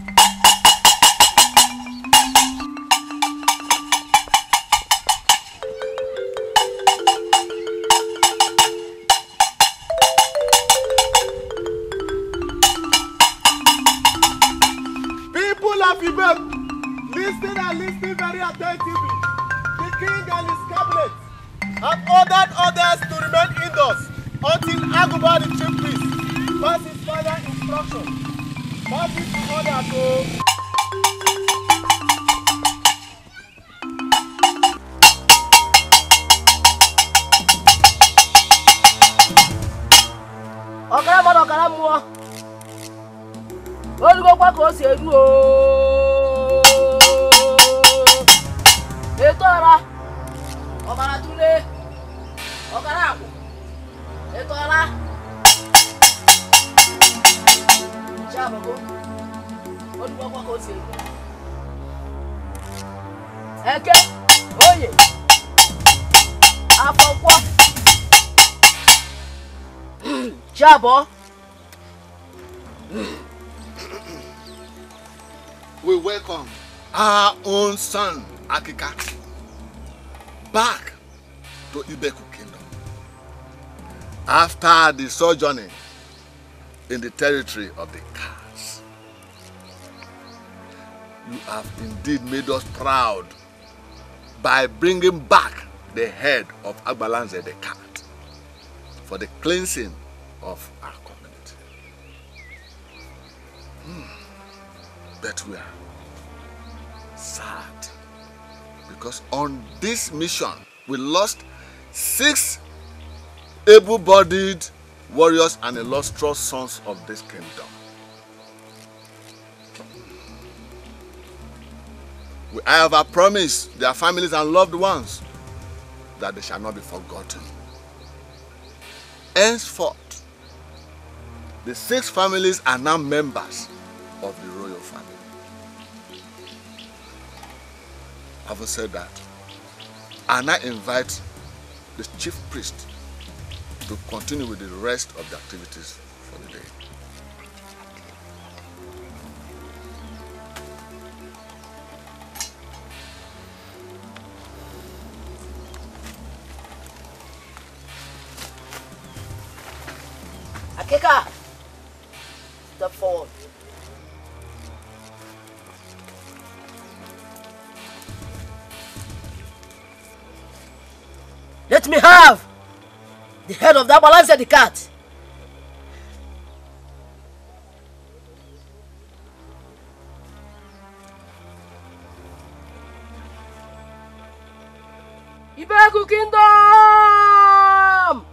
People of Ibe, listen very attentively. The king and his cabinet have ordered others to remain indoors until Agoba, the chief priest, pass his final instruction. Pass it to others. So. Ọ̀kàrà mọ́dọ̀ ọ̀kàrà mú ọ. Olùgbọ́pọ̀ kò sí edu o. Ètò ọ̀ra. Ọ̀kàrà túlé. Ọ̀kàrà àpò. Ètò ọ̀ra. Ṣé àbọ̀bọ̀? Olùgbọ́pọ̀ kò sí edu. Ẹ̀kẹ́. Oyè. Afọ̀pọ̀. Jabo. We welcome our own son, Akika, back to Ibeku Kingdom after the sojourning in the territory of the cats. You have indeed made us proud by bringing back the head of Agbalanze the cat for the cleansing of our community. But we are sad because on this mission we lost 6 able-bodied warriors and illustrious sons of this kingdom. We have promised their families and loved ones that they shall not be forgotten. Henceforth, the 6 families are now members of the royal family. Having said that, I now invite the chief priest to continue with the rest of the activities for the day. Akika, step forward. Let me have the head of that balance the cat. Ibeku Kingdom!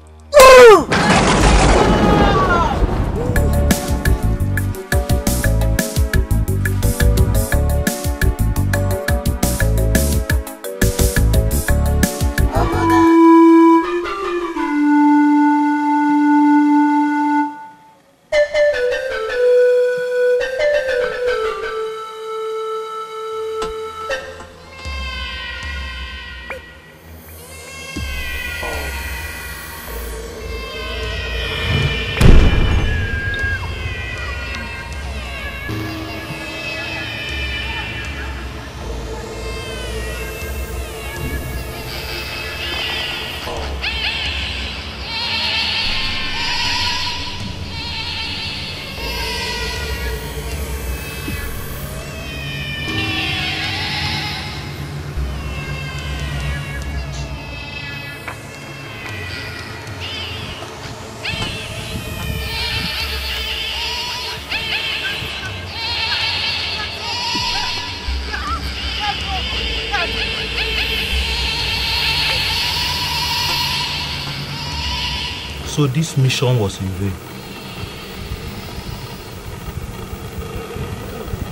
So this mission was in vain.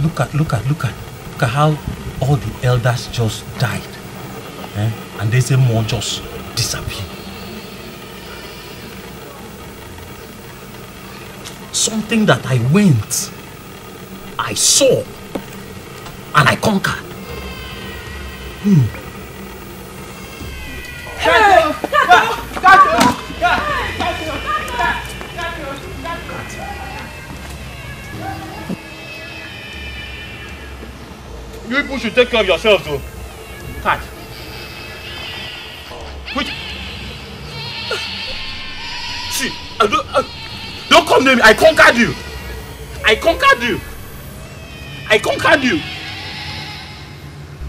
Look at how all the elders just died. And there's a more just disappeared. Something that I went, I saw, and I conquered. You people should take care of yourselves, though. Cat. Wait. See, don't come near me. I conquered you. I conquered you. I conquered you.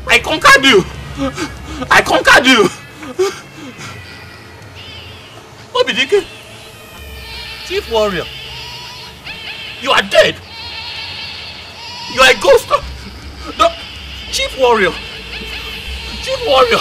I conquered you. I conquered you. Dikeh, Chief Warrior, you are dead. You are a ghost. No, Chief Warrior. Chief Warrior.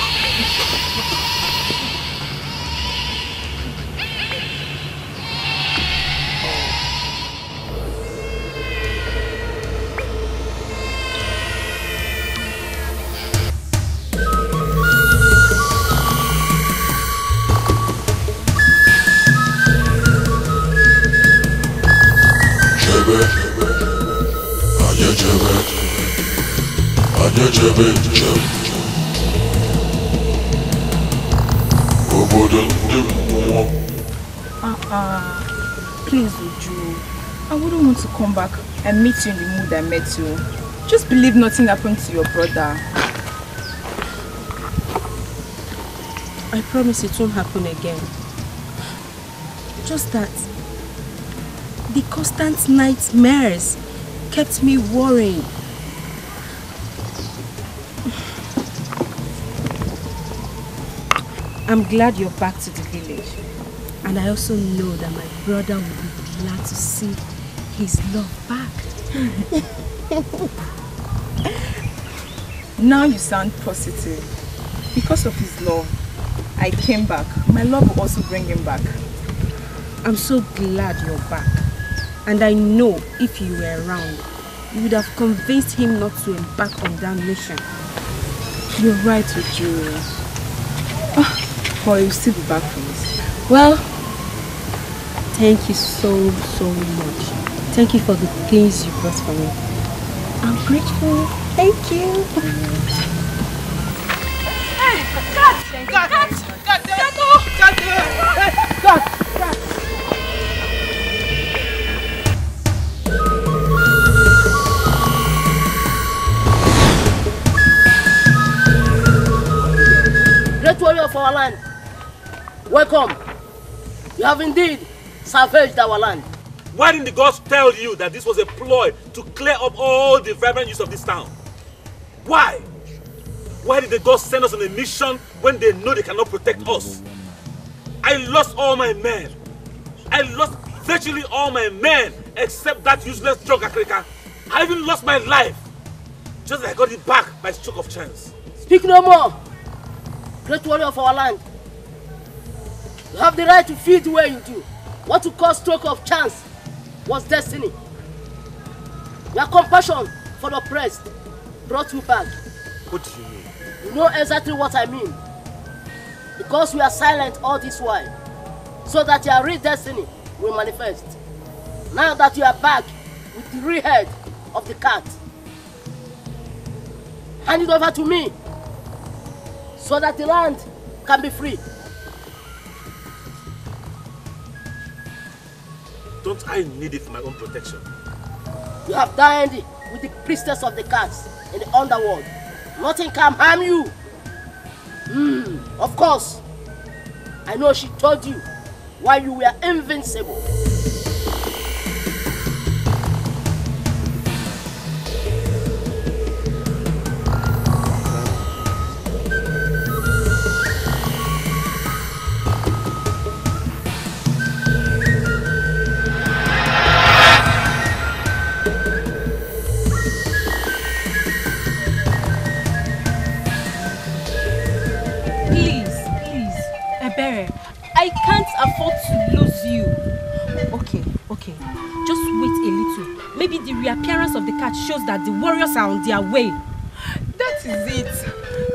Please, Uju. I wouldn't want to come back and meet you in the mood I met you. Just believe nothing happened to your brother. I promise it won't happen again. Just that the constant nightmares kept me worrying. I'm glad you're back to the village. And I also know that my brother will be glad to see his love back. Now you sound positive. Because of his love, I came back. My love will also bring him back. I'm so glad you're back. And I know if you were around, you would have convinced him not to embark on that mission. You're right, Uju. Or you'll still be back from this. Well, thank you so much. Thank you for the things you brought for me. I'm grateful. Thank you. Great warrior of our land, welcome. You have indeed savaged our land. Why didn't the gods tell you that this was a ploy to clear up all the vibrant youth of this town? Why? Why did the gods send us on a mission when they know they cannot protect us? I lost all my men. I lost virtually all my men except that useless drug Akrika. I even lost my life. Just like I got it back by stroke of chance. Speak no more. Great warrior of our land. You have the right to feel the way you do. What you call stroke of chance was destiny. Your compassion for the oppressed brought you back. What do you mean? You know exactly what I mean. Because we are silent all this while, so that your real destiny will manifest. Now that you are back with the real head of the cat, hand it over to me, so that the land can be free. Don't I need it for my own protection? You have dined with the priestess of the cats in the underworld. Nothing can harm you. Of course. I know she told you why you were invincible. I can't afford to lose you. Okay. Just wait a little. Maybe the reappearance of the cat shows that the warriors are on their way. That is it.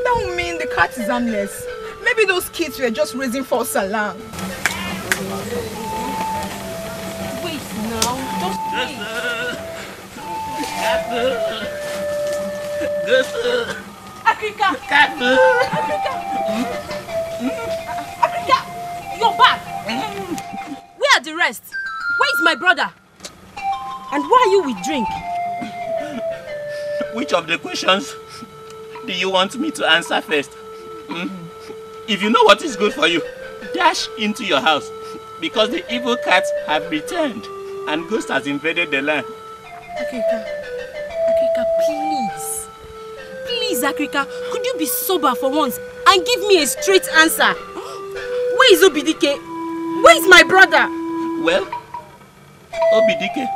That would mean the cat is harmless. Maybe those kids were just raising false alarm. Wait now. Just wait. Africa! Africa! You're back! Where are the rest? Where is my brother? And why are you with drink? Which of the questions do you want me to answer first? If you know what is good for you, dash into your house, because the evil cats have returned and ghost has invaded the land. Africa, please. Please, Africa, could you be sober for once and give me a straight answer? Where is Dikeh? Where is my brother? Well, Dikeh,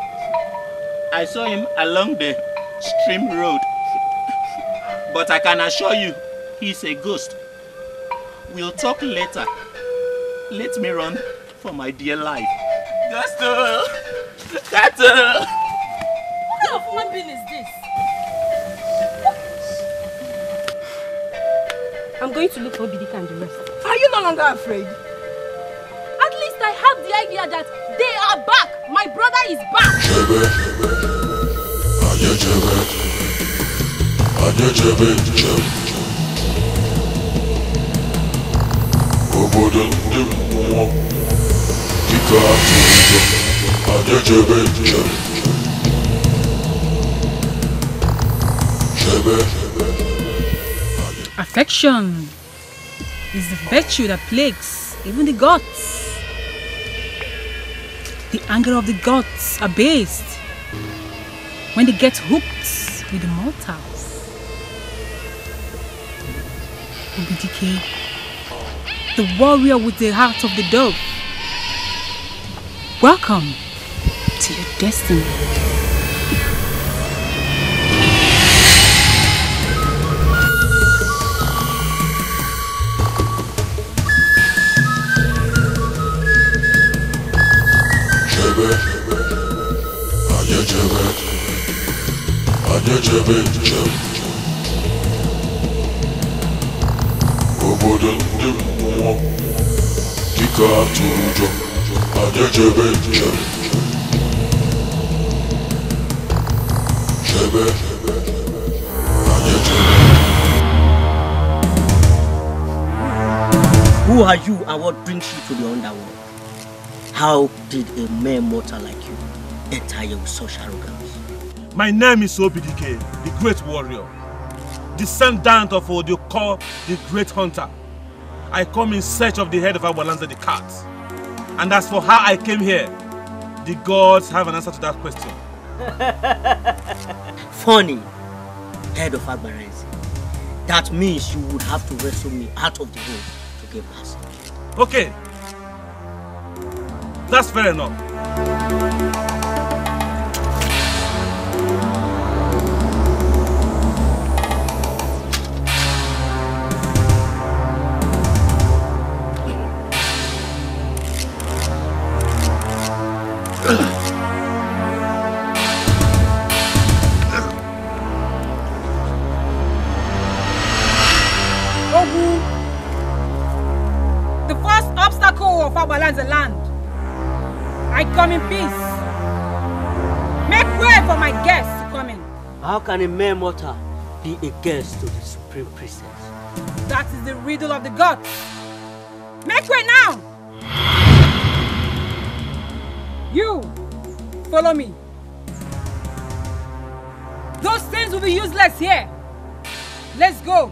I saw him along the stream road. But I can assure you, he's a ghost. We'll talk later. Let me run for my dear life. Gasto! Gato! What kind of human being is this? I'm going to look for Dikeh and the rest. Are you no longer afraid? At least I have the idea that they are back. My brother is back. Affection is the virtue that plagues even the gods. The anger of the gods are based when they get hooked with the mortals. Dikeh, the warrior with the heart of the dove. Welcome to your destiny. Who are you and what brings you to the underworld? How did a mere mortal like you enter here with such arrogance? My name is Dikeh, the great warrior, descendant of Odyoko, the great hunter. I come in search of the head of Agbalanze the cat. And as for how I came here, the gods have an answer to that question. Funny, head of Agbalanze. That means you would have to wrestle me out of the hole to get past. Okay, that's fair enough. The first obstacle of Agbalanze land. I come in peace. Make way for my guests to come in. How can a mere mortal be a guest to the supreme princess? That is the riddle of the gods. Make way now. You, follow me. Those things will be useless here. Let's go.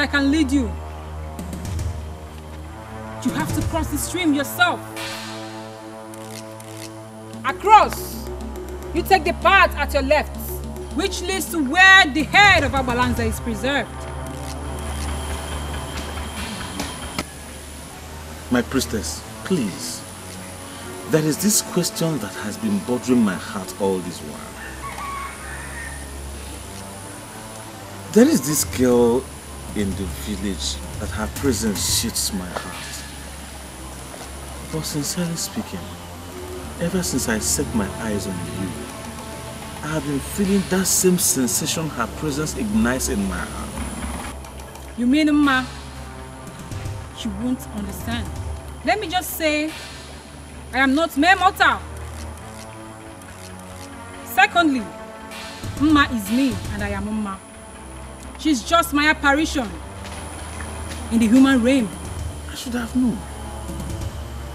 I can lead you. You have to cross the stream yourself. Across, you take the path at your left, which leads to where the head of Agbalanze is preserved. My priestess, please. There is this question that has been bothering my heart all this while. There is this girl in the village that her presence shoots my heart. But sincerely speaking, ever since I set my eyes on you, I have been feeling that same sensation her presence ignites in my heart. You mean, Ma? You won't understand. Let me just say, I am not mere mortal. Secondly, Mma is me and I am Mma. She's just my apparition in the human realm. I should have known.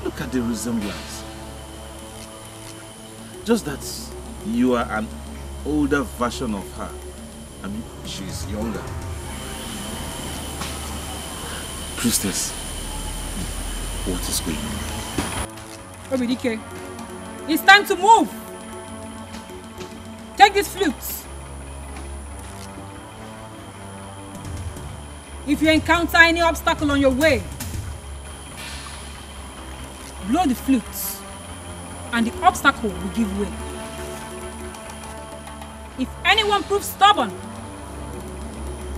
Look at the resemblance. Just that you are an older version of her. I mean, she's younger. Priestess, what is going on? Dikeh, it's time to move. Take this flute. If you encounter any obstacle on your way, blow the flute and the obstacle will give way. If anyone proves stubborn,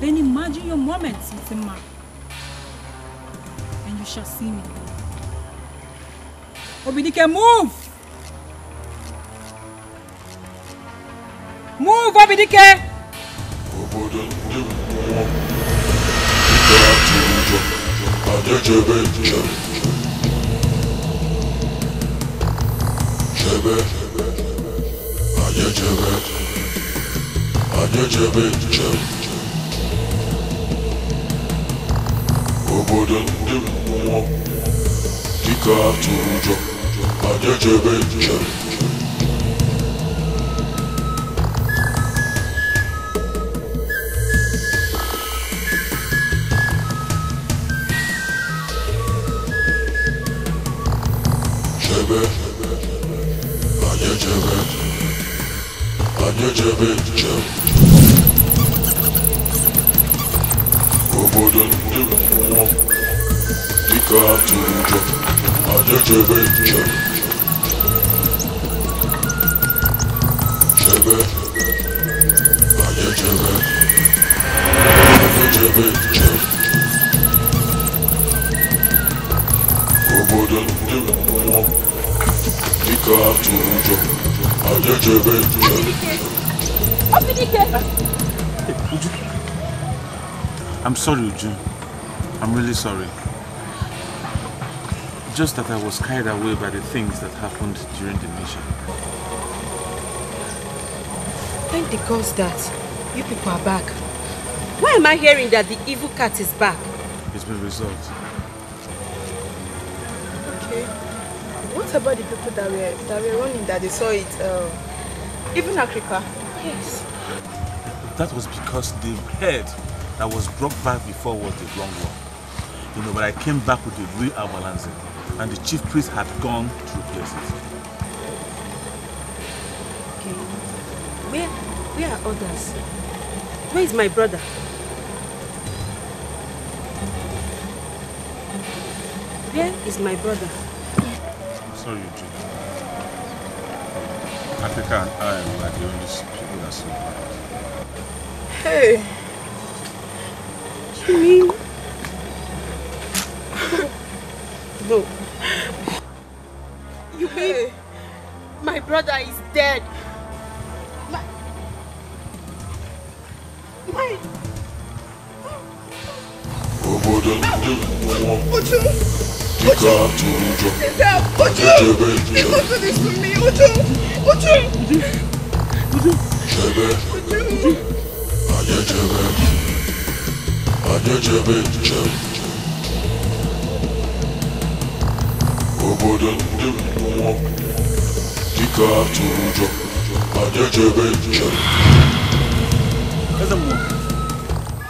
then imagine your moments with a man and you shall see me. Dikeh, move! Move, Dikeh! I'm sorry, Uju. I'm really sorry. Just that I was carried away by the things that happened during the mission. Thank the gods that you people are back. Why am I hearing that the evil cat is back? It's been resolved. Okay. What about the people that were running, that they saw it, even Africa? Yes. That was because the head that was brought back before was the wrong one. You know, but I came back with the real Agbalanze, and the chief priest had gone to replace it. Okay. Where are others? Where is my brother? Where is my brother? I'm sorry, Eugene. Africa and I were the only people that survived. Hey. You mean? No. You mean my brother is dead?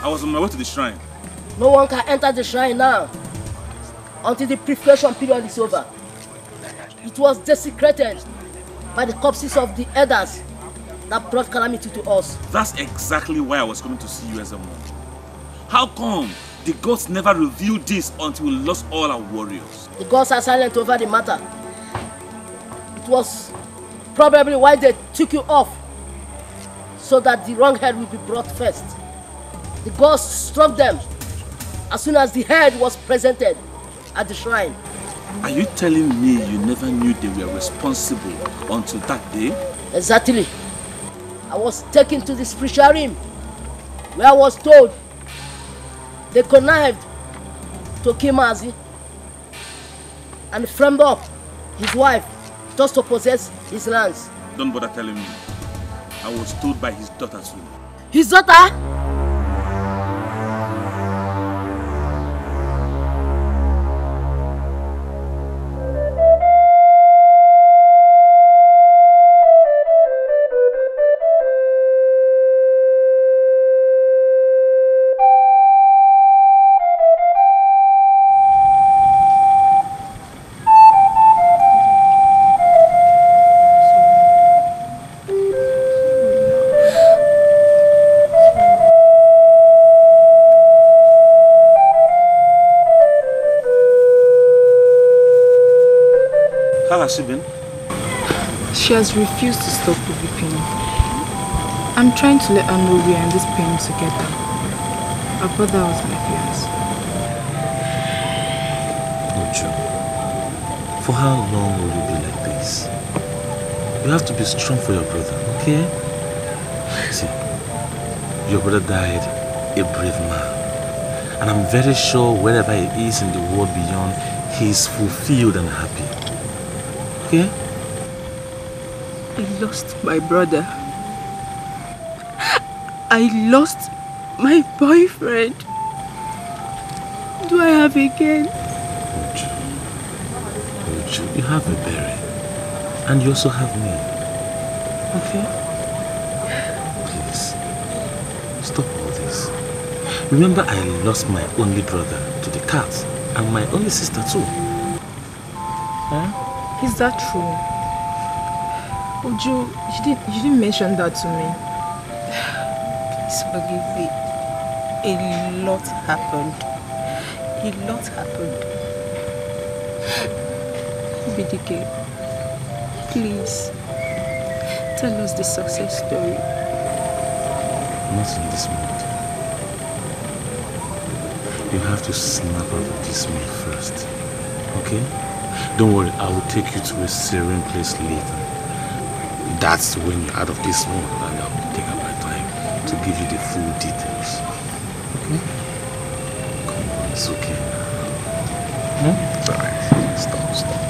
I was on my way to the shrine. No one can enter the shrine now until the purification period is over. It was desecrated by the corpses of the elders that brought calamity to us. That's exactly why I was coming to see you as a mom. How come the gods never revealed this until we lost all our warriors? The gods are silent over the matter. It was probably why they took you off, so that the wrong head will be brought first. The gods struck them as soon as the head was presented at the shrine. Are you telling me you never knew they were responsible until that day? Exactly. I was taken to the spiritual realm, where I was told they connived to kill Mazi and framed up his wife just to possess his lands. Don't bother telling me. I was told by his daughter too. His daughter? How has she been? She has refused to stop weeping. I'm trying to let her know we are in this pain together. Her brother was like yours. Ojo, for how long will you be like this? You have to be strong for your brother, okay? See, your brother died a brave man. And I'm very sure wherever he is in the world beyond, he is fulfilled and happy. Okay? I lost my brother. I lost my boyfriend. Do I have again? Ojo, you have a berry. And you also have me. Okay? Please, stop all this. Remember, I lost my only brother to the cat and my only sister too. Huh? Is that true? Ojo, you didn't mention that to me. Please forgive me. A lot happened. A lot happened. Dikeh, please, tell us the success story. Not in this mood. You have to snap out of this mood first. Okay? Don't worry, I will take you to a serene place later. That's when you're out of this mood, and I'll take up my time to give you the full details. Okay? Come on, it's okay now. It's alright. Stop. It's okay.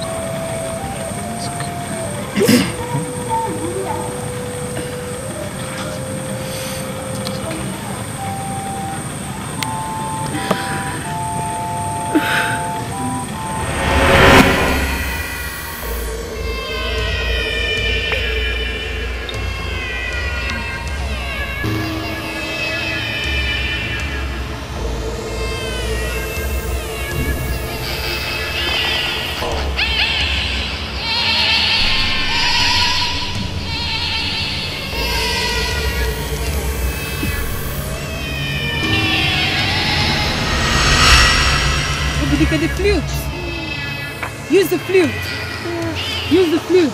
The flute. Use the flute. Use the flute.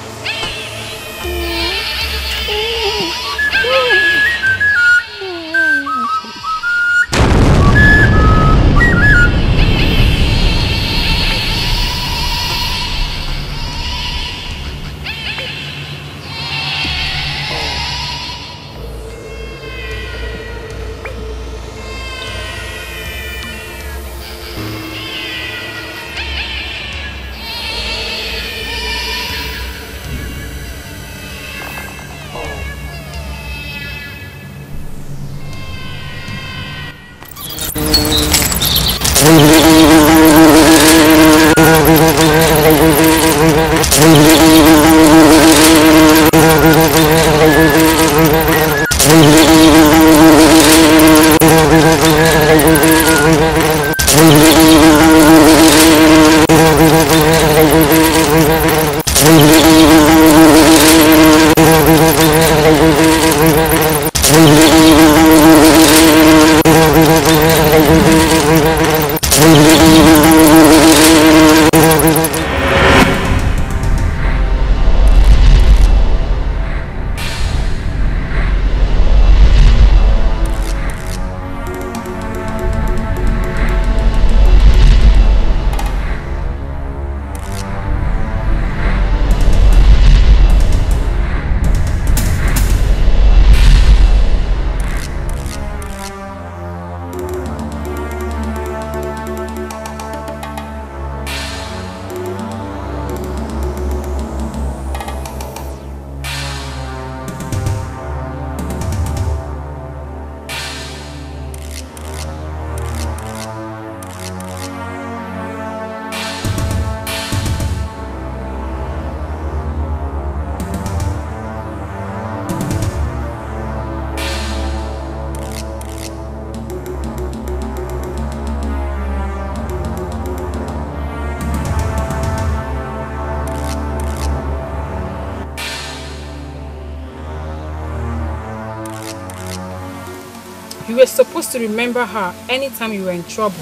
You were supposed to remember her anytime you were in trouble.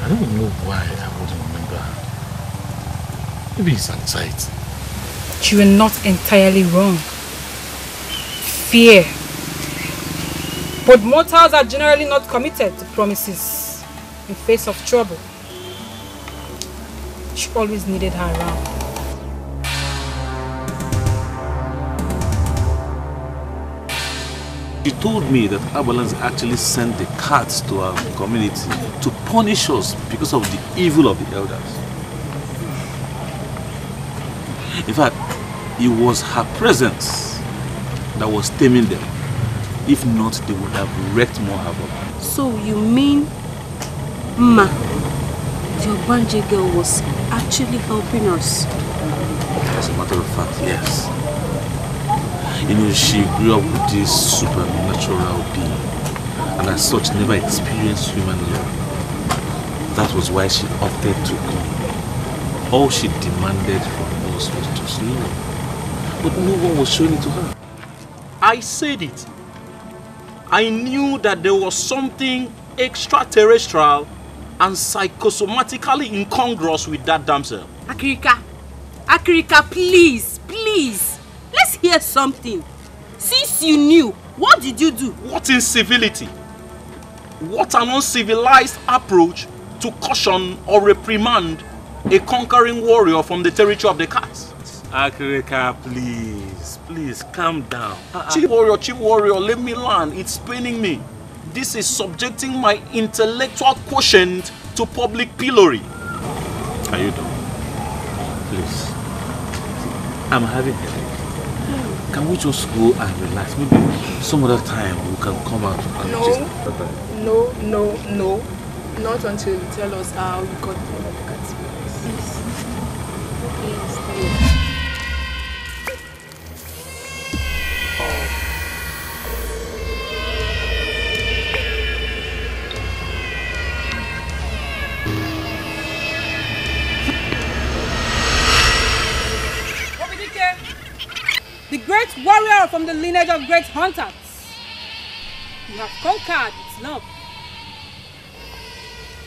I don't know why I wouldn't remember her. Maybe it's anxiety. You were not entirely wrong. Fear. But mortals are generally not committed to promises in face of trouble. She always needed her around. She told me that Abalance actually sent the cats to our community to punish us because of the evil of the elders. In fact, it was her presence that was taming them. If not, they would have wreaked more havoc. So you mean, Ma, your Banje girl was actually helping us? As a matter of fact, yes. You know, she grew up with this supernatural being, and as such never experienced human love. That was why she opted to come. All she demanded from us was just love, but no one was showing it to her. I said it. I knew that there was something extraterrestrial and psychosomatically incongruous with that damsel. Akirika, please, please. Let's hear something. Since you knew, what did you do? What incivility? What an uncivilized approach to caution or reprimand a conquering warrior from the territory of the cats. Akirika, please, calm down. Chief warrior, let me learn. It's paining me. This is subjecting my intellectual quotient to public pillory. Are you done? Please. I'm having a headache. Can we just go and relax? Maybe some other time we can come out and No. Not until you tell us how you got the cats. Please. The great warrior from the lineage of great hunters. You have conquered its love.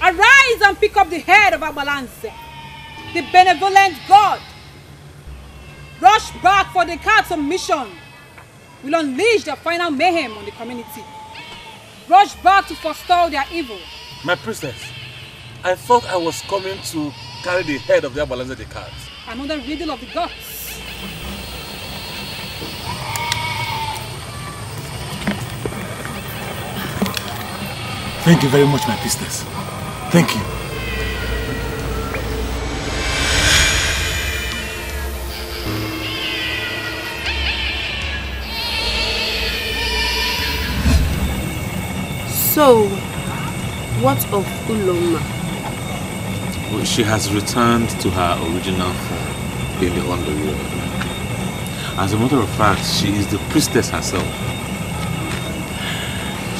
Arise and pick up the head of Abalance, the benevolent god. Rush back for the cats on mission. Will unleash the final mayhem on the community. Rush back to forestall their evil. My princess, I thought I was coming to carry the head of the Abalance the cats. Another riddle of the gods. Thank you very much, my priestess. Thank you. So, what of Uloma? Well, she has returned to her original form in the underworld. As a matter of fact, she is the priestess herself.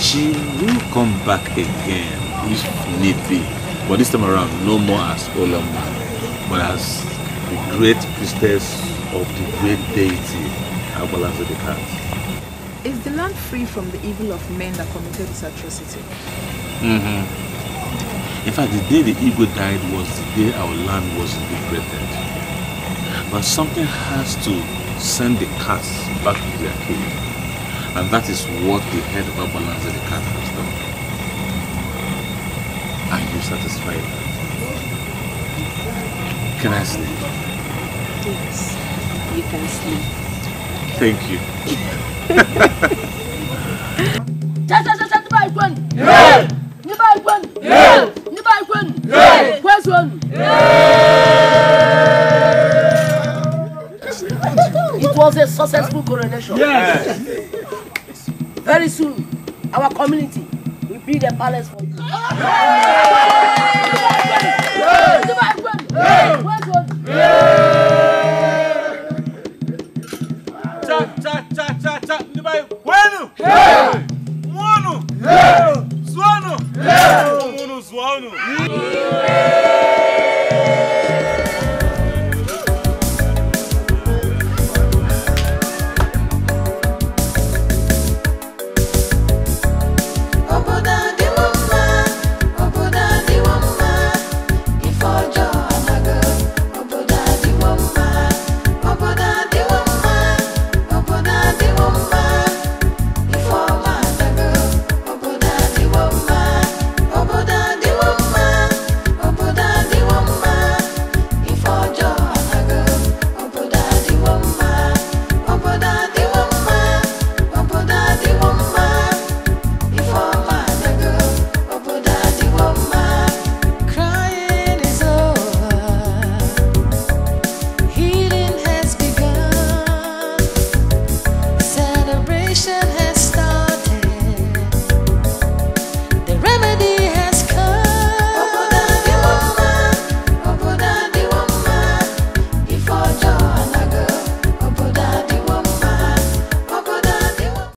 She will come back again if need be, but this time around no more as Uloma, but as the great priestess of the great deity, Abalance the Cat. Is the land free from the evil of men that committed this atrocity? In fact, the day the eagle died was the day our land was liberated. But something has to send the cats back to their cave. And that is what the head of Abalance the Cat has done. Are you satisfied? Can I sleep? Yes, you can sleep. Thank you. It was a successful coronation. Yes. Very soon, our community will build a palace for you. Zuano!